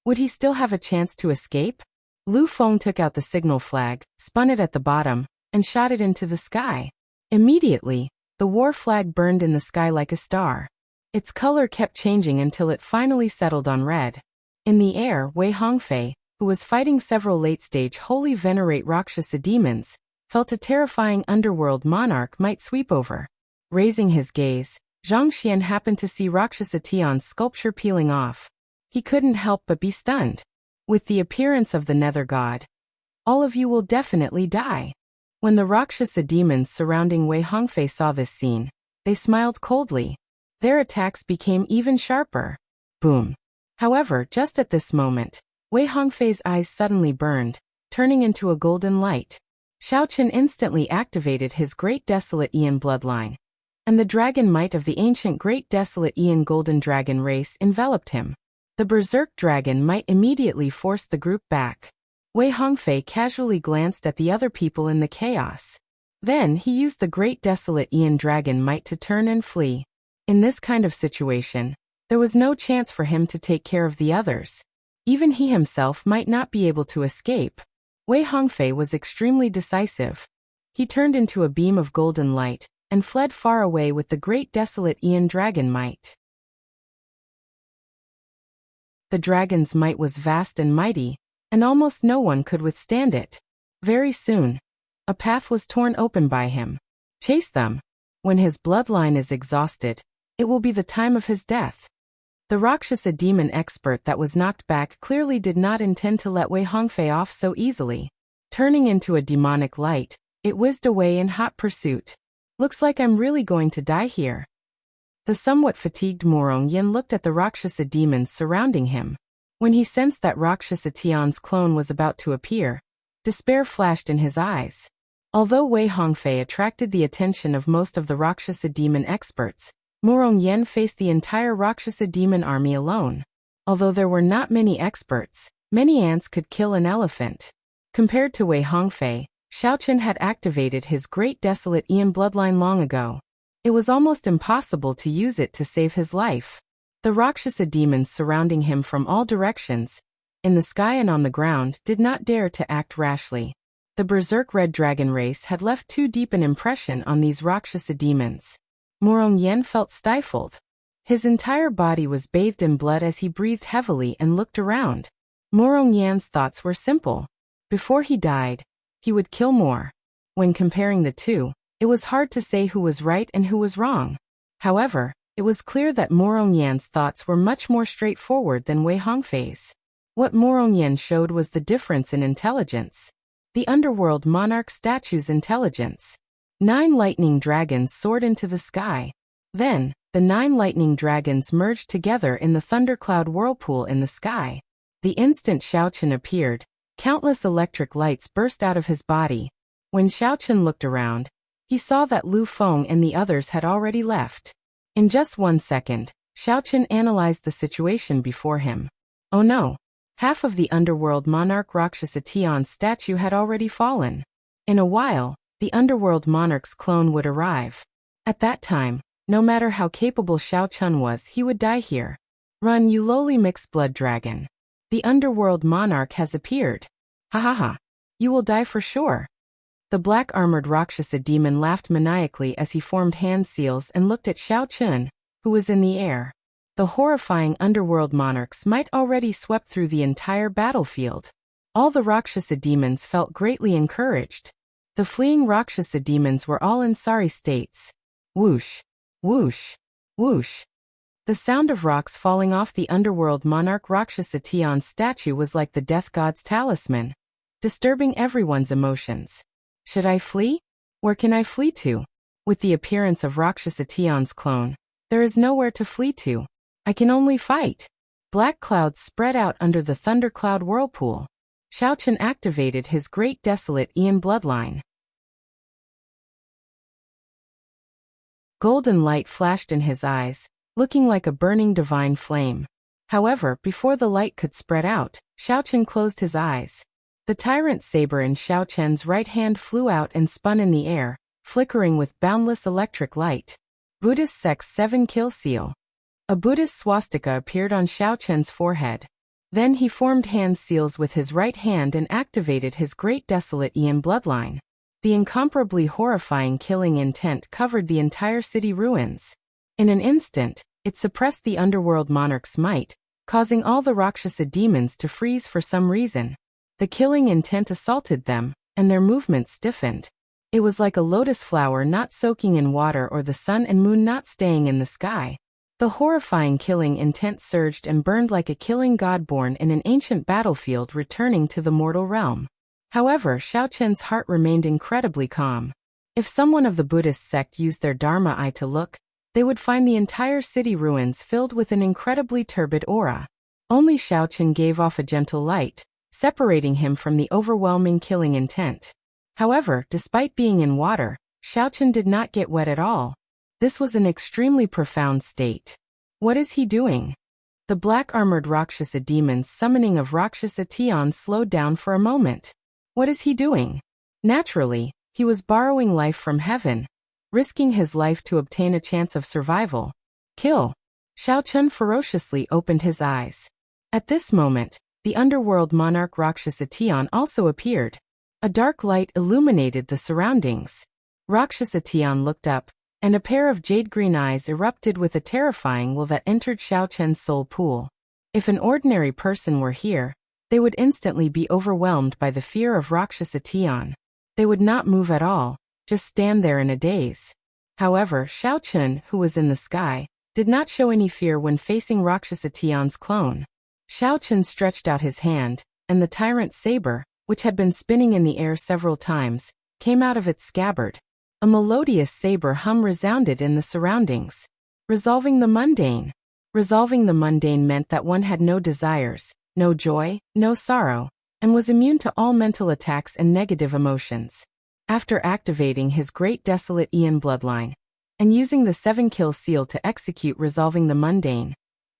would he still have a chance to escape? Lu Feng took out the signal flag, spun it at the bottom, and shot it into the sky. Immediately, the war flag burned in the sky like a star. Its color kept changing until it finally settled on red. In the air, Wei Hongfei, who was fighting several late-stage holy venerate Rakshasa demons, felt a terrifying underworld monarch might sweep over. Raising his gaze, Zhang Xian happened to see Rakshasa Tian's sculpture peeling off. He couldn't help but be stunned. With the appearance of the Nether God, all of you will definitely die. When the Rakshasa demons surrounding Wei Hongfei saw this scene, they smiled coldly. Their attacks became even sharper. Boom. However, just at this moment, Wei Hongfei's eyes suddenly burned, turning into a golden light. Xiaoqun instantly activated his Great Desolate Aeon bloodline, and the dragon might of the ancient Great Desolate Aeon Golden Dragon race enveloped him. The Berserk Dragon might immediately force the group back. Wei Hongfei casually glanced at the other people in the chaos. Then he used the great desolate Ian Dragon might to turn and flee. In this kind of situation, there was no chance for him to take care of the others. Even he himself might not be able to escape. Wei Hongfei was extremely decisive. He turned into a beam of golden light and fled far away with the great desolate Ian Dragon might. The dragon's might was vast and mighty, and almost no one could withstand it. Very soon, a path was torn open by him. Chase them. When his bloodline is exhausted, it will be the time of his death. The Rakshasa demon expert that was knocked back clearly did not intend to let Wei Hongfei off so easily. Turning into a demonic light, it whizzed away in hot pursuit. Looks like I'm really going to die here. The somewhat fatigued Morong Yin looked at the Rakshasa demons surrounding him. When he sensed that Rakshasa Tian's clone was about to appear, despair flashed in his eyes. Although Wei Hongfei attracted the attention of most of the Rakshasa demon experts, Morong Yin faced the entire Rakshasa demon army alone. Although there were not many experts, many ants could kill an elephant. Compared to Wei Hongfei, Xiaochen had activated his great desolate Ian bloodline long ago. It was almost impossible to use it to save his life. The Rakshasa demons surrounding him from all directions, in the sky and on the ground, did not dare to act rashly. The berserk red dragon race had left too deep an impression on these Rakshasa demons. Morong Yen felt stifled. His entire body was bathed in blood as he breathed heavily and looked around. Morong Yan's thoughts were simple. Before he died, he would kill more. When comparing the two, it was hard to say who was right and who was wrong. However, it was clear that Morong Yan's thoughts were much more straightforward than Wei Hongfei's. What Morong Yan showed was the difference in intelligence. The underworld monarch statue's intelligence. 9 lightning dragons soared into the sky. Then, the 9 lightning dragons merged together in the thundercloud whirlpool in the sky. The instant Xiaochen appeared, countless electric lights burst out of his body. When Xiaochen looked around, he saw that Lu Feng and the others had already left. In just 1 second, Xiaochen analyzed the situation before him. Oh no! Half of the underworld monarch Rakshasa Tian's statue had already fallen. In a while, the underworld monarch's clone would arrive. At that time, no matter how capable Xiaochen was, he would die here. Run, you lowly mixed blood dragon. The underworld monarch has appeared. Ha ha ha. You will die for sure. The black-armored Rakshasa demon laughed maniacally as he formed hand seals and looked at Xiaochen, who was in the air. The horrifying underworld monarch's might already swept through the entire battlefield. All the Rakshasa demons felt greatly encouraged. The fleeing Rakshasa demons were all in sorry states. Whoosh, whoosh, whoosh. The sound of rocks falling off the underworld monarch Rakshasa Tian's statue was like the death god's talisman, disturbing everyone's emotions. Should I flee? Where can I flee to? With the appearance of Rakshasa Tian's clone, there is nowhere to flee to. I can only fight. Black clouds spread out under the thundercloud whirlpool. Xiaochen activated his great desolate Ian bloodline. Golden light flashed in his eyes, looking like a burning divine flame. However, before the light could spread out, Xiaochen closed his eyes. The tyrant saber in Xiaochen's right hand flew out and spun in the air, flickering with boundless electric light. Buddhist sect's 7 kill seal. A Buddhist swastika appeared on Xiaochen's forehead. Then he formed hand seals with his right hand and activated his great desolate Ian bloodline. The incomparably horrifying killing intent covered the entire city ruins. In an instant, it suppressed the underworld monarch's might, causing all the Rakshasa demons to freeze for some reason. The killing intent assaulted them, and their movements stiffened. It was like a lotus flower not soaking in water or the sun and moon not staying in the sky. The horrifying killing intent surged and burned like a killing god born in an ancient battlefield returning to the mortal realm. However, Xiaochen's heart remained incredibly calm. If someone of the Buddhist sect used their Dharma eye to look, they would find the entire city ruins filled with an incredibly turbid aura. Only Xiaochen gave off a gentle light, separating him from the overwhelming killing intent. However, despite being in water, Xiaochen did not get wet at all. This was an extremely profound state. What is he doing? The black-armored Rakshasa demon's summoning of Rakshasa Tian slowed down for a moment. What is he doing? Naturally, he was borrowing life from heaven, risking his life to obtain a chance of survival. Kill! Xiao Chun ferociously opened his eyes. At this moment, the underworld monarch Rakshasa Tian also appeared. A dark light illuminated the surroundings. Rakshasa Tian looked up, and a pair of jade-green eyes erupted with a terrifying will that entered Xiao Chun's soul pool. If an ordinary person were here, they would instantly be overwhelmed by the fear of Rakshasa Tian. They would not move at all, just stand there in a daze. However, Xiao Chun, who was in the sky, did not show any fear when facing Rakshasa Tian's clone. Xiao Chun stretched out his hand, and the tyrant's saber, which had been spinning in the air several times, came out of its scabbard. A melodious saber hum resounded in the surroundings. Resolving the mundane. Resolving the mundane meant that one had no desires, no joy, no sorrow, and was immune to all mental attacks and negative emotions. After activating his great desolate Ian bloodline, and using the 7-kill seal to execute resolving the mundane,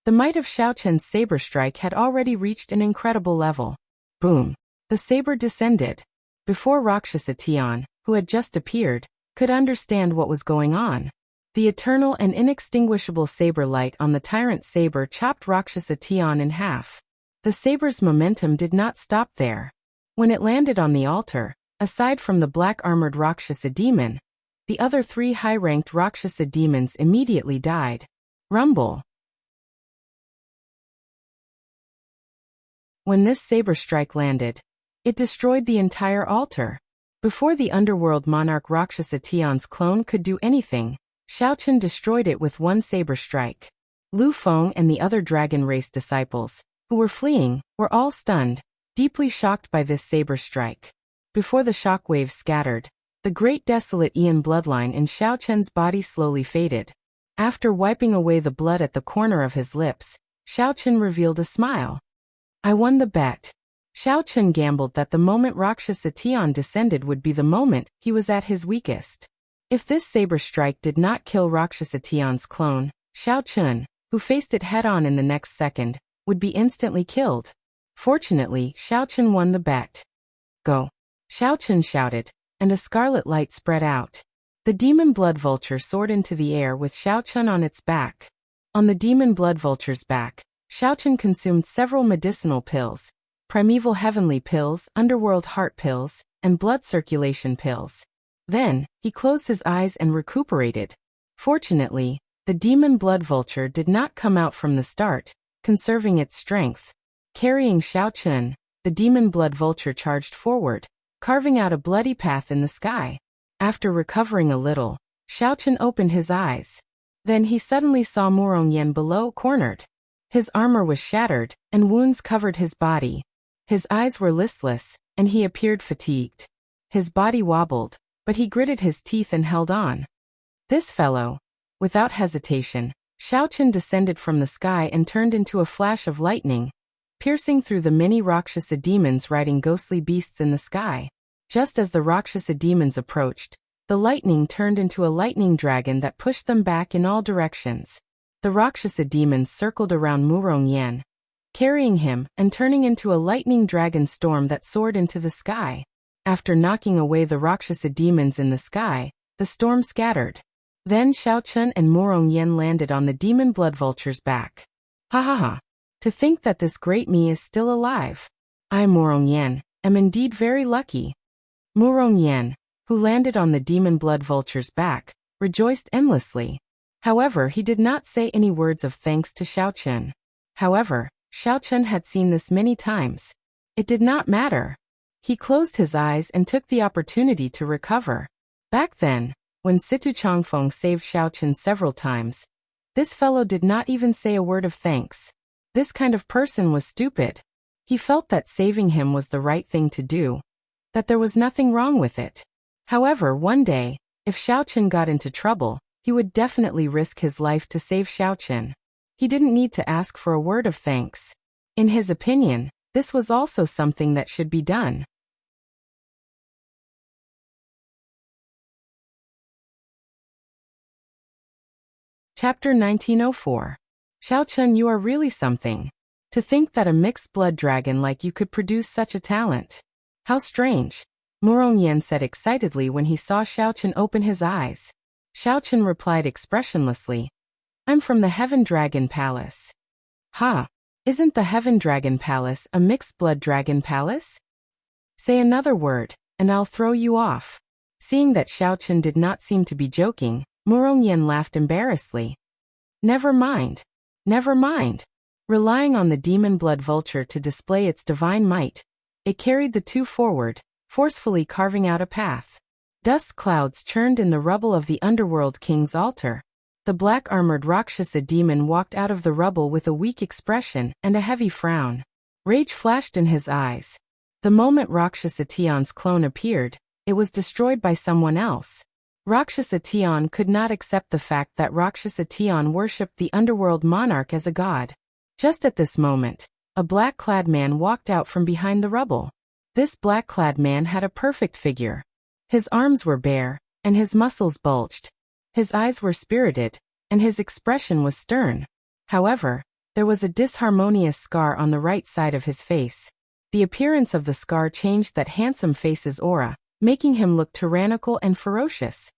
the might of Xiao Chun's saber strike had already reached an incredible level. Boom! The saber descended. Before Rakshasa Tian, who had just appeared, could understand what was going on. The eternal and inextinguishable saber light on the tyrant's saber chopped Rakshasa Tian in half. The saber's momentum did not stop there. When it landed on the altar, aside from the black-armored Rakshasa demon, the other 3 high-ranked Rakshasa demons immediately died. Rumble. When this saber strike landed, it destroyed the entire altar. Before the underworld monarch Rakshasa Tian's clone could do anything, Xiao Chun destroyed it with one saber strike. Lu Feng and the other dragon race disciples, who were fleeing, were all stunned, deeply shocked by this saber strike. Before the shockwaves scattered, the great desolate Ian bloodline in Xiao Chun's body slowly faded. After wiping away the blood at the corner of his lips, Xiao Chun revealed a smile. I won the bet. Xiao Chun gambled that the moment Rakshasa Tian descended would be the moment he was at his weakest. If this saber strike did not kill Rakshasa Tian's clone, Xiao Chun, who faced it head-on in the next second, would be instantly killed. Fortunately, Xiao Chun won the bet. Go! Xiao Chun shouted, and a scarlet light spread out. The demon blood vulture soared into the air with Xiao Chun on its back. On the demon blood vulture's back, Xiao Chun consumed several medicinal pills, primeval heavenly pills, underworld heart pills, and blood circulation pills. Then, he closed his eyes and recuperated. Fortunately, the demon blood vulture did not come out from the start, conserving its strength. Carrying Xiao Chun, the demon blood vulture charged forward, carving out a bloody path in the sky. After recovering a little, Xiao Chun opened his eyes. Then he suddenly saw Murong Yen below, cornered. His armor was shattered, and wounds covered his body. His eyes were listless, and he appeared fatigued. His body wobbled, but he gritted his teeth and held on. This fellow. Without hesitation, Xiao Chun descended from the sky and turned into a flash of lightning, piercing through the many Rakshasa demons riding ghostly beasts in the sky. Just as the Rakshasa demons approached, the lightning turned into a lightning dragon that pushed them back in all directions. The Rakshasa demons circled around Murong Yen, carrying him and turning into a lightning dragon storm that soared into the sky. After knocking away the Rakshasa demons in the sky, the storm scattered. Then Xiao Chun and Murong Yen landed on the demon blood vulture's back. Ha ha ha! To think that this great me is still alive. I, Murong Yen, am indeed very lucky. Murong Yen, who landed on the demon blood vulture's back, rejoiced endlessly. However, he did not say any words of thanks to Xiao Chun. However, Xiao Chun had seen this many times. It did not matter. He closed his eyes and took the opportunity to recover. Back then, when Situ Changfeng saved Xiao Chun several times, this fellow did not even say a word of thanks. This kind of person was stupid. He felt that saving him was the right thing to do, that there was nothing wrong with it. However, one day, if Xiao Chun got into trouble, he would definitely risk his life to save Xiao Chun. He didn't need to ask for a word of thanks. In his opinion, this was also something that should be done. Chapter 1904. Xiaochun, you are really something. To think that a mixed-blood dragon like you could produce such a talent. How strange, Murong said excitedly when he saw Xiaochun open his eyes. Xiaochun replied expressionlessly, I'm from the Heaven Dragon Palace. Ha! Isn't the Heaven Dragon Palace a mixed-blood dragon palace? Say another word, and I'll throw you off. Seeing that Xiaochun did not seem to be joking, Murong laughed embarrassedly. Never mind. Never mind. Relying on the demon blood vulture to display its divine might, it carried the two forward, forcefully carving out a path. Dust clouds churned in the rubble of the Underworld King's altar. The black-armored Rakshasa demon walked out of the rubble with a weak expression and a heavy frown. Rage flashed in his eyes. The moment Rakshasa Tion's clone appeared, it was destroyed by someone else. Rakshasa Tion could not accept the fact that Rakshasa Tion worshipped the underworld monarch as a god. Just at this moment, a black-clad man walked out from behind the rubble. This black-clad man had a perfect figure. His arms were bare, and his muscles bulged. His eyes were spirited, and his expression was stern. However, there was a disharmonious scar on the right side of his face. The appearance of the scar changed that handsome face's aura, making him look tyrannical and ferocious.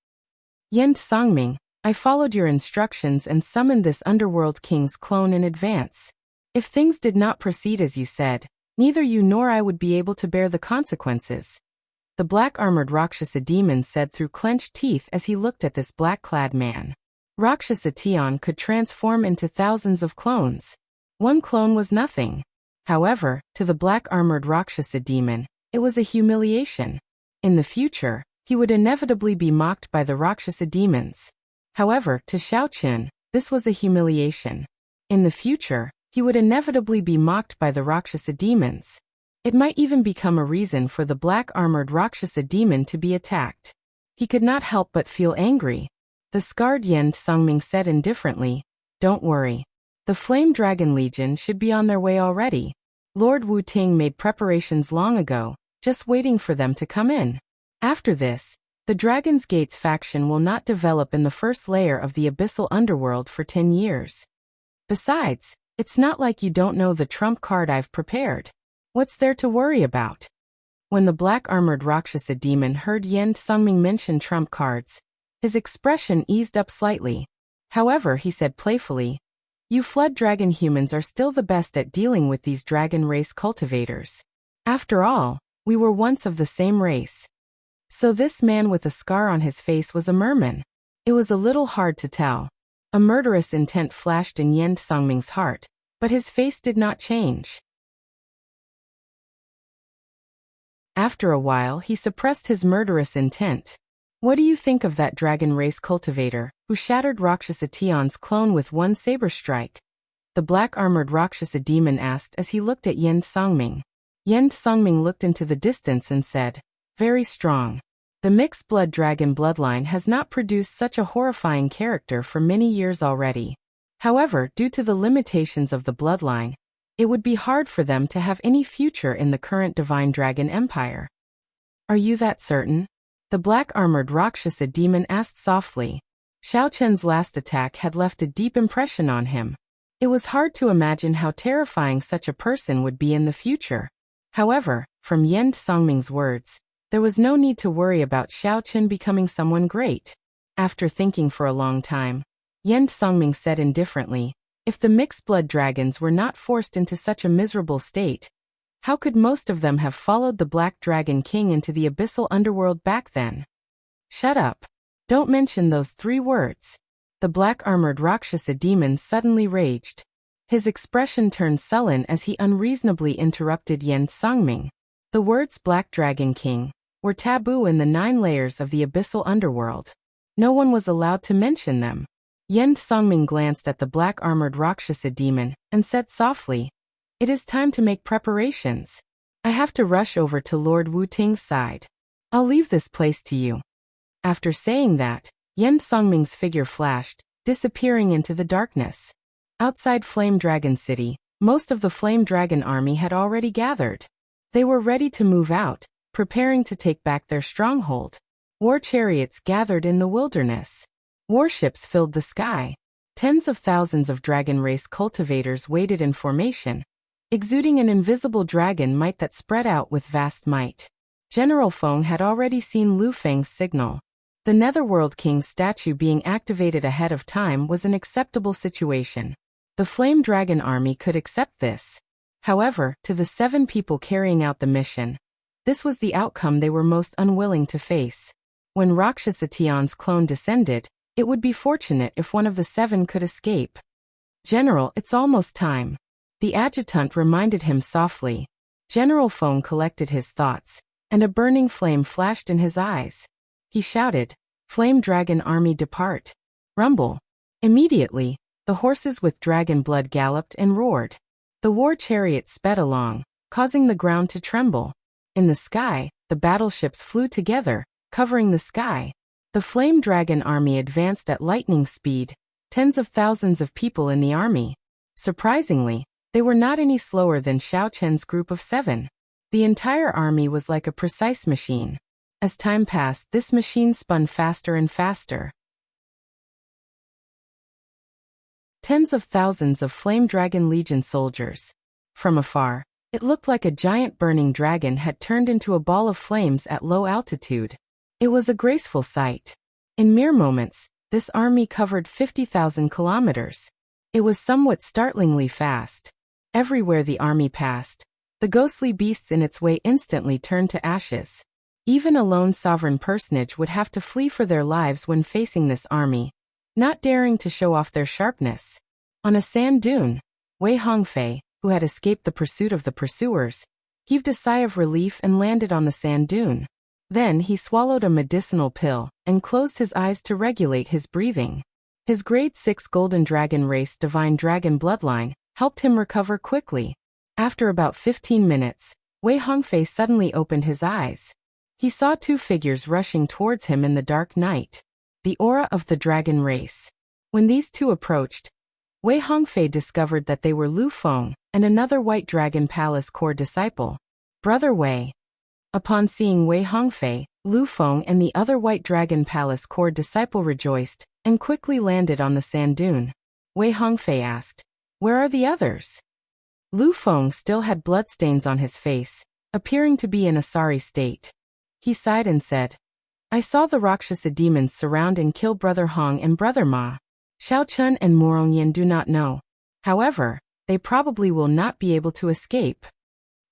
Yen Songming, I followed your instructions and summoned this underworld king's clone in advance. If things did not proceed as you said, neither you nor I would be able to bear the consequences. The black-armored Rakshasa demon said through clenched teeth as he looked at this black-clad man. Rakshasa Tion could transform into thousands of clones. One clone was nothing. However, to the black-armored Rakshasa demon, it was a humiliation. In the future, he would inevitably be mocked by the Rakshasa demons. However, to Xiaochun, this was a humiliation. In the future, he would inevitably be mocked by the Rakshasa demons. It might even become a reason for the black-armored Rakshasa demon to be attacked. He could not help but feel angry. The scarred Yen Songming said indifferently, Don't worry. The Flame Dragon Legion should be on their way already. Lord Wu Ting made preparations long ago, just waiting for them to come in. After this, the Dragon's Gates faction will not develop in the first layer of the abyssal underworld for 10 years. Besides, it's not like you don't know the trump card I've prepared. What's there to worry about? When the black-armored Rakshasa demon heard Yen Songming mention trump cards, his expression eased up slightly. However, he said playfully, You flood dragon humans are still the best at dealing with these dragon race cultivators. After all, we were once of the same race. So this man with a scar on his face was a merman. It was a little hard to tell. A murderous intent flashed in Yen Songming's heart, but his face did not change. After a while, he suppressed his murderous intent. What do you think of that dragon race cultivator, who shattered Rakshasa Tion's clone with one saber strike? The black-armored Rakshasa demon asked as he looked at Yen Songming. Yen Songming looked into the distance and said, Very strong. The mixed-blood dragon bloodline has not produced such a horrifying character for many years already. However, due to the limitations of the bloodline, it would be hard for them to have any future in the current Divine Dragon Empire. Are you that certain? The black-armored Rakshasa demon asked softly. Xiaochun's last attack had left a deep impression on him. It was hard to imagine how terrifying such a person would be in the future. However, from Yen Songming's words, there was no need to worry about Xiaochun becoming someone great. After thinking for a long time, Yen Songming said indifferently, If the mixed-blood dragons were not forced into such a miserable state, how could most of them have followed the Black Dragon King into the abyssal underworld back then? Shut up. Don't mention those 3 words. The black-armored Rakshasa demon suddenly raged. His expression turned sullen as he unreasonably interrupted Yen Songming. The words Black Dragon King were taboo in the 9 layers of the abyssal underworld. No one was allowed to mention them. Yen Songming glanced at the black-armored Rakshasa demon and said softly, It is time to make preparations. I have to rush over to Lord Wu Ting's side. I'll leave this place to you. After saying that, Yen Songming's figure flashed, disappearing into the darkness. Outside Flame Dragon City, most of the Flame Dragon army had already gathered. They were ready to move out, preparing to take back their stronghold. War chariots gathered in the wilderness. Warships filled the sky. Tens of thousands of dragon race cultivators waited in formation, exuding an invisible dragon might that spread out with vast might. General Feng had already seen Lu Feng's signal. The Netherworld King's statue being activated ahead of time was an acceptable situation. The Flame Dragon army could accept this. However, to the 7 people carrying out the mission, this was the outcome they were most unwilling to face. When Rakshasa Tian's clone descended, it would be fortunate if one of the 7 could escape. General, it's almost time. The adjutant reminded him softly. General Feng collected his thoughts, and a burning flame flashed in his eyes. He shouted, "Flame Dragon Army depart." Rumble. Immediately, the horses with dragon blood galloped and roared. The war chariot sped along, causing the ground to tremble. In the sky, the battleships flew together, covering the sky. The Flame Dragon Army advanced at lightning speed, tens of thousands of people in the army. Surprisingly, they were not any slower than Xiao Chen's group of 7. The entire army was like a precise machine. As time passed, this machine spun faster and faster. Tens of thousands of Flame Dragon Legion soldiers. From afar, it looked like a giant burning dragon had turned into a ball of flames at low altitude. It was a graceful sight. In mere moments, this army covered 50,000 kilometers. It was somewhat startlingly fast. Everywhere the army passed, the ghostly beasts in its way instantly turned to ashes. Even a lone sovereign personage would have to flee for their lives when facing this army, not daring to show off their sharpness. On a sand dune, Wei Hongfei, who had escaped the pursuit of the pursuers, heaved a sigh of relief and landed on the sand dune. Then he swallowed a medicinal pill and closed his eyes to regulate his breathing. His grade 6 golden dragon race divine dragon bloodline helped him recover quickly. After about 15 minutes, Wei Hongfei suddenly opened his eyes. He saw 2 figures rushing towards him in the dark night. The aura of the dragon race. When these 2 approached, Wei Hongfei discovered that they were Lu Feng and another White Dragon Palace core disciple, Brother Wei. Upon seeing Wei Hongfei, Lu Feng and the other White Dragon Palace core disciple rejoiced and quickly landed on the sand dune. Wei Hongfei asked, "Where are the others?" Lu Feng still had bloodstains on his face, appearing to be in a sorry state. He sighed and said, "I saw the Rakshasa demons surround and kill Brother Hong and Brother Ma. Xiao Chun and Morongyan do not know. However, they probably will not be able to escape."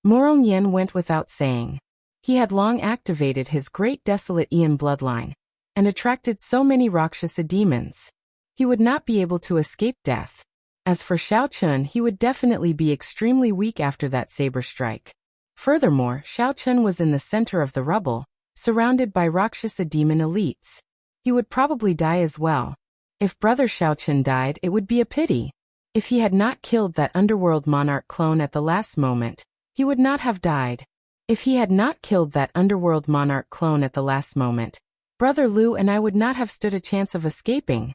Morongyan went without saying. He had long activated his great desolate Ian bloodline, and attracted so many Rakshasa demons. He would not be able to escape death. As for Xiao Chun, he would definitely be extremely weak after that saber strike. Furthermore, Xiao Chun was in the center of the rubble, surrounded by Rakshasa demon elites. He would probably die as well. If Brother Xiao Chun died, it would be a pity. If he had not killed that underworld monarch clone at the last moment, he would not have died. If he had not killed that underworld monarch clone at the last moment, Brother Lu and I would not have stood a chance of escaping.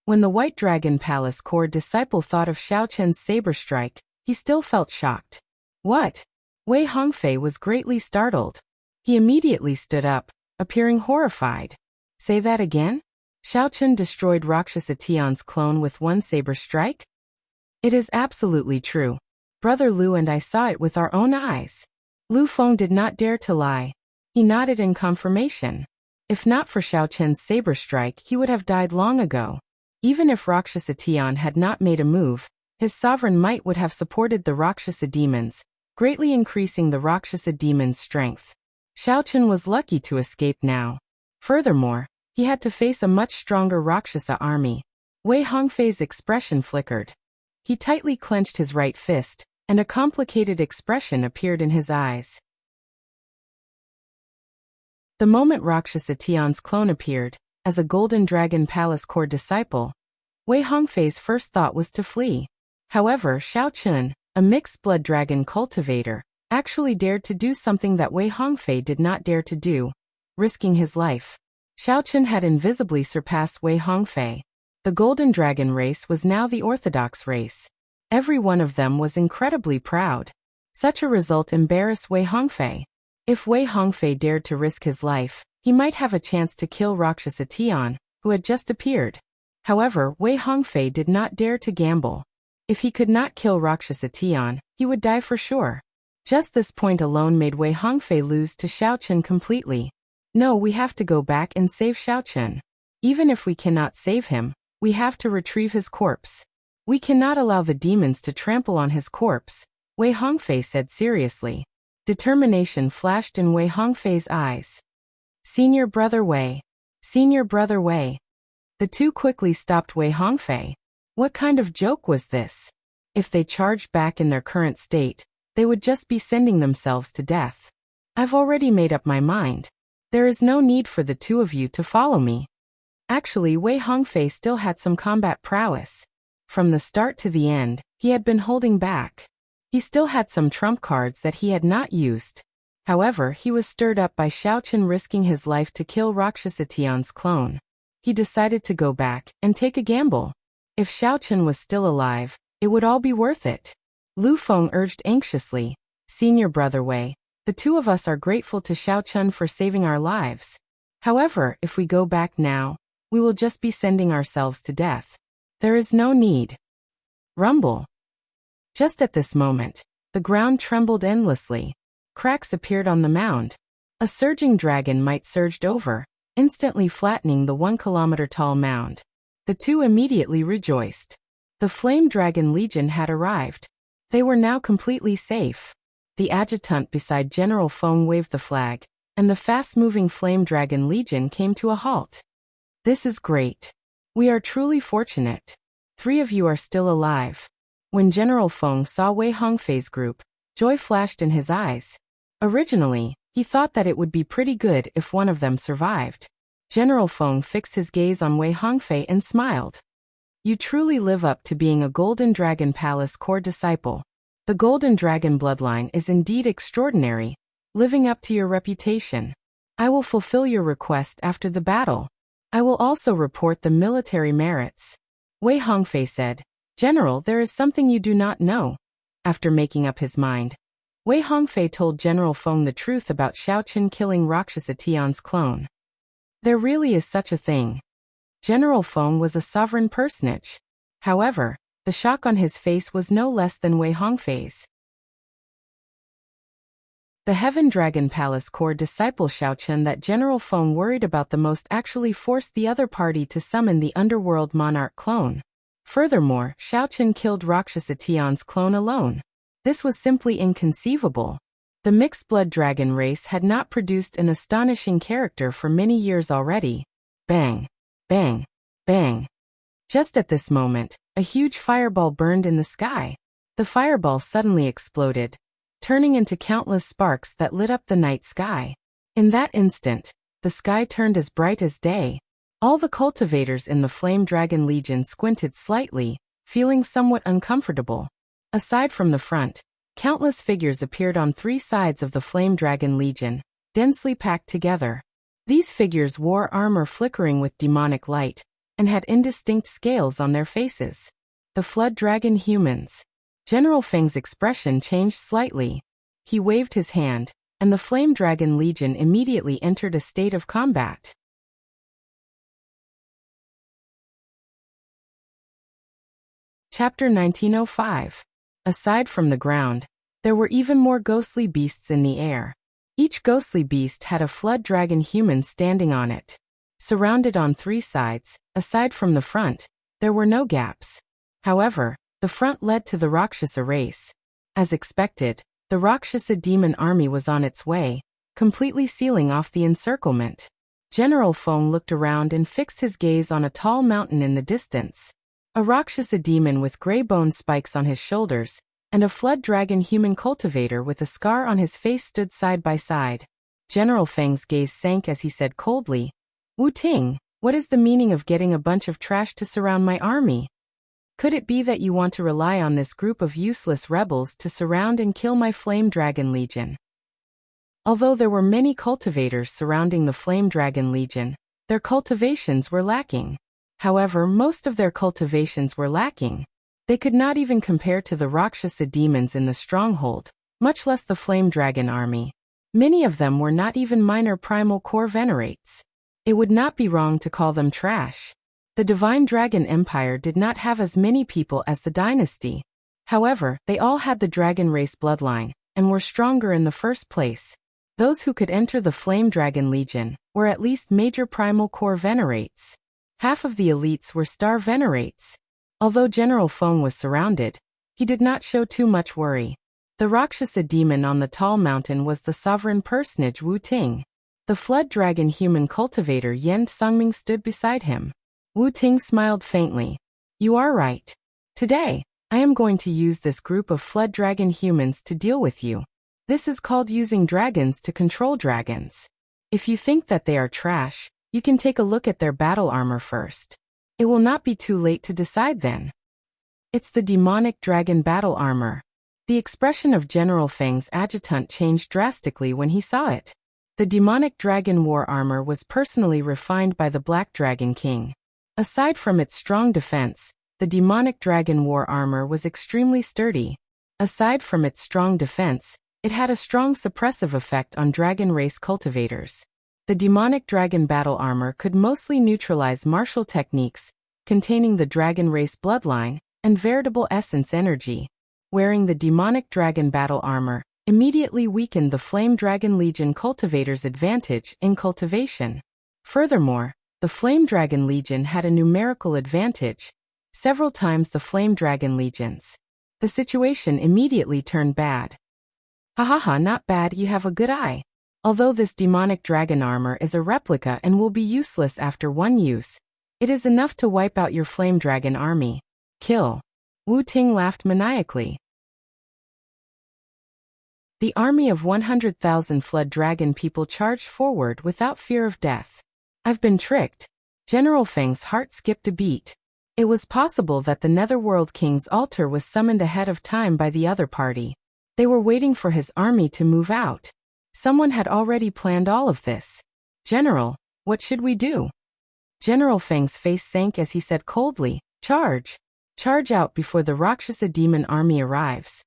When the White Dragon Palace core disciple thought of Xiao Chen's saber strike, he still felt shocked. What? Wei Hongfei was greatly startled. He immediately stood up, appearing horrified. Say that again? Xiao Chen destroyed Rakshasa Tian's clone with one saber strike? It is absolutely true. Brother Lu and I saw it with our own eyes. Lu Feng did not dare to lie. He nodded in confirmation. If not for Xiao Chen's saber strike, he would have died long ago. Even if Rakshasa Tian had not made a move, his sovereign might would have supported the Rakshasa demons, greatly increasing the Rakshasa demon's strength. Xiao Chen was lucky to escape now. Furthermore, he had to face a much stronger Rakshasa army. Wei Hongfei's expression flickered. He tightly clenched his right fist, and a complicated expression appeared in his eyes. The moment Rakshasa Tian's clone appeared, as a Golden Dragon Palace core disciple, Wei Hongfei's first thought was to flee. However, Xiao Chun, a mixed blood dragon cultivator, actually dared to do something that Wei Hongfei did not dare to do, risking his life. Xiao Chun had invisibly surpassed Wei Hongfei. The Golden Dragon race was now the orthodox race. Every one of them was incredibly proud. Such a result embarrassed Wei Hongfei. If Wei Hongfei dared to risk his life, he might have a chance to kill Rakshasa Tian, who had just appeared. However, Wei Hongfei did not dare to gamble. If he could not kill Rakshasa Tian, he would die for sure. Just this point alone made Wei Hongfei lose to Xiaochen completely. No, we have to go back and save Xiaochen. Even if we cannot save him, we have to retrieve his corpse. We cannot allow the demons to trample on his corpse, Wei Hongfei said seriously. Determination flashed in Wei Hongfei's eyes. Senior brother Wei. Senior brother Wei. The two quickly stopped Wei Hongfei. What kind of joke was this? If they charged back in their current state, they would just be sending themselves to death. I've already made up my mind. There is no need for the two of you to follow me. Actually, Wei Hongfei still had some combat prowess. From the start to the end, he had been holding back. He still had some trump cards that he had not used. However, he was stirred up by Xiaochen risking his life to kill Rakshasa Tian's clone. He decided to go back and take a gamble. If Xiaochen was still alive, it would all be worth it. Lu Feng urged anxiously, Senior brother Wei, the two of us are grateful to Xiaochen for saving our lives. However, if we go back now, we will just be sending ourselves to death. There is no need. Rumble. Just at this moment, the ground trembled endlessly. Cracks appeared on the mound. A surging dragon might surged over, instantly flattening the 1-kilometer-tall mound. The two immediately rejoiced. The Flame Dragon Legion had arrived. They were now completely safe. The adjutant beside General Feng waved the flag, and the fast-moving Flame Dragon Legion came to a halt. This is great. We are truly fortunate. 3 of you are still alive. When General Feng saw Wei Hongfei's group, joy flashed in his eyes. Originally, he thought that it would be pretty good if one of them survived. General Feng fixed his gaze on Wei Hongfei and smiled. You truly live up to being a Golden Dragon Palace core disciple. The Golden Dragon bloodline is indeed extraordinary, living up to your reputation. I will fulfill your request after the battle. I will also report the military merits. Wei Hongfei said, General, there is something you do not know. After making up his mind, Wei Hongfei told General Feng the truth about Xiaochen killing Rakshasa Tian's clone. There really is such a thing. General Feng was a sovereign personage. However, the shock on his face was no less than Wei Hongfei's. The Heaven Dragon Palace core disciple Xiaochen that General Feng worried about the most actually forced the other party to summon the underworld monarch clone. Furthermore, Xiaochen killed Rakshasa Tian's clone alone. This was simply inconceivable. The mixed-blood dragon race had not produced an astonishing character for many years already. Bang! Bang! Bang! Just at this moment, a huge fireball burned in the sky. The fireball suddenly exploded, turning into countless sparks that lit up the night sky. In that instant, the sky turned as bright as day. All the cultivators in the Flame Dragon Legion squinted slightly, feeling somewhat uncomfortable. Aside from the front, countless figures appeared on 3 sides of the Flame Dragon Legion, densely packed together. These figures wore armor flickering with demonic light, and had indistinct scales on their faces. The Flood Dragon humans. General Feng's expression changed slightly. He waved his hand, and the Flame Dragon Legion immediately entered a state of combat. Chapter 1905. Aside from the ground, there were even more ghostly beasts in the air. Each ghostly beast had a flood dragon human standing on it. Surrounded on 3 sides, aside from the front, there were no gaps. However, the front led to the Rakshasa race. As expected, the Rakshasa demon army was on its way, completely sealing off the encirclement. General Feng looked around and fixed his gaze on a tall mountain in the distance. A Rakshasa demon with gray bone spikes on his shoulders, and a flood dragon human cultivator with a scar on his face stood side by side. General Feng's gaze sank as he said coldly, Wu Ting, what is the meaning of getting a bunch of trash to surround my army? Could it be that you want to rely on this group of useless rebels to surround and kill my Flame Dragon Legion? Although there were many cultivators surrounding the Flame Dragon Legion, their cultivations were lacking. However, most of their cultivations were lacking. They could not even compare to the Rakshasa demons in the stronghold, much less the Flame Dragon army. Many of them were not even minor primal core venerates. It would not be wrong to call them trash. The Divine Dragon Empire did not have as many people as the dynasty. However, they all had the dragon race bloodline, and were stronger in the first place. Those who could enter the Flame Dragon Legion were at least major primal core venerates. Half of the elites were star venerates. Although General Feng was surrounded, he did not show too much worry. The Rakshasa demon on the tall mountain was the sovereign personage Wu Ting. The flood dragon human cultivator Yan Sangming stood beside him. Wu Ting smiled faintly. You are right. Today, I am going to use this group of flood dragon humans to deal with you. This is called using dragons to control dragons. If you think that they are trash, you can take a look at their battle armor first. It will not be too late to decide then. It's the demonic dragon battle armor. The expression of General Feng's adjutant changed drastically when he saw it. The demonic dragon war armor was personally refined by the Black Dragon King. Aside from its strong defense, the demonic dragon war armor was extremely sturdy. Aside from its strong defense, it had a strong suppressive effect on dragon race cultivators. The demonic dragon battle armor could mostly neutralize martial techniques containing the dragon race bloodline and veritable essence energy. Wearing the demonic dragon battle armor immediately weakened the Flame Dragon Legion cultivator's advantage in cultivation. Furthermore, the Flame Dragon Legion had a numerical advantage, several times the Flame Dragon Legions. The situation immediately turned bad. Hahaha, not bad, you have a good eye. Although this demonic dragon armor is a replica and will be useless after one use, it is enough to wipe out your flame dragon army. Kill. Wu Ting laughed maniacally. The army of 100,000 flood dragon people charged forward without fear of death. I've been tricked. General Feng's heart skipped a beat. It was possible that the Netherworld King's altar was summoned ahead of time by the other party. They were waiting for his army to move out. Someone had already planned all of this. General, what should we do? General Feng's face sank as he said coldly, Charge! Charge out before the Rakshasa demon army arrives.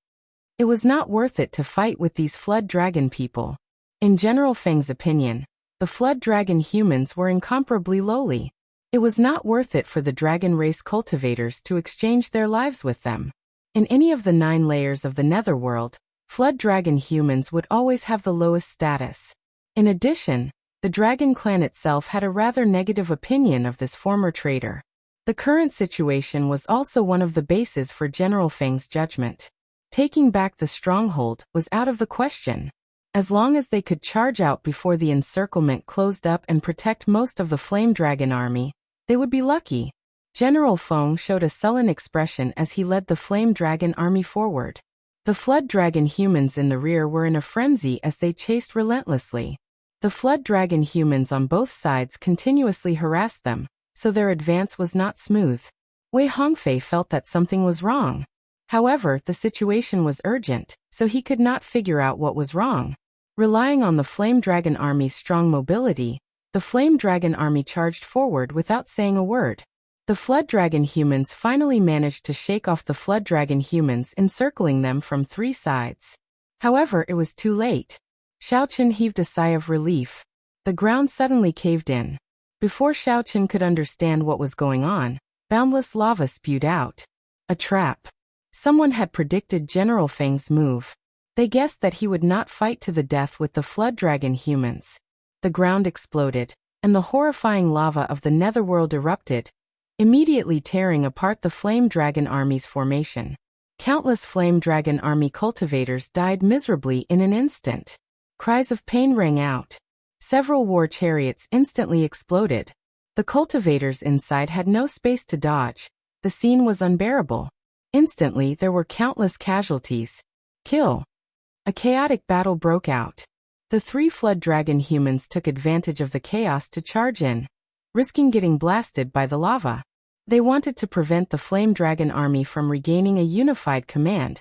It was not worth it to fight with these flood dragon people. In General Feng's opinion, the flood dragon humans were incomparably lowly. It was not worth it for the dragon race cultivators to exchange their lives with them. In any of the 9 layers of the Netherworld, flood dragon humans would always have the lowest status. In addition, the dragon clan itself had a rather negative opinion of this former traitor. The current situation was also one of the bases for General Feng's judgment. Taking back the stronghold was out of the question. As long as they could charge out before the encirclement closed up and protect most of the flame dragon army, they would be lucky. General Feng showed a sullen expression as he led the flame dragon army forward. The flood dragon humans in the rear were in a frenzy as they chased relentlessly. The flood dragon humans on both sides continuously harassed them, so their advance was not smooth. Wei Hongfei felt that something was wrong. However, the situation was urgent, so he could not figure out what was wrong. Relying on the Flame Dragon Army's strong mobility, the Flame Dragon Army charged forward without saying a word. The Flood Dragon humans finally managed to shake off the Flood Dragon humans encircling them from 3 sides. However, it was too late. Xiaoqin heaved a sigh of relief. The ground suddenly caved in. Before Xiaoqin could understand what was going on, boundless lava spewed out. A trap. Someone had predicted General Feng's move. They guessed that he would not fight to the death with the Flood Dragon humans. The ground exploded, and the horrifying lava of the Netherworld erupted, immediately tearing apart the Flame Dragon Army's formation. Countless Flame Dragon Army cultivators died miserably in an instant. Cries of pain rang out. Several war chariots instantly exploded. The cultivators inside had no space to dodge. The scene was unbearable. Instantly, there were countless casualties. Kill. A chaotic battle broke out. The 3 Flood Dragon humans took advantage of the chaos to charge in, risking getting blasted by the lava. They wanted to prevent the Flame Dragon Army from regaining a unified command,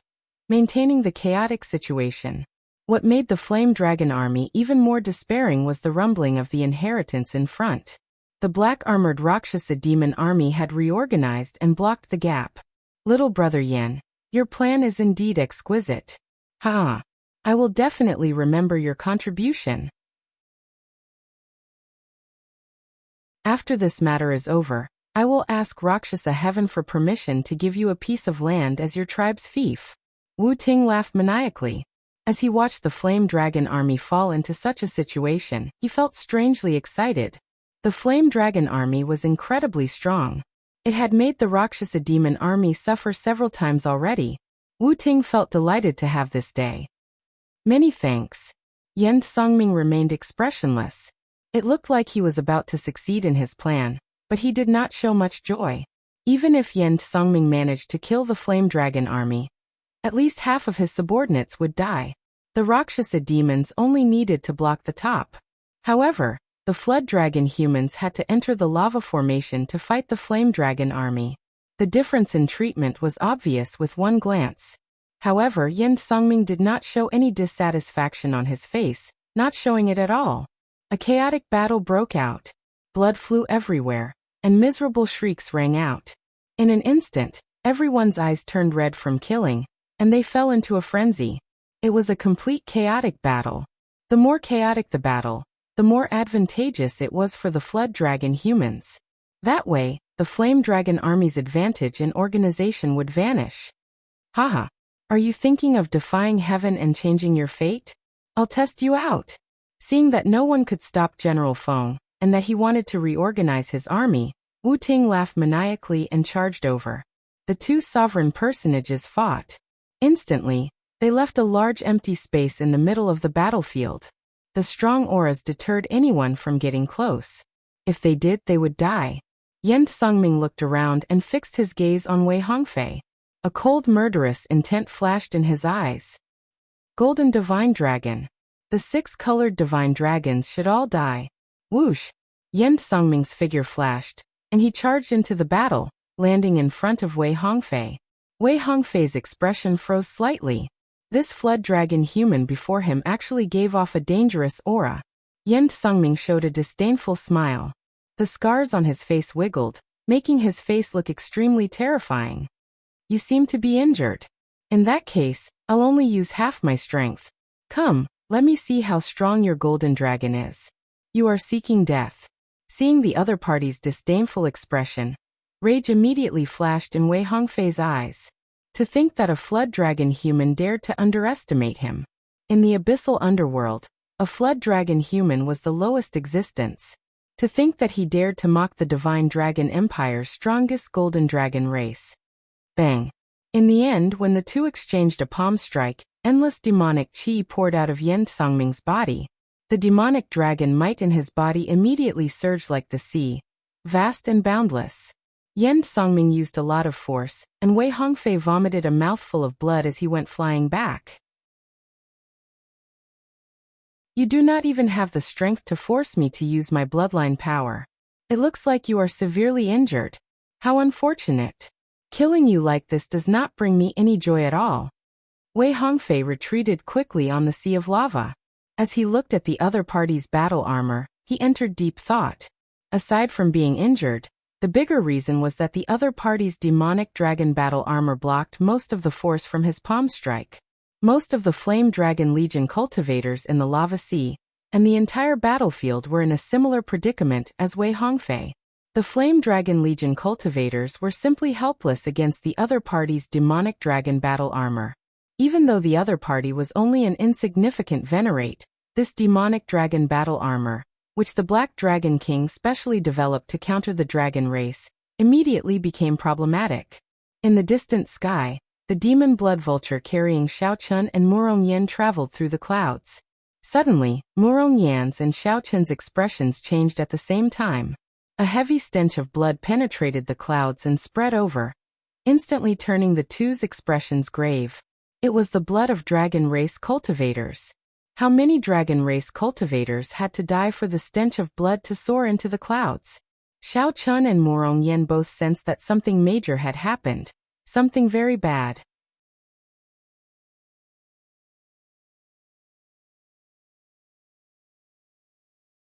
maintaining the chaotic situation. What made the Flame Dragon Army even more despairing was the rumbling of the inheritance in front. The black-armored Rakshasa demon army had reorganized and blocked the gap. Little brother Yan, your plan is indeed exquisite. Ha! I will definitely remember your contribution. After this matter is over, I will ask Rakshasa heaven for permission to give you a piece of land as your tribe's fief." Wu Ting laughed maniacally. As he watched the flame dragon army fall into such a situation, he felt strangely excited. The flame dragon army was incredibly strong. It had made the Rakshasa demon army suffer several times already. Wu Ting felt delighted to have this day. "Many thanks." Yen Songming remained expressionless. It looked like he was about to succeed in his plan, but he did not show much joy. Even if Yen Songming managed to kill the flame dragon army, at least half of his subordinates would die. The Rakshasa demons only needed to block the top. However, the flood dragon humans had to enter the lava formation to fight the flame dragon army. The difference in treatment was obvious with one glance. However, Yen Songming did not show any dissatisfaction on his face, not showing it at all. A chaotic battle broke out. Blood flew everywhere, and miserable shrieks rang out. In an instant, everyone's eyes turned red from killing, and they fell into a frenzy. It was a complete chaotic battle. The more chaotic the battle, the more advantageous it was for the flood dragon humans. That way, the flame dragon army's advantage in organization would vanish. Haha. Are you thinking of defying heaven and changing your fate? I'll test you out. Seeing that no one could stop General Feng, and that he wanted to reorganize his army, Wu Ting laughed maniacally and charged over. The two sovereign personages fought. Instantly, they left a large empty space in the middle of the battlefield. The strong auras deterred anyone from getting close. If they did, they would die. Yen Songming looked around and fixed his gaze on Wei Hongfei. A cold murderous intent flashed in his eyes. Golden Divine Dragon. The 6 colored divine dragons should all die. Whoosh! Yen Songming's figure flashed, and he charged into the battle, landing in front of Wei Hongfei. Wei Hongfei's expression froze slightly. This flood dragon human before him actually gave off a dangerous aura. Yen Songming showed a disdainful smile. The scars on his face wiggled, making his face look extremely terrifying. You seem to be injured. In that case, I'll only use half my strength. Come, let me see how strong your golden dragon is. You are seeking death. Seeing the other party's disdainful expression, rage immediately flashed in Wei Hongfei's eyes. To think that a flood dragon human dared to underestimate him. In the abyssal underworld, a flood dragon human was the lowest existence. To think that he dared to mock the Divine Dragon Empire's strongest golden dragon race. Bang. In the end, when the two exchanged a palm strike, endless demonic chi poured out of Yen Songming's body. The demonic dragon might in his body immediately surged like the sea, vast and boundless. Yen Songming used a lot of force, and Wei Hongfei vomited a mouthful of blood as he went flying back. You do not even have the strength to force me to use my bloodline power. It looks like you are severely injured. How unfortunate. Killing you like this does not bring me any joy at all. Wei Hongfei retreated quickly on the sea of lava. As he looked at the other party's battle armor, he entered deep thought. Aside from being injured, the bigger reason was that the other party's demonic dragon battle armor blocked most of the force from his palm strike. Most of the Flame Dragon Legion cultivators in the lava sea, and the entire battlefield were in a similar predicament as Wei Hongfei. The Flame Dragon Legion cultivators were simply helpless against the other party's demonic dragon battle armor. Even though the other party was only an insignificant venerate, this demonic dragon battle armor, which the Black Dragon King specially developed to counter the dragon race, immediately became problematic. In the distant sky, the demon blood vulture carrying Xiao Chun and Murong Yan traveled through the clouds. Suddenly, Murong Yan's and Xiao Chun's expressions changed at the same time. A heavy stench of blood penetrated the clouds and spread over, instantly turning the two's expressions grave. It was the blood of dragon race cultivators. How many dragon race cultivators had to die for the stench of blood to soar into the clouds? Xiao Chun and Murong Yan both sensed that something major had happened. Something very bad.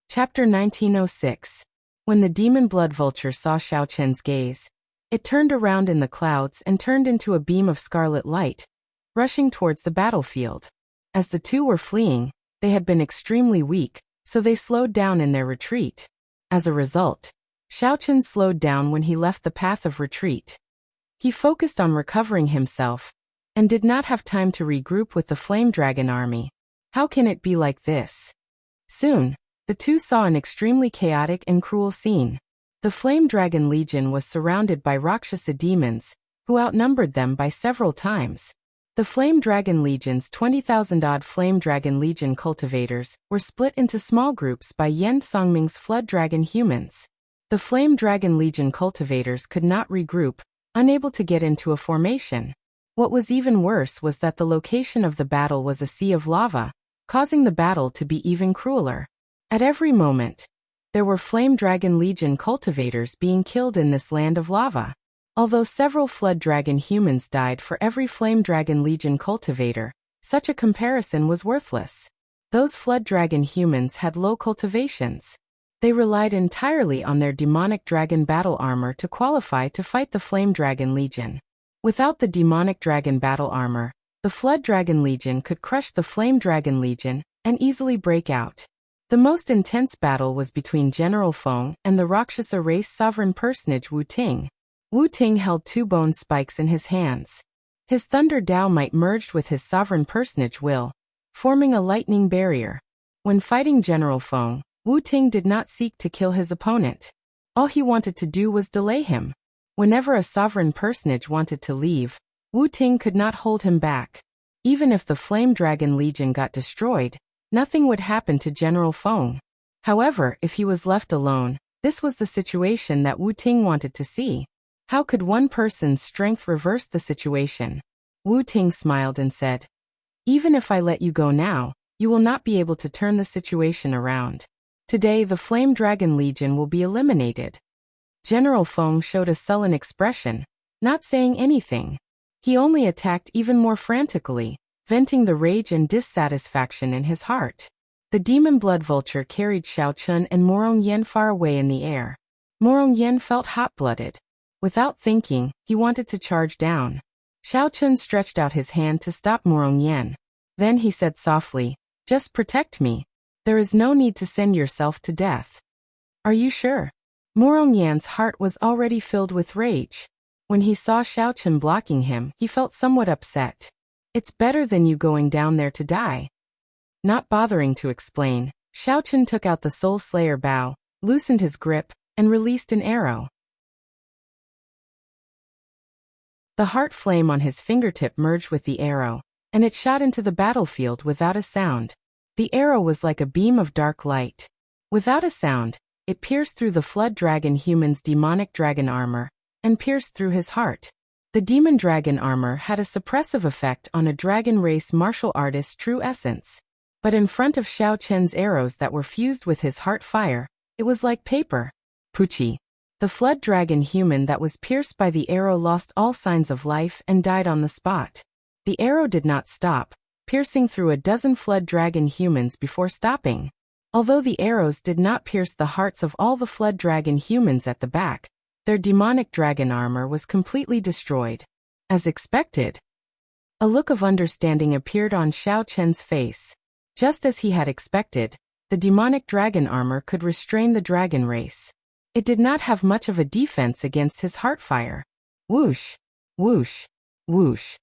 Chapter 1906. When the demon blood vulture saw Xiao Chen's gaze, it turned around in the clouds and turned into a beam of scarlet light, rushing towards the battlefield. As the two were fleeing, they had been extremely weak, so they slowed down in their retreat. As a result, Xiaochen slowed down when he left the path of retreat. He focused on recovering himself, and did not have time to regroup with the Flame Dragon army. How can it be like this? Soon, the two saw an extremely chaotic and cruel scene. The Flame Dragon Legion was surrounded by Rakshasa demons, who outnumbered them by several times. The Flame Dragon Legion's 20,000-odd Flame Dragon Legion cultivators were split into small groups by Yen Songming's Flood Dragon humans. The Flame Dragon Legion cultivators could not regroup, unable to get into a formation. What was even worse was that the location of the battle was a sea of lava, causing the battle to be even crueler. At every moment, there were Flame Dragon Legion cultivators being killed in this land of lava. Although several Flood Dragon humans died for every Flame Dragon Legion cultivator, such a comparison was worthless. Those Flood Dragon humans had low cultivations. They relied entirely on their demonic dragon battle armor to qualify to fight the Flame Dragon Legion. Without the demonic dragon battle armor, the Flood Dragon Legion could crush the Flame Dragon Legion and easily break out. The most intense battle was between General Feng and the Rakshasa race sovereign personage Wu Ting. Wu Ting held two bone spikes in his hands. His Thunder Dao might merged with his sovereign personage will, forming a lightning barrier. When fighting General Feng, Wu Ting did not seek to kill his opponent. All he wanted to do was delay him. Whenever a sovereign personage wanted to leave, Wu Ting could not hold him back. Even if the Flame Dragon Legion got destroyed, nothing would happen to General Feng. However, if he was left alone, this was the situation that Wu Ting wanted to see. How could one person's strength reverse the situation? Wu Ting smiled and said, "Even if I let you go now, you will not be able to turn the situation around. Today the Flame Dragon Legion will be eliminated." General Feng showed a sullen expression, not saying anything. He only attacked even more frantically, venting the rage and dissatisfaction in his heart. The demon blood vulture carried Xiaochen and Morong Yen far away in the air. Morong Yen felt hot-blooded. Without thinking, he wanted to charge down. Xiaochen stretched out his hand to stop Morong Yen. Then he said softly, "Just protect me. There is no need to send yourself to death." "Are you sure?" Morong Yan's heart was already filled with rage. When he saw Xiaochen blocking him, he felt somewhat upset. "It's better than you going down there to die." Not bothering to explain, Xiaochen took out the Soul Slayer bow, loosened his grip, and released an arrow. The heart flame on his fingertip merged with the arrow, and it shot into the battlefield without a sound. The arrow was like a beam of dark light. Without a sound, it pierced through the Flood Dragon human's demonic dragon armor, and pierced through his heart. The demon dragon armor had a suppressive effect on a dragon race martial artist's true essence. But in front of Xiaochen's arrows that were fused with his heart fire, it was like paper. Pucci. The Flood Dragon human that was pierced by the arrow lost all signs of life and died on the spot. The arrow did not stop, piercing through a dozen Flood Dragon humans before stopping. Although the arrows did not pierce the hearts of all the Flood Dragon humans at the back, their demonic dragon armor was completely destroyed. As expected, a look of understanding appeared on Xiaochen's face. Just as he had expected, the demonic dragon armor could restrain the dragon race. It did not have much of a defense against his heart fire. Whoosh, whoosh, whoosh.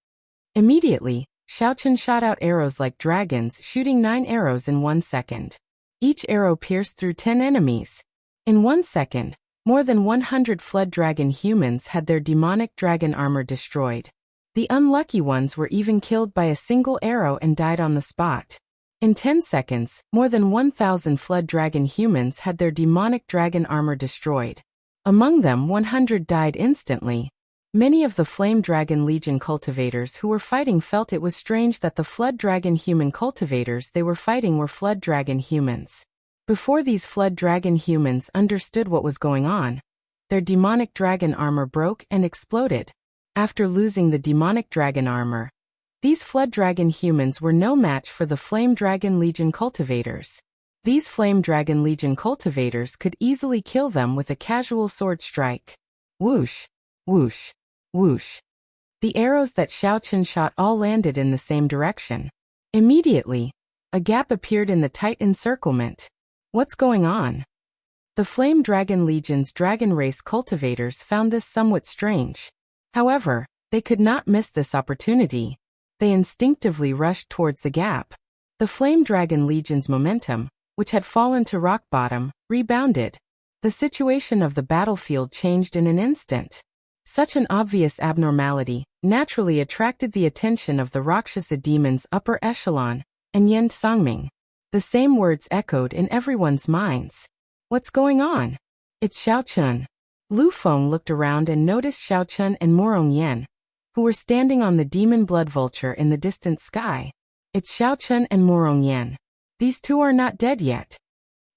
Immediately, Xiaochen shot out arrows like dragons, shooting 9 arrows in 1 second. Each arrow pierced through 10 enemies. In 1 second, more than 100 Flood Dragon humans had their demonic dragon armor destroyed. The unlucky ones were even killed by a single arrow and died on the spot. In 10 seconds, more than 1,000 Flood Dragon humans had their demonic dragon armor destroyed. Among them, 100 died instantly. Many of the Flame Dragon Legion cultivators who were fighting felt it was strange that the Flood Dragon human cultivators they were fighting were Flood Dragon humans. Before these Flood Dragon humans understood what was going on, their demonic dragon armor broke and exploded. After losing the demonic dragon armor, these Flood Dragon humans were no match for the Flame Dragon Legion cultivators. These Flame Dragon Legion cultivators could easily kill them with a casual sword strike. Whoosh, whoosh, whoosh. The arrows that Xiaochen shot all landed in the same direction. Immediately, a gap appeared in the tight encirclement. What's going on? The Flame Dragon Legion's dragon race cultivators found this somewhat strange. However, they could not miss this opportunity. They instinctively rushed towards the gap. The Flame Dragon Legion's momentum, which had fallen to rock bottom, rebounded. The situation of the battlefield changed in an instant. Such an obvious abnormality naturally attracted the attention of the Rakshasa demon's upper echelon, and Yen Songming. The same words echoed in everyone's minds. What's going on? It's Xiaochun. Lu Feng looked around and noticed Xiaochun and Morong Yen, who were standing on the demon blood vulture in the distant sky. It's Xiaochun and Morong Yen. These two are not dead yet.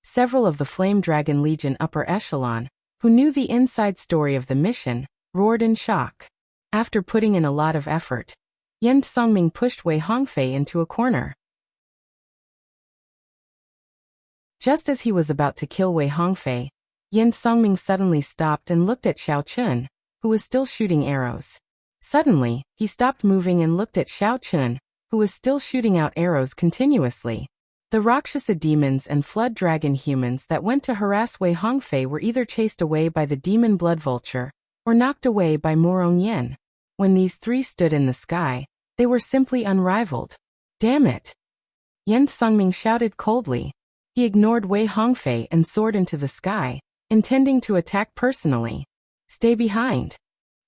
Several of the Flame Dragon Legion upper echelon, who knew the inside story of the mission, roared in shock. After putting in a lot of effort, Yen Songming pushed Wei Hongfei into a corner. Just as he was about to kill Wei Hongfei, Yen Songming suddenly stopped and looked at Xiaochun, who was still shooting arrows. Suddenly, he stopped moving and looked at Xiaochun, who was still shooting out arrows continuously. The Rakshasa demons and flood dragon humans that went to harass Wei Hongfei were either chased away by the demon blood vulture, or knocked away by Morong Yen. When these three stood in the sky, they were simply unrivaled. Damn it! Yen Songming shouted coldly. He ignored Wei Hongfei and soared into the sky, intending to attack personally. Stay behind.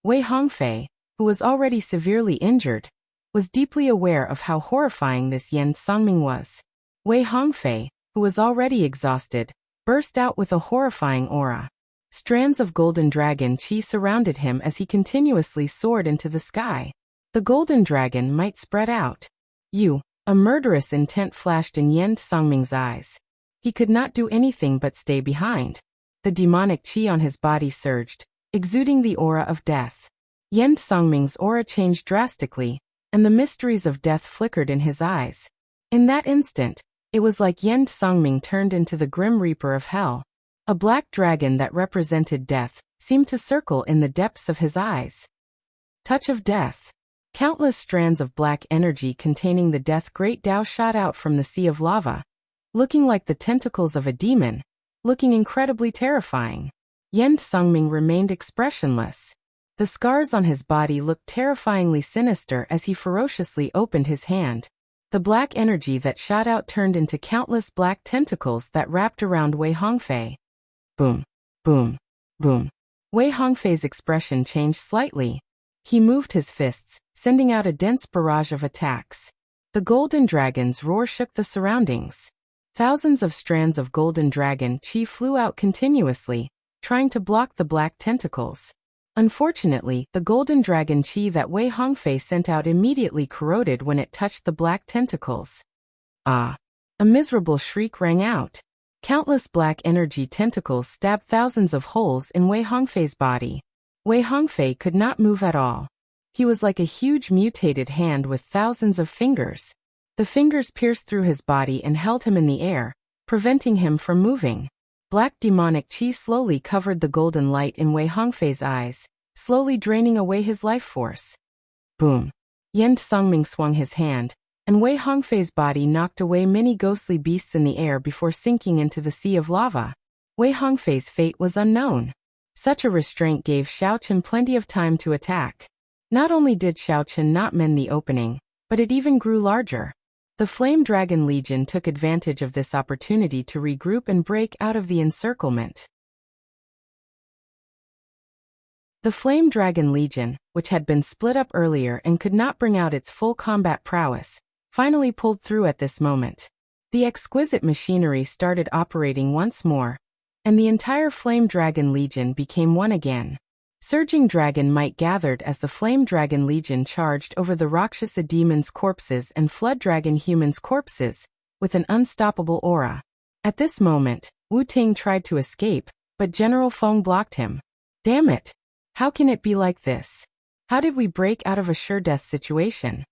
Wei Hongfei, who was already severely injured, was deeply aware of how horrifying this Yen Songming was. Wei Hongfei, who was already exhausted, burst out with a horrifying aura. Strands of golden dragon chi surrounded him as he continuously soared into the sky. The golden dragon might spread out. A murderous intent flashed in Yen Songming's eyes. He could not do anything but stay behind. The demonic chi on his body surged, exuding the aura of death. Yen Songming's aura changed drastically, and the mysteries of death flickered in his eyes. In that instant, it was like Yen Songming turned into the Grim Reaper of Hell. A black dragon that represented death seemed to circle in the depths of his eyes. Touch of death. Countless strands of black energy containing the death great Tao shot out from the sea of lava, looking like the tentacles of a demon, looking incredibly terrifying. Yen Songming remained expressionless. The scars on his body looked terrifyingly sinister as he ferociously opened his hand. The black energy that shot out turned into countless black tentacles that wrapped around Wei Hongfei. Boom, boom, boom. Wei Hongfei's expression changed slightly. He moved his fists, sending out a dense barrage of attacks. The golden dragon's roar shook the surroundings. Thousands of strands of golden dragon chi flew out continuously, trying to block the black tentacles. Unfortunately, the golden dragon chi that Wei Hongfei sent out immediately corroded when it touched the black tentacles. Ah! A miserable shriek rang out. Countless black energy tentacles stabbed thousands of holes in Wei Hongfei's body. Wei Hongfei could not move at all. He was like a huge mutated hand with thousands of fingers. The fingers pierced through his body and held him in the air, preventing him from moving. Black demonic chi slowly covered the golden light in Wei Hongfei's eyes, slowly draining away his life force. Boom! Yen Songming swung his hand, and Wei Hongfei's body knocked away many ghostly beasts in the air before sinking into the sea of lava. Wei Hongfei's fate was unknown. Such a restraint gave Xiaochun plenty of time to attack. Not only did Xiaochun not mend the opening, but it even grew larger. The Flame Dragon Legion took advantage of this opportunity to regroup and break out of the encirclement. The Flame Dragon Legion, which had been split up earlier and could not bring out its full combat prowess, finally pulled through at this moment. The exquisite machinery started operating once more, and the entire Flame Dragon Legion became one again. Surging dragon might gathered as the Flame Dragon Legion charged over the Rakshasa demons' corpses and Flood Dragon humans' corpses, with an unstoppable aura. At this moment, Wu Ting tried to escape, but General Feng blocked him. Damn it! How can it be like this? How did we break out of a sure-death situation?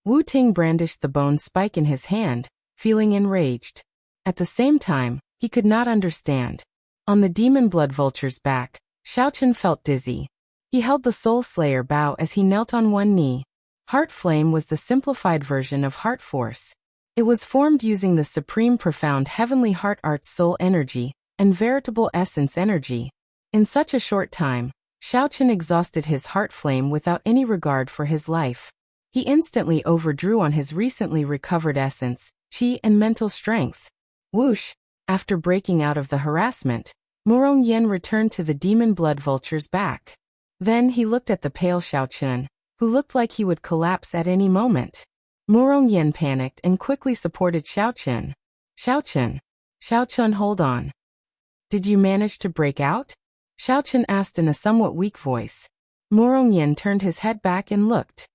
Wu Ting brandished the bone spike in his hand, feeling enraged. At the same time, he could not understand. On the demon blood vulture's back, Xiaochun felt dizzy. He held the Soul Slayer bow as he knelt on one knee. Heart Flame was the simplified version of Heart Force. It was formed using the supreme profound heavenly heart art's soul energy, and veritable essence energy. In such a short time, Xiaochen exhausted his heart flame without any regard for his life. He instantly overdrew on his recently recovered essence, qi and mental strength. Whoosh! After breaking out of the harassment, Murong Yen returned to the demon blood vulture's back. Then he looked at the pale Xiaochen, who looked like he would collapse at any moment. Murong Yen panicked and quickly supported Xiaochen. Xiaochen, hold on. Did you manage to break out? Xiaochen asked in a somewhat weak voice. Murong Yen turned his head back and looked.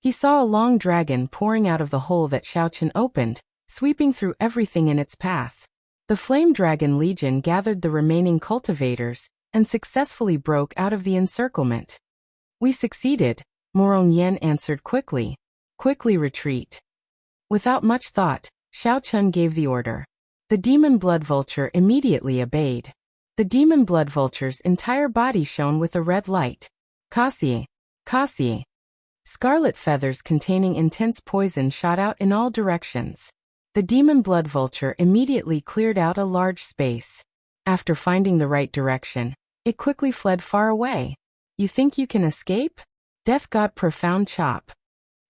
He saw a long dragon pouring out of the hole that Xiaochen opened, sweeping through everything in its path. The Flame Dragon Legion gathered the remaining cultivators and successfully broke out of the encirclement. We succeeded, Murong Yen answered quickly. Quickly retreat. Without much thought, Xiaochen gave the order. The demon blood vulture immediately obeyed. The demon blood vulture's entire body shone with a red light. Kasi. Scarlet feathers containing intense poison shot out in all directions. The demon blood vulture immediately cleared out a large space. After finding the right direction, it quickly fled far away. You think you can escape? Death God Profound Chop.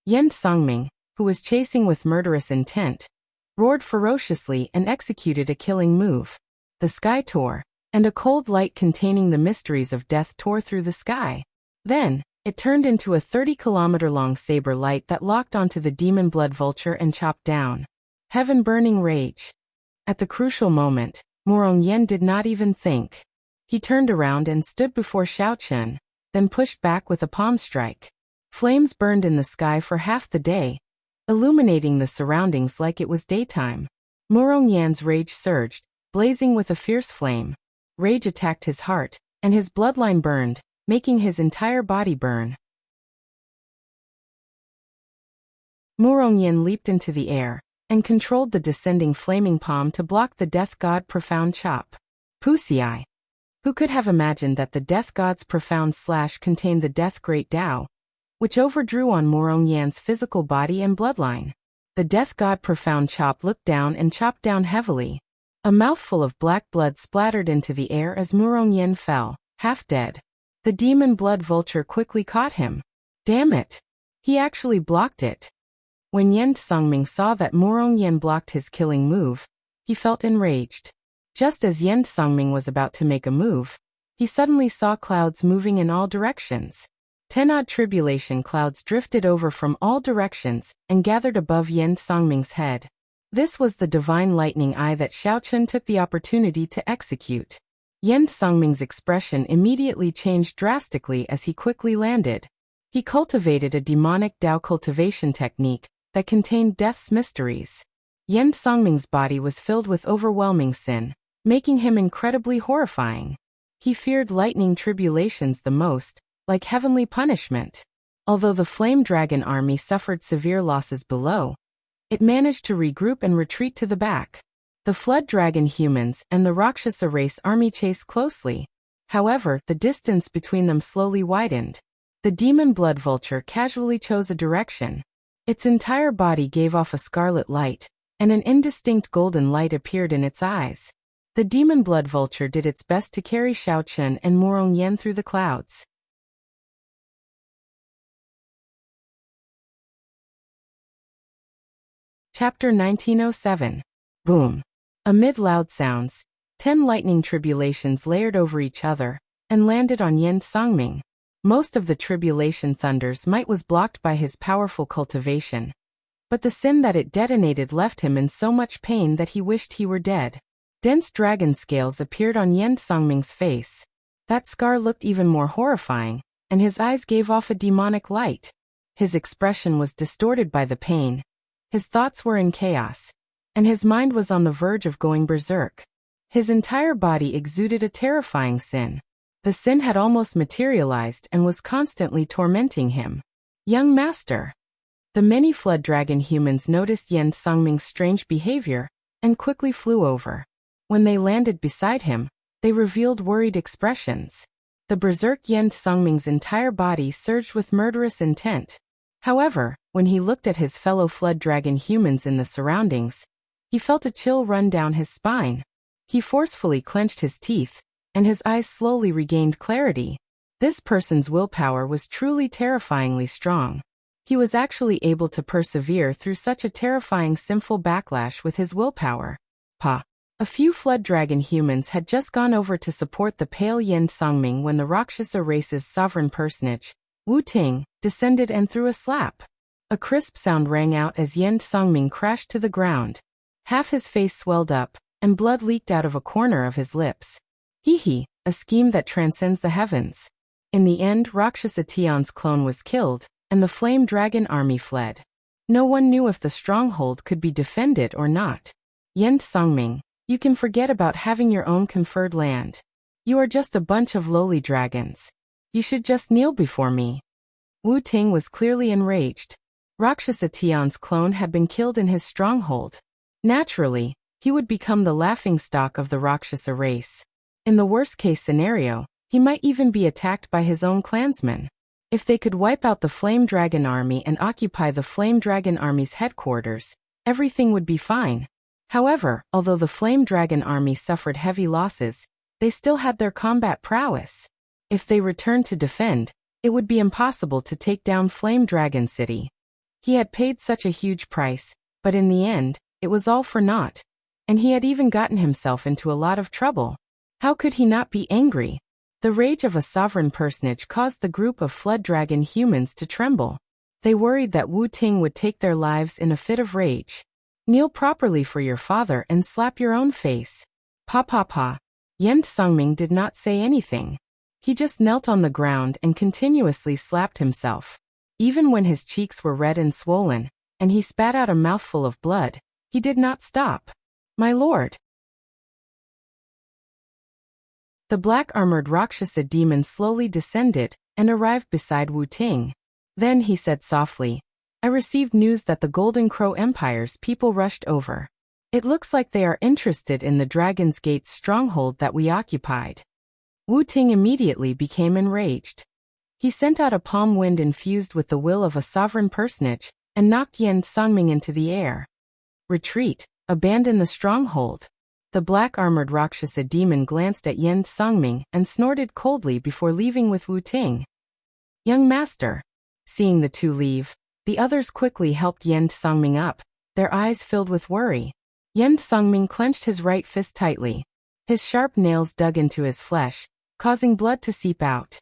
Yen Songming, who was chasing with murderous intent, roared ferociously and executed a killing move. The sky tore, and a cold light containing the mysteries of death tore through the sky. Then, it turned into a 30-kilometer-long saber light that locked onto the demon blood vulture and chopped down. Heaven-burning rage. At the crucial moment, Murong Yen did not even think. He turned around and stood before Xiaochen, then pushed back with a palm strike. Flames burned in the sky for half the day, illuminating the surroundings like it was daytime. Murong Yan's rage surged, blazing with a fierce flame. Rage attacked his heart, and his bloodline burned, making his entire body burn. Murong Yen leaped into the air and controlled the descending flaming palm to block the Death God Profound Chop. Pusiai. Who could have imagined that the Death God's profound slash contained the Death Great Tao, which overdrew on Murong Yan's physical body and bloodline? The Death God Profound Chop looked down and chopped down heavily. A mouthful of black blood splattered into the air as Murong Yen fell, half dead. The demon blood vulture quickly caught him. Damn it! He actually blocked it. When Yen Songming saw that Murong Yen blocked his killing move, he felt enraged. Just as Yen Songming was about to make a move, he suddenly saw clouds moving in all directions. 10-odd tribulation clouds drifted over from all directions and gathered above Yen Songming's head. This was the divine lightning eye that Xiaochen took the opportunity to execute. Yen Songming's expression immediately changed drastically as he quickly landed. He cultivated a demonic Tao cultivation technique that contained death's mysteries. Yen Songming's body was filled with overwhelming sin, making him incredibly horrifying. He feared lightning tribulations the most, like heavenly punishment. Although the Flame Dragon army suffered severe losses below, it managed to regroup and retreat to the back. The Flood Dragon humans and the Rakshasa race army chased closely. However, the distance between them slowly widened. The demon blood vulture casually chose a direction. Its entire body gave off a scarlet light, and an indistinct golden light appeared in its eyes. The demon blood vulture did its best to carry Xiaochen and Murong Yen through the clouds. Chapter 1907. Boom. Amid loud sounds, 10 lightning tribulations layered over each other and landed on Yen Songming. Most of the tribulation thunder's might was blocked by his powerful cultivation, but the sin that it detonated left him in so much pain that he wished he were dead. Dense dragon scales appeared on Yen Songming's face. That scar looked even more horrifying, and his eyes gave off a demonic light. His expression was distorted by the pain. His thoughts were in chaos, and his mind was on the verge of going berserk. His entire body exuded a terrifying sin. The sin had almost materialized and was constantly tormenting him. Young master. The many Flood Dragon humans noticed Yen Songming's strange behavior and quickly flew over. When they landed beside him, they revealed worried expressions. The berserk Yen Songming's entire body surged with murderous intent. However, when he looked at his fellow Flood Dragon humans in the surroundings, he felt a chill run down his spine. He forcefully clenched his teeth, and his eyes slowly regained clarity. This person's willpower was truly terrifyingly strong. He was actually able to persevere through such a terrifying sinful backlash with his willpower. A few flood dragon humans had just gone over to support the pale Yen Songming when the Rakshasa race's sovereign personage, Wu Ting, descended and threw a slap. A crisp sound rang out as Yen Songming crashed to the ground. Half his face swelled up, and blood leaked out of a corner of his lips. Hee, a scheme that transcends the heavens. In the end, Rakshasa Tion's clone was killed, and the flame dragon army fled. No one knew if the stronghold could be defended or not. Yen Songming, you can forget about having your own conferred land. You are just a bunch of lowly dragons. You should just kneel before me. Wu Ting was clearly enraged. Rakshasa Tion's clone had been killed in his stronghold. Naturally, he would become the laughingstock of the Rakshasa race. In the worst-case scenario, he might even be attacked by his own clansmen. If they could wipe out the Flame Dragon Army and occupy the Flame Dragon Army's headquarters, everything would be fine. However, although the Flame Dragon Army suffered heavy losses, they still had their combat prowess. If they returned to defend, it would be impossible to take down Flame Dragon City. He had paid such a huge price, but in the end, it was all for naught. And he had even gotten himself into a lot of trouble. How could he not be angry? The rage of a sovereign personage caused the group of flood dragon humans to tremble. They worried that Wu Ting would take their lives in a fit of rage. Kneel properly for your father and slap your own face. Pa. Yen Songming did not say anything. He just knelt on the ground and continuously slapped himself. Even when his cheeks were red and swollen, and he spat out a mouthful of blood, he did not stop. My lord. The black-armored Rakshasa demon slowly descended and arrived beside Wu Ting. Then he said softly, I received news that the Golden Crow Empire's people rushed over. It looks like they are interested in the Dragon's Gate's stronghold that we occupied. Wu Ting immediately became enraged. He sent out a palm wind infused with the will of a sovereign personage and knocked Yen Songming into the air. Retreat, abandon the stronghold. The black-armored Rakshasa demon glanced at Yen Songming and snorted coldly before leaving with Wu Ting. Young master. Seeing the two leave, the others quickly helped Yen Songming up, their eyes filled with worry. Yen Songming clenched his right fist tightly. His sharp nails dug into his flesh, causing blood to seep out.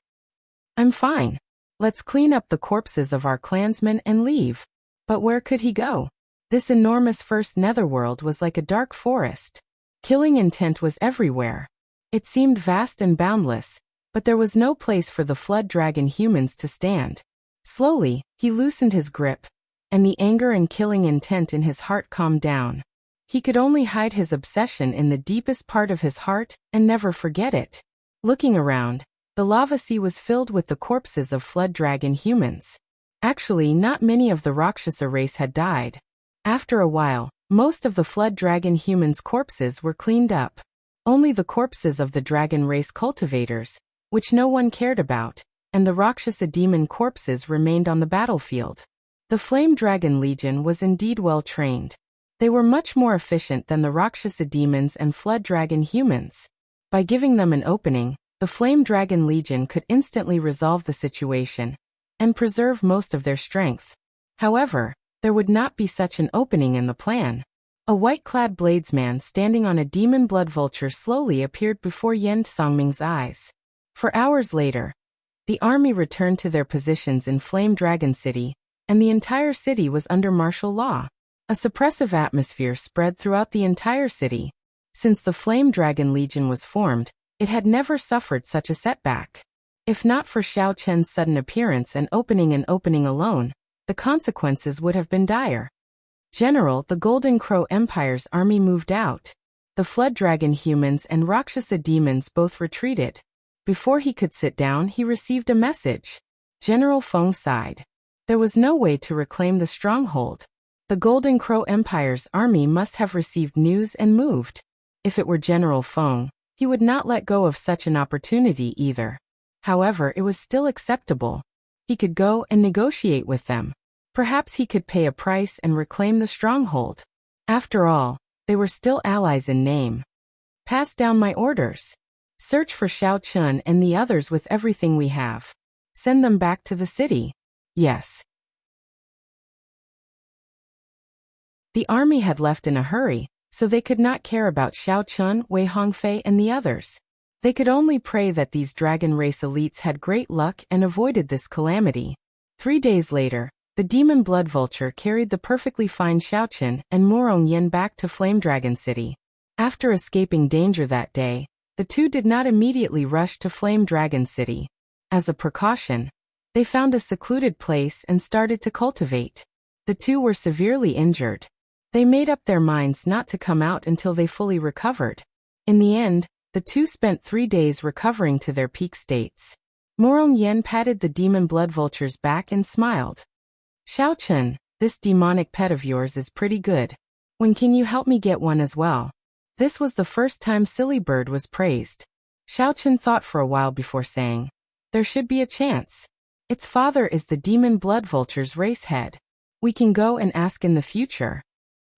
I'm fine. Let's clean up the corpses of our clansmen and leave. But where could he go? This enormous first netherworld was like a dark forest. Killing intent was everywhere. It seemed vast and boundless, but there was no place for the flood dragon humans to stand. Slowly, he loosened his grip, and the anger and killing intent in his heart calmed down. He could only hide his obsession in the deepest part of his heart and never forget it. Looking around, the lava sea was filled with the corpses of flood dragon humans. Actually, not many of the Rakshasa race had died. After a while, most of the flood dragon humans' corpses were cleaned up. Only the corpses of the dragon race cultivators, which no one cared about, and the Rakshasa demon corpses remained on the battlefield. The Flame Dragon Legion was indeed well trained. They were much more efficient than the Rakshasa demons and flood dragon humans. By giving them an opening, the Flame Dragon Legion could instantly resolve the situation and preserve most of their strength. However, there would not be such an opening in the plan. A white-clad bladesman standing on a demon blood vulture slowly appeared before Yen Songming's eyes. For hours later, the army returned to their positions in Flame Dragon City, and the entire city was under martial law. A suppressive atmosphere spread throughout the entire city. Since the Flame Dragon Legion was formed, it had never suffered such a setback. If not for Xiao Chen's sudden appearance and opening alone, the consequences would have been dire. General, the Golden Crow Empire's army moved out. The Flood Dragon humans and Rakshasa demons both retreated. Before he could sit down, he received a message. General Feng sighed. There was no way to reclaim the stronghold. The Golden Crow Empire's army must have received news and moved. If it were General Feng, he would not let go of such an opportunity either. However, it was still acceptable. He could go and negotiate with them. Perhaps he could pay a price and reclaim the stronghold. After all, they were still allies in name. Pass down my orders. Search for Xiao Chun and the others with everything we have. Send them back to the city. Yes. The army had left in a hurry, so they could not care about Xiao Chun, Wei Hongfei, and the others. They could only pray that these dragon race elites had great luck and avoided this calamity. 3 days later, the demon blood vulture carried the perfectly fine Xiao Chun and Morong Yin back to Flame Dragon City. After escaping danger that day, the two did not immediately rush to Flame Dragon City. As a precaution, they found a secluded place and started to cultivate. The two were severely injured. They made up their minds not to come out until they fully recovered. In the end, the two spent 3 days recovering to their peak states. Morong Yen patted the demon blood vulture's back and smiled. Xiao Chun, this demonic pet of yours is pretty good. When can you help me get one as well? This was the first time Silly Bird was praised. Xiao Chun thought for a while before saying, there should be a chance. Its father is the demon blood vulture's race head. We can go and ask in the future.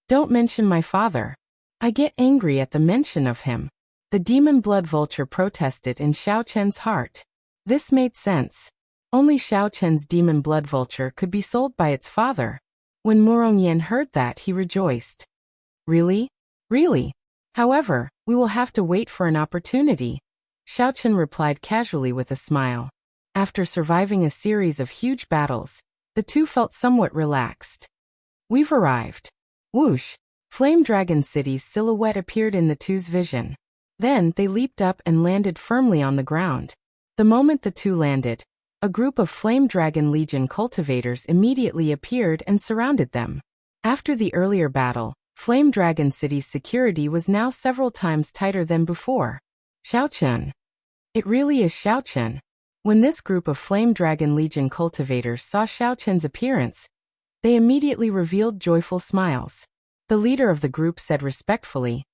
Don't mention my father. I get angry at the mention of him. The demon blood vulture protested in Xiao Chen's heart. This made sense. Only Xiao Chen's demon blood vulture could be sold by its father. When Morong Yen heard that, he rejoiced. Really? Really? However, we will have to wait for an opportunity. Xiao Chen replied casually with a smile. After surviving a series of huge battles, the two felt somewhat relaxed. We've arrived. Whoosh! Flame Dragon City's silhouette appeared in the two's vision. Then they leaped up and landed firmly on the ground. The moment the two landed, a group of Flame Dragon Legion cultivators immediately appeared and surrounded them. After the earlier battle, Flame Dragon City's security was now several times tighter than before. Xiao Chun. It really is Xiao Chun. When this group of Flame Dragon Legion cultivators saw Xiao Chun's appearance, they immediately revealed joyful smiles. The leader of the group said respectfully,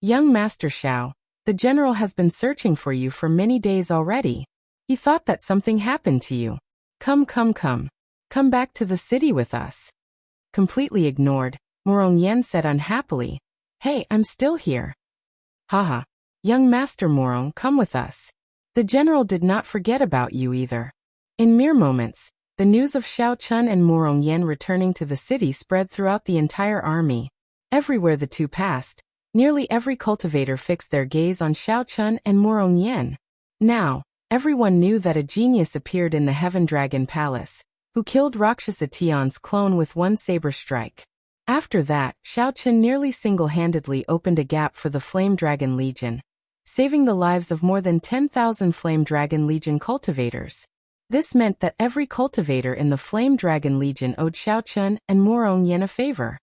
Young Master Xiao, the general has been searching for you for many days already. He thought that something happened to you. Come. Come back to the city with us. Completely ignored, Morong Yen said unhappily, Hey, I'm still here. Haha. Young Master Morong, come with us. The general did not forget about you either. In mere moments, the news of Xiao Chun and Morong Yen returning to the city spread throughout the entire army. Everywhere the two passed, nearly every cultivator fixed their gaze on Xiao Chun and Morong Yen. Now, everyone knew that a genius appeared in the Heaven Dragon Palace, who killed Rakshasa Tion's clone with one saber strike. After that, Xiao Chun nearly single-handedly opened a gap for the Flame Dragon Legion, saving the lives of more than 10,000 Flame Dragon Legion cultivators. This meant that every cultivator in the Flame Dragon Legion owed Xiao Chun and Morong Yen a favor.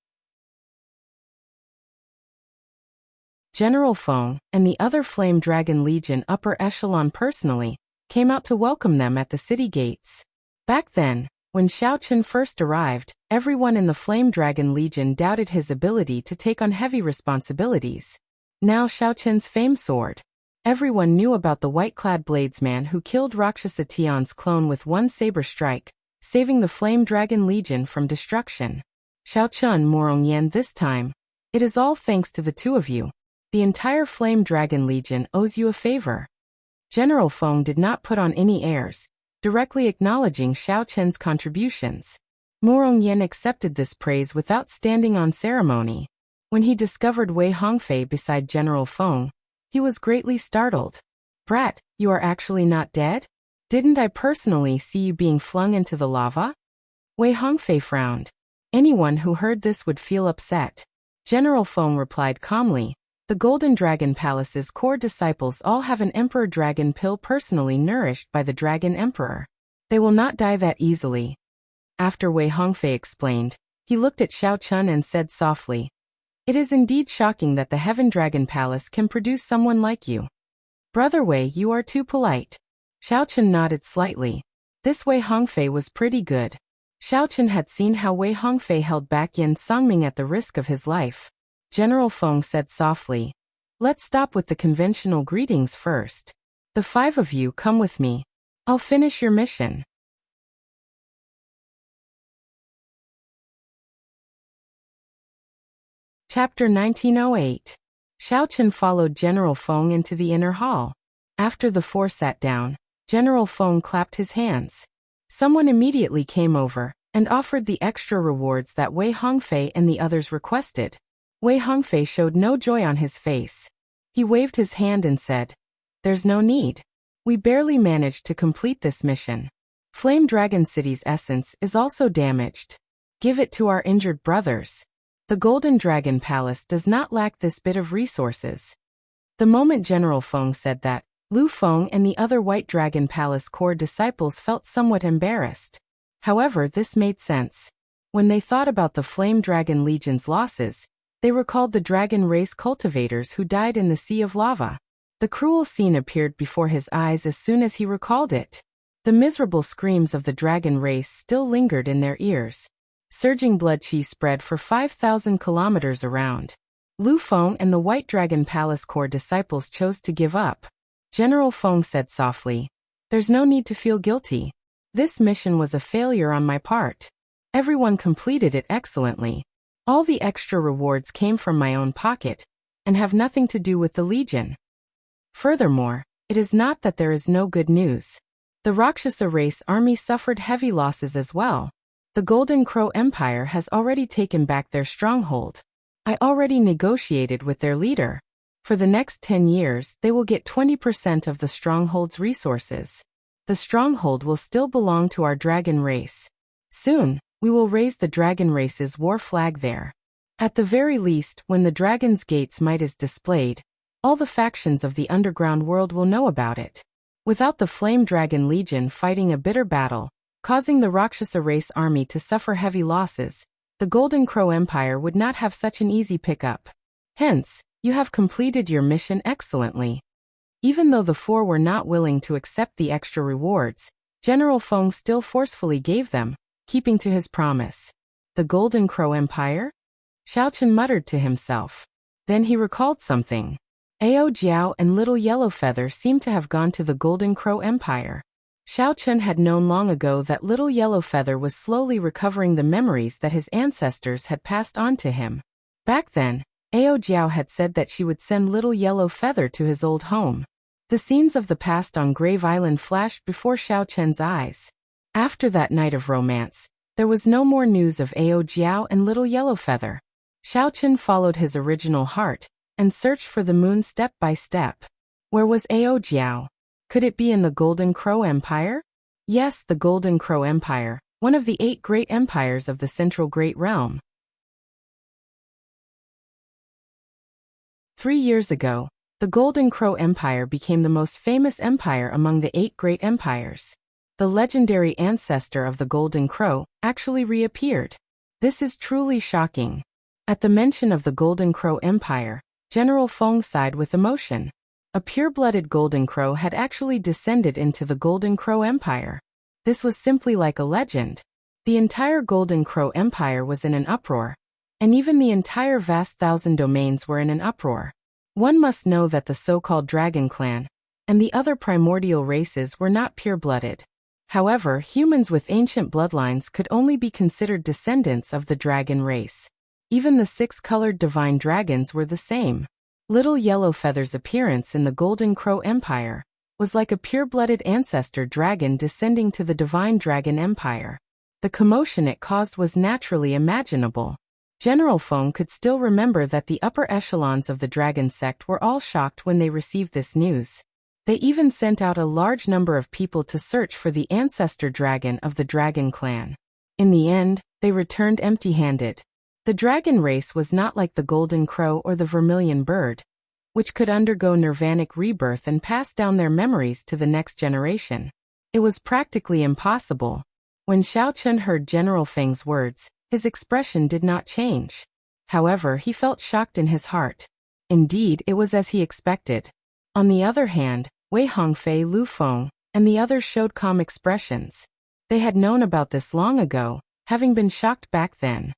General Feng and the other Flame Dragon Legion upper echelon personally came out to welcome them at the city gates. Back then, when Xiao Chun first arrived, everyone in the Flame Dragon Legion doubted his ability to take on heavy responsibilities. Now Xiao Chun's fame soared. Everyone knew about the white-clad bladesman who killed Rakshasa Tion's clone with one saber strike, saving the Flame Dragon Legion from destruction. Xiao Chun, Morong Yen, this time, it is all thanks to the two of you. The entire Flame Dragon Legion owes you a favor. General Feng did not put on any airs, directly acknowledging Xiao Chun's contributions. Morong Yen accepted this praise without standing on ceremony. When he discovered Wei Hongfei beside General Feng, he was greatly startled. Brat, you are actually not dead? Didn't I personally see you being flung into the lava? Wei Hongfei frowned. Anyone who heard this would feel upset. General Feng replied calmly, The Golden Dragon Palace's core disciples all have an Emperor Dragon pill personally nourished by the Dragon Emperor. They will not die that easily. After Wei Hongfei explained, he looked at Xiao Chun and said softly, It is indeed shocking that the Heaven Dragon Palace can produce someone like you. Brother Wei, you are too polite. Xiao Chun nodded slightly. This Wei Hongfei was pretty good. Xiao Chun had seen how Wei Hongfei held back Yin Songming at the risk of his life. General Feng said softly, Let's stop with the conventional greetings first. The 5 of you come with me. I'll finish your mission. Chapter 1908. Xiao Chen followed General Feng into the inner hall. After the four sat down, General Feng clapped his hands. Someone immediately came over and offered the extra rewards that Wei Hongfei and the others requested. Wei Hongfei showed no joy on his face. He waved his hand and said, "There's no need. We barely managed to complete this mission. Flame Dragon City's essence is also damaged. Give it to our injured brothers. The Golden Dragon Palace does not lack this bit of resources." The moment General Feng said that, Lu Feng and the other White Dragon Palace core disciples felt somewhat embarrassed. However, this made sense. When they thought about the Flame Dragon Legion's losses, they recalled the dragon race cultivators who died in the Sea of Lava. The cruel scene appeared before his eyes as soon as he recalled it. The miserable screams of the dragon race still lingered in their ears. Surging blood qi spread for 5,000 kilometers around. Lu Feng and the White Dragon Palace core disciples chose to give up. General Feng said softly, "There's no need to feel guilty. This mission was a failure on my part. Everyone completed it excellently. All the extra rewards came from my own pocket, and have nothing to do with the Legion. Furthermore, it is not that there is no good news. The Rakshasa race army suffered heavy losses as well. The Golden Crow Empire has already taken back their stronghold. I already negotiated with their leader. For the next 10 years, they will get 20% of the stronghold's resources. The stronghold will still belong to our dragon race. Soon, we will raise the dragon race's war flag there. At the very least, when the dragon's gate's might is displayed, all the factions of the underground world will know about it. Without the Flame Dragon Legion fighting a bitter battle, causing the Rakshasa race army to suffer heavy losses, the Golden Crow Empire would not have such an easy pickup. Hence, you have completed your mission excellently." Even though the four were not willing to accept the extra rewards, General Feng still forcefully gave them, keeping to his promise. The Golden Crow Empire? Xiao Chen muttered to himself. Then he recalled something. Ao Jiao and Little Yellowfeather seemed to have gone to the Golden Crow Empire. Xiao Chen had known long ago that Little Yellowfeather was slowly recovering the memories that his ancestors had passed on to him. Back then, Ao Jiao had said that she would send Little Yellowfeather to his old home. The scenes of the past on Grave Island flashed before Xiao Chen's eyes. After that night of romance, there was no more news of Ao Jiao and Little Yellowfeather. Xiao Chen followed his original heart and searched for the moon step by step. Where was Ao Jiao? Could it be in the Golden Crow Empire? Yes, the Golden Crow Empire, one of the 8 great empires of the Central Great Realm. 3 years ago, the Golden Crow Empire became the most famous empire among the 8 great empires. The legendary ancestor of the Golden Crow actually reappeared. This is truly shocking. At the mention of the Golden Crow Empire, General Feng sighed with emotion. A pure-blooded Golden Crow had actually descended into the Golden Crow Empire. This was simply like a legend. The entire Golden Crow Empire was in an uproar, and even the entire vast Thousand Domains were in an uproar. One must know that the so-called Dragon Clan and the other primordial races were not pure-blooded. However, humans with ancient bloodlines could only be considered descendants of the dragon race. Even the 6-colored divine dragons were the same. Little Yellowfeather's appearance in the Golden Crow Empire was like a pure-blooded ancestor dragon descending to the divine dragon empire. The commotion it caused was naturally imaginable. General Feng could still remember that the upper echelons of the dragon sect were all shocked when they received this news. They even sent out a large number of people to search for the ancestor dragon of the dragon clan. In the end, they returned empty-handed. The dragon race was not like the Golden Crow or the Vermilion Bird, which could undergo nirvanic rebirth and pass down their memories to the next generation. It was practically impossible. When Xiao Chen heard General Feng's words, his expression did not change. However, he felt shocked in his heart. Indeed, it was as he expected. On the other hand, Wei Hongfei, Lu Feng, and the others showed calm expressions. They had known about this long ago, having been shocked back then.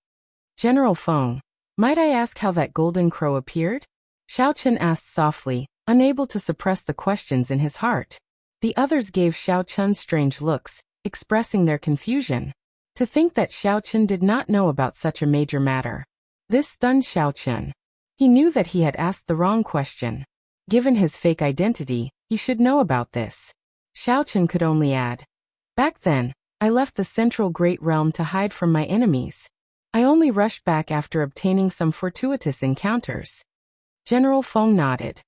General Feng, might I ask how that Golden Crow appeared? Xiao Chen asked softly, unable to suppress the questions in his heart. The others gave Xiao Chen strange looks, expressing their confusion. To think that Xiao Chen did not know about such a major matter. This stunned Xiao Chen. He knew that he had asked the wrong question. Given his fake identity, he should know about this. Xiaochen could only add, "Back then, I left the central Great Realm to hide from my enemies. I only rushed back after obtaining some fortuitous encounters." General Feng nodded.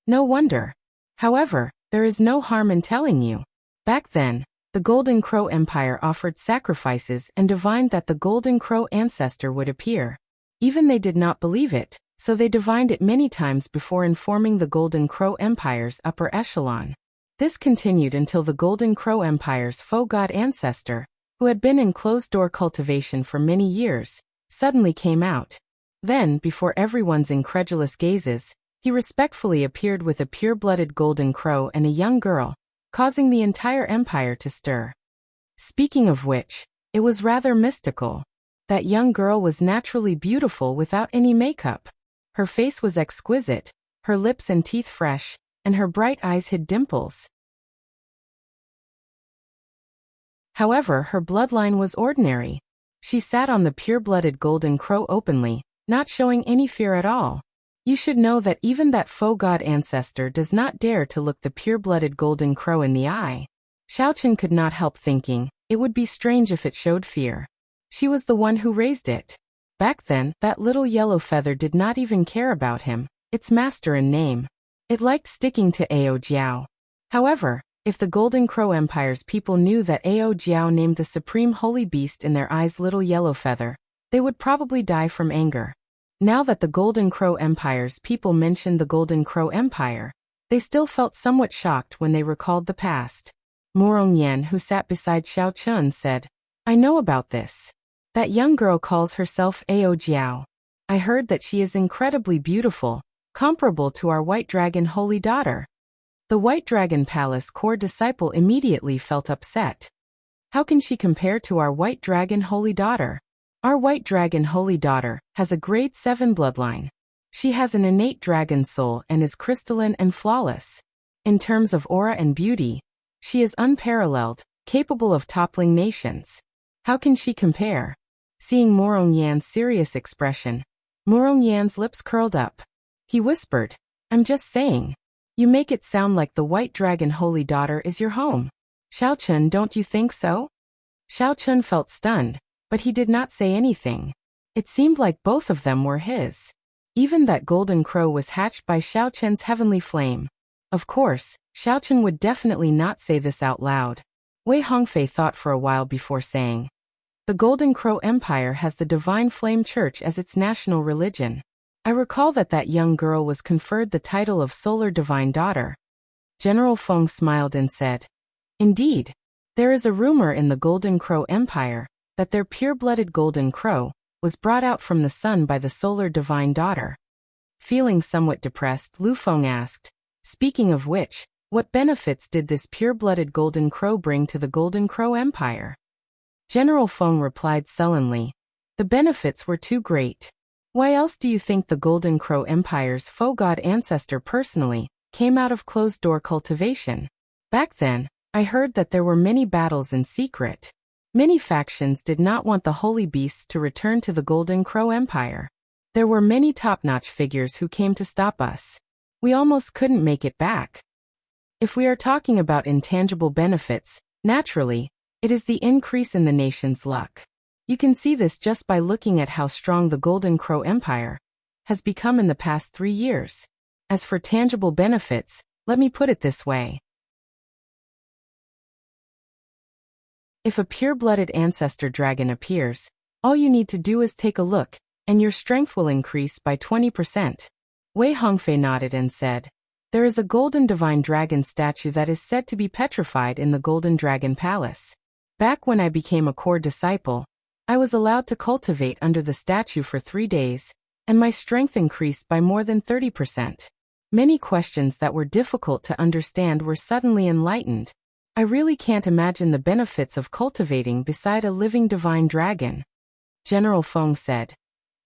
"No wonder. However, there is no harm in telling you. Back then, the Golden Crow Empire offered sacrifices and divined that the Golden Crow ancestor would appear. Even they did not believe it, so they divined it many times before informing the Golden Crow Empire's upper echelon. This continued until the Golden Crow Empire's faux god ancestor, who had been in closed-door cultivation for many years, suddenly came out. Then, before everyone's incredulous gazes, he respectfully appeared with a pure-blooded golden crow and a young girl, causing the entire empire to stir. Speaking of which, it was rather mystical. That young girl was naturally beautiful without any makeup. Her face was exquisite, her lips and teeth fresh, and her bright eyes hid dimples. However, her bloodline was ordinary. She sat on the pure-blooded golden crow openly, not showing any fear at all. You should know that even that faux god ancestor does not dare to look the pure-blooded golden crow in the eye. Xiaochen could not help thinking, it would be strange if it showed fear. She was the one who raised it. Back then, that little yellow feather did not even care about him, its master and name. It liked sticking to Ao Jiao. However, if the Golden Crow Empire's people knew that Ao Jiao named the supreme holy beast in their eyes Little Yellow Feather, they would probably die from anger. Now that the Golden Crow Empire's people mentioned the Golden Crow Empire, they still felt somewhat shocked when they recalled the past. Morong Yan, who sat beside Xiao Chun, said, "I know about this. That young girl calls herself Ao Jiao. I heard that she is incredibly beautiful, comparable to our White Dragon Holy Daughter." The White Dragon Palace core disciple immediately felt upset. How can she compare to our White Dragon Holy Daughter? Our White Dragon Holy Daughter has a grade 7 bloodline. She has an innate dragon soul and is crystalline and flawless. In terms of aura and beauty, she is unparalleled, capable of toppling nations. How can she compare? Seeing Morong Yan's serious expression, Morong Yan's lips curled up. He whispered, "I'm just saying. You make it sound like the White Dragon Holy Daughter is your home. Xiaochen, don't you think so?" Xiaochen felt stunned, but he did not say anything. It seemed like both of them were his. Even that golden crow was hatched by Xiaochen's heavenly flame. Of course, Xiaochen would definitely not say this out loud. Wei Hongfei thought for a while before saying, "The Golden Crow Empire has the Divine Flame Church as its national religion. I recall that that young girl was conferred the title of Solar Divine Daughter." General Feng smiled and said, "Indeed. There is a rumor in the Golden Crow Empire that their pure-blooded golden crow was brought out from the sun by the Solar Divine Daughter." Feeling somewhat depressed, Lu Feng asked, "Speaking of which, what benefits did this pure-blooded golden crow bring to the Golden Crow Empire?" General Feng replied sullenly, "The benefits were too great. Why else do you think the Golden Crow Empire's faux god ancestor personally came out of closed-door cultivation? Back then, I heard that there were many battles in secret. Many factions did not want the holy beasts to return to the Golden Crow Empire. There were many top-notch figures who came to stop us. We almost couldn't make it back. If we are talking about intangible benefits, naturally, it is the increase in the nation's luck. You can see this just by looking at how strong the Golden Crow Empire has become in the past 3 years. As for tangible benefits, let me put it this way. If a pure-blooded ancestor dragon appears, all you need to do is take a look, and your strength will increase by 20%. Wei Hongfei nodded and said, "There is a golden divine dragon statue that is said to be petrified in the Golden Dragon Palace. Back when I became a core disciple, I was allowed to cultivate under the statue for 3 days, and my strength increased by more than 30%. Many questions that were difficult to understand were suddenly enlightened. I really can't imagine the benefits of cultivating beside a living divine dragon." General Feng said,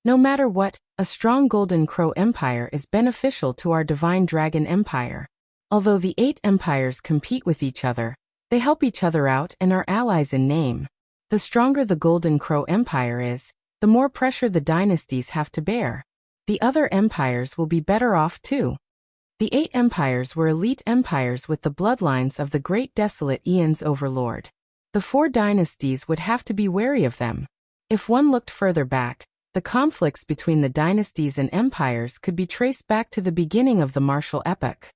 "No matter what, a strong Golden Crow Empire is beneficial to our Divine Dragon Empire. Although the 8 empires compete with each other, they help each other out and are allies in name. The stronger the Golden Crow Empire is, the more pressure the dynasties have to bear. The other empires will be better off too. The 8 empires were elite empires with the bloodlines of the great desolate Aeon's overlord. The 4 dynasties would have to be wary of them. If one looked further back, the conflicts between the dynasties and empires could be traced back to the beginning of the martial epoch.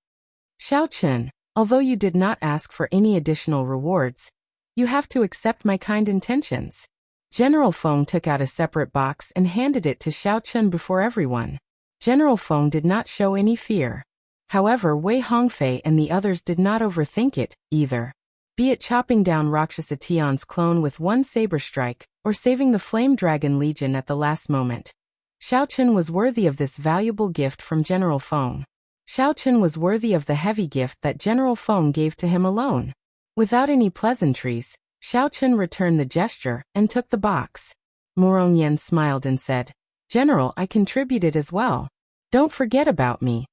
Xiaochen, although you did not ask for any additional rewards, you have to accept my kind intentions. General Feng took out a separate box and handed it to Xiaochen before everyone. General Feng did not show any fear. However, Wei Hongfei and the others did not overthink it, either. Be it chopping down Rakshasa Tion's clone with one saber strike, or saving the Flame Dragon Legion at the last moment. Xiaochen was worthy of this valuable gift from General Feng. Xiaochen was worthy of the heavy gift that General Feng gave to him alone. Without any pleasantries, Xiaochen returned the gesture and took the box. Morongyang smiled and said, "General, I contributed as well. Don't forget about me."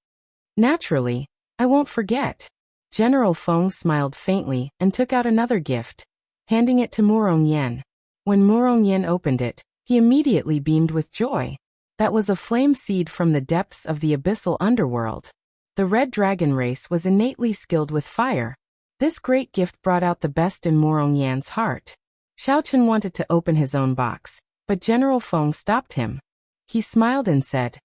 "Naturally, I won't forget." General Feng smiled faintly and took out another gift, handing it to Morongyang. When Morongyang opened it, he immediately beamed with joy. That was a flame seed from the depths of the abyssal underworld. The red dragon race was innately skilled with fire. This great gift brought out the best in Morongyang's heart. Xiaochen wanted to open his own box, but General Feng stopped him. He smiled and said,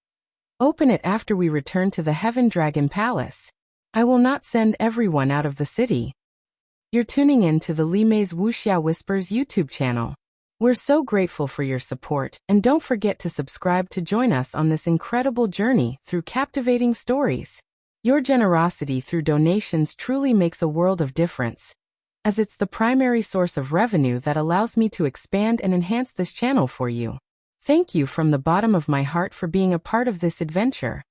"Open it after we return to the Heaven Dragon Palace. I will not send everyone out of the city." You're tuning in to the Li Mei's Wuxia Whispers YouTube channel. We're so grateful for your support, and don't forget to subscribe to join us on this incredible journey through captivating stories. Your generosity through donations truly makes a world of difference, as it's the primary source of revenue that allows me to expand and enhance this channel for you. Thank you from the bottom of my heart for being a part of this adventure.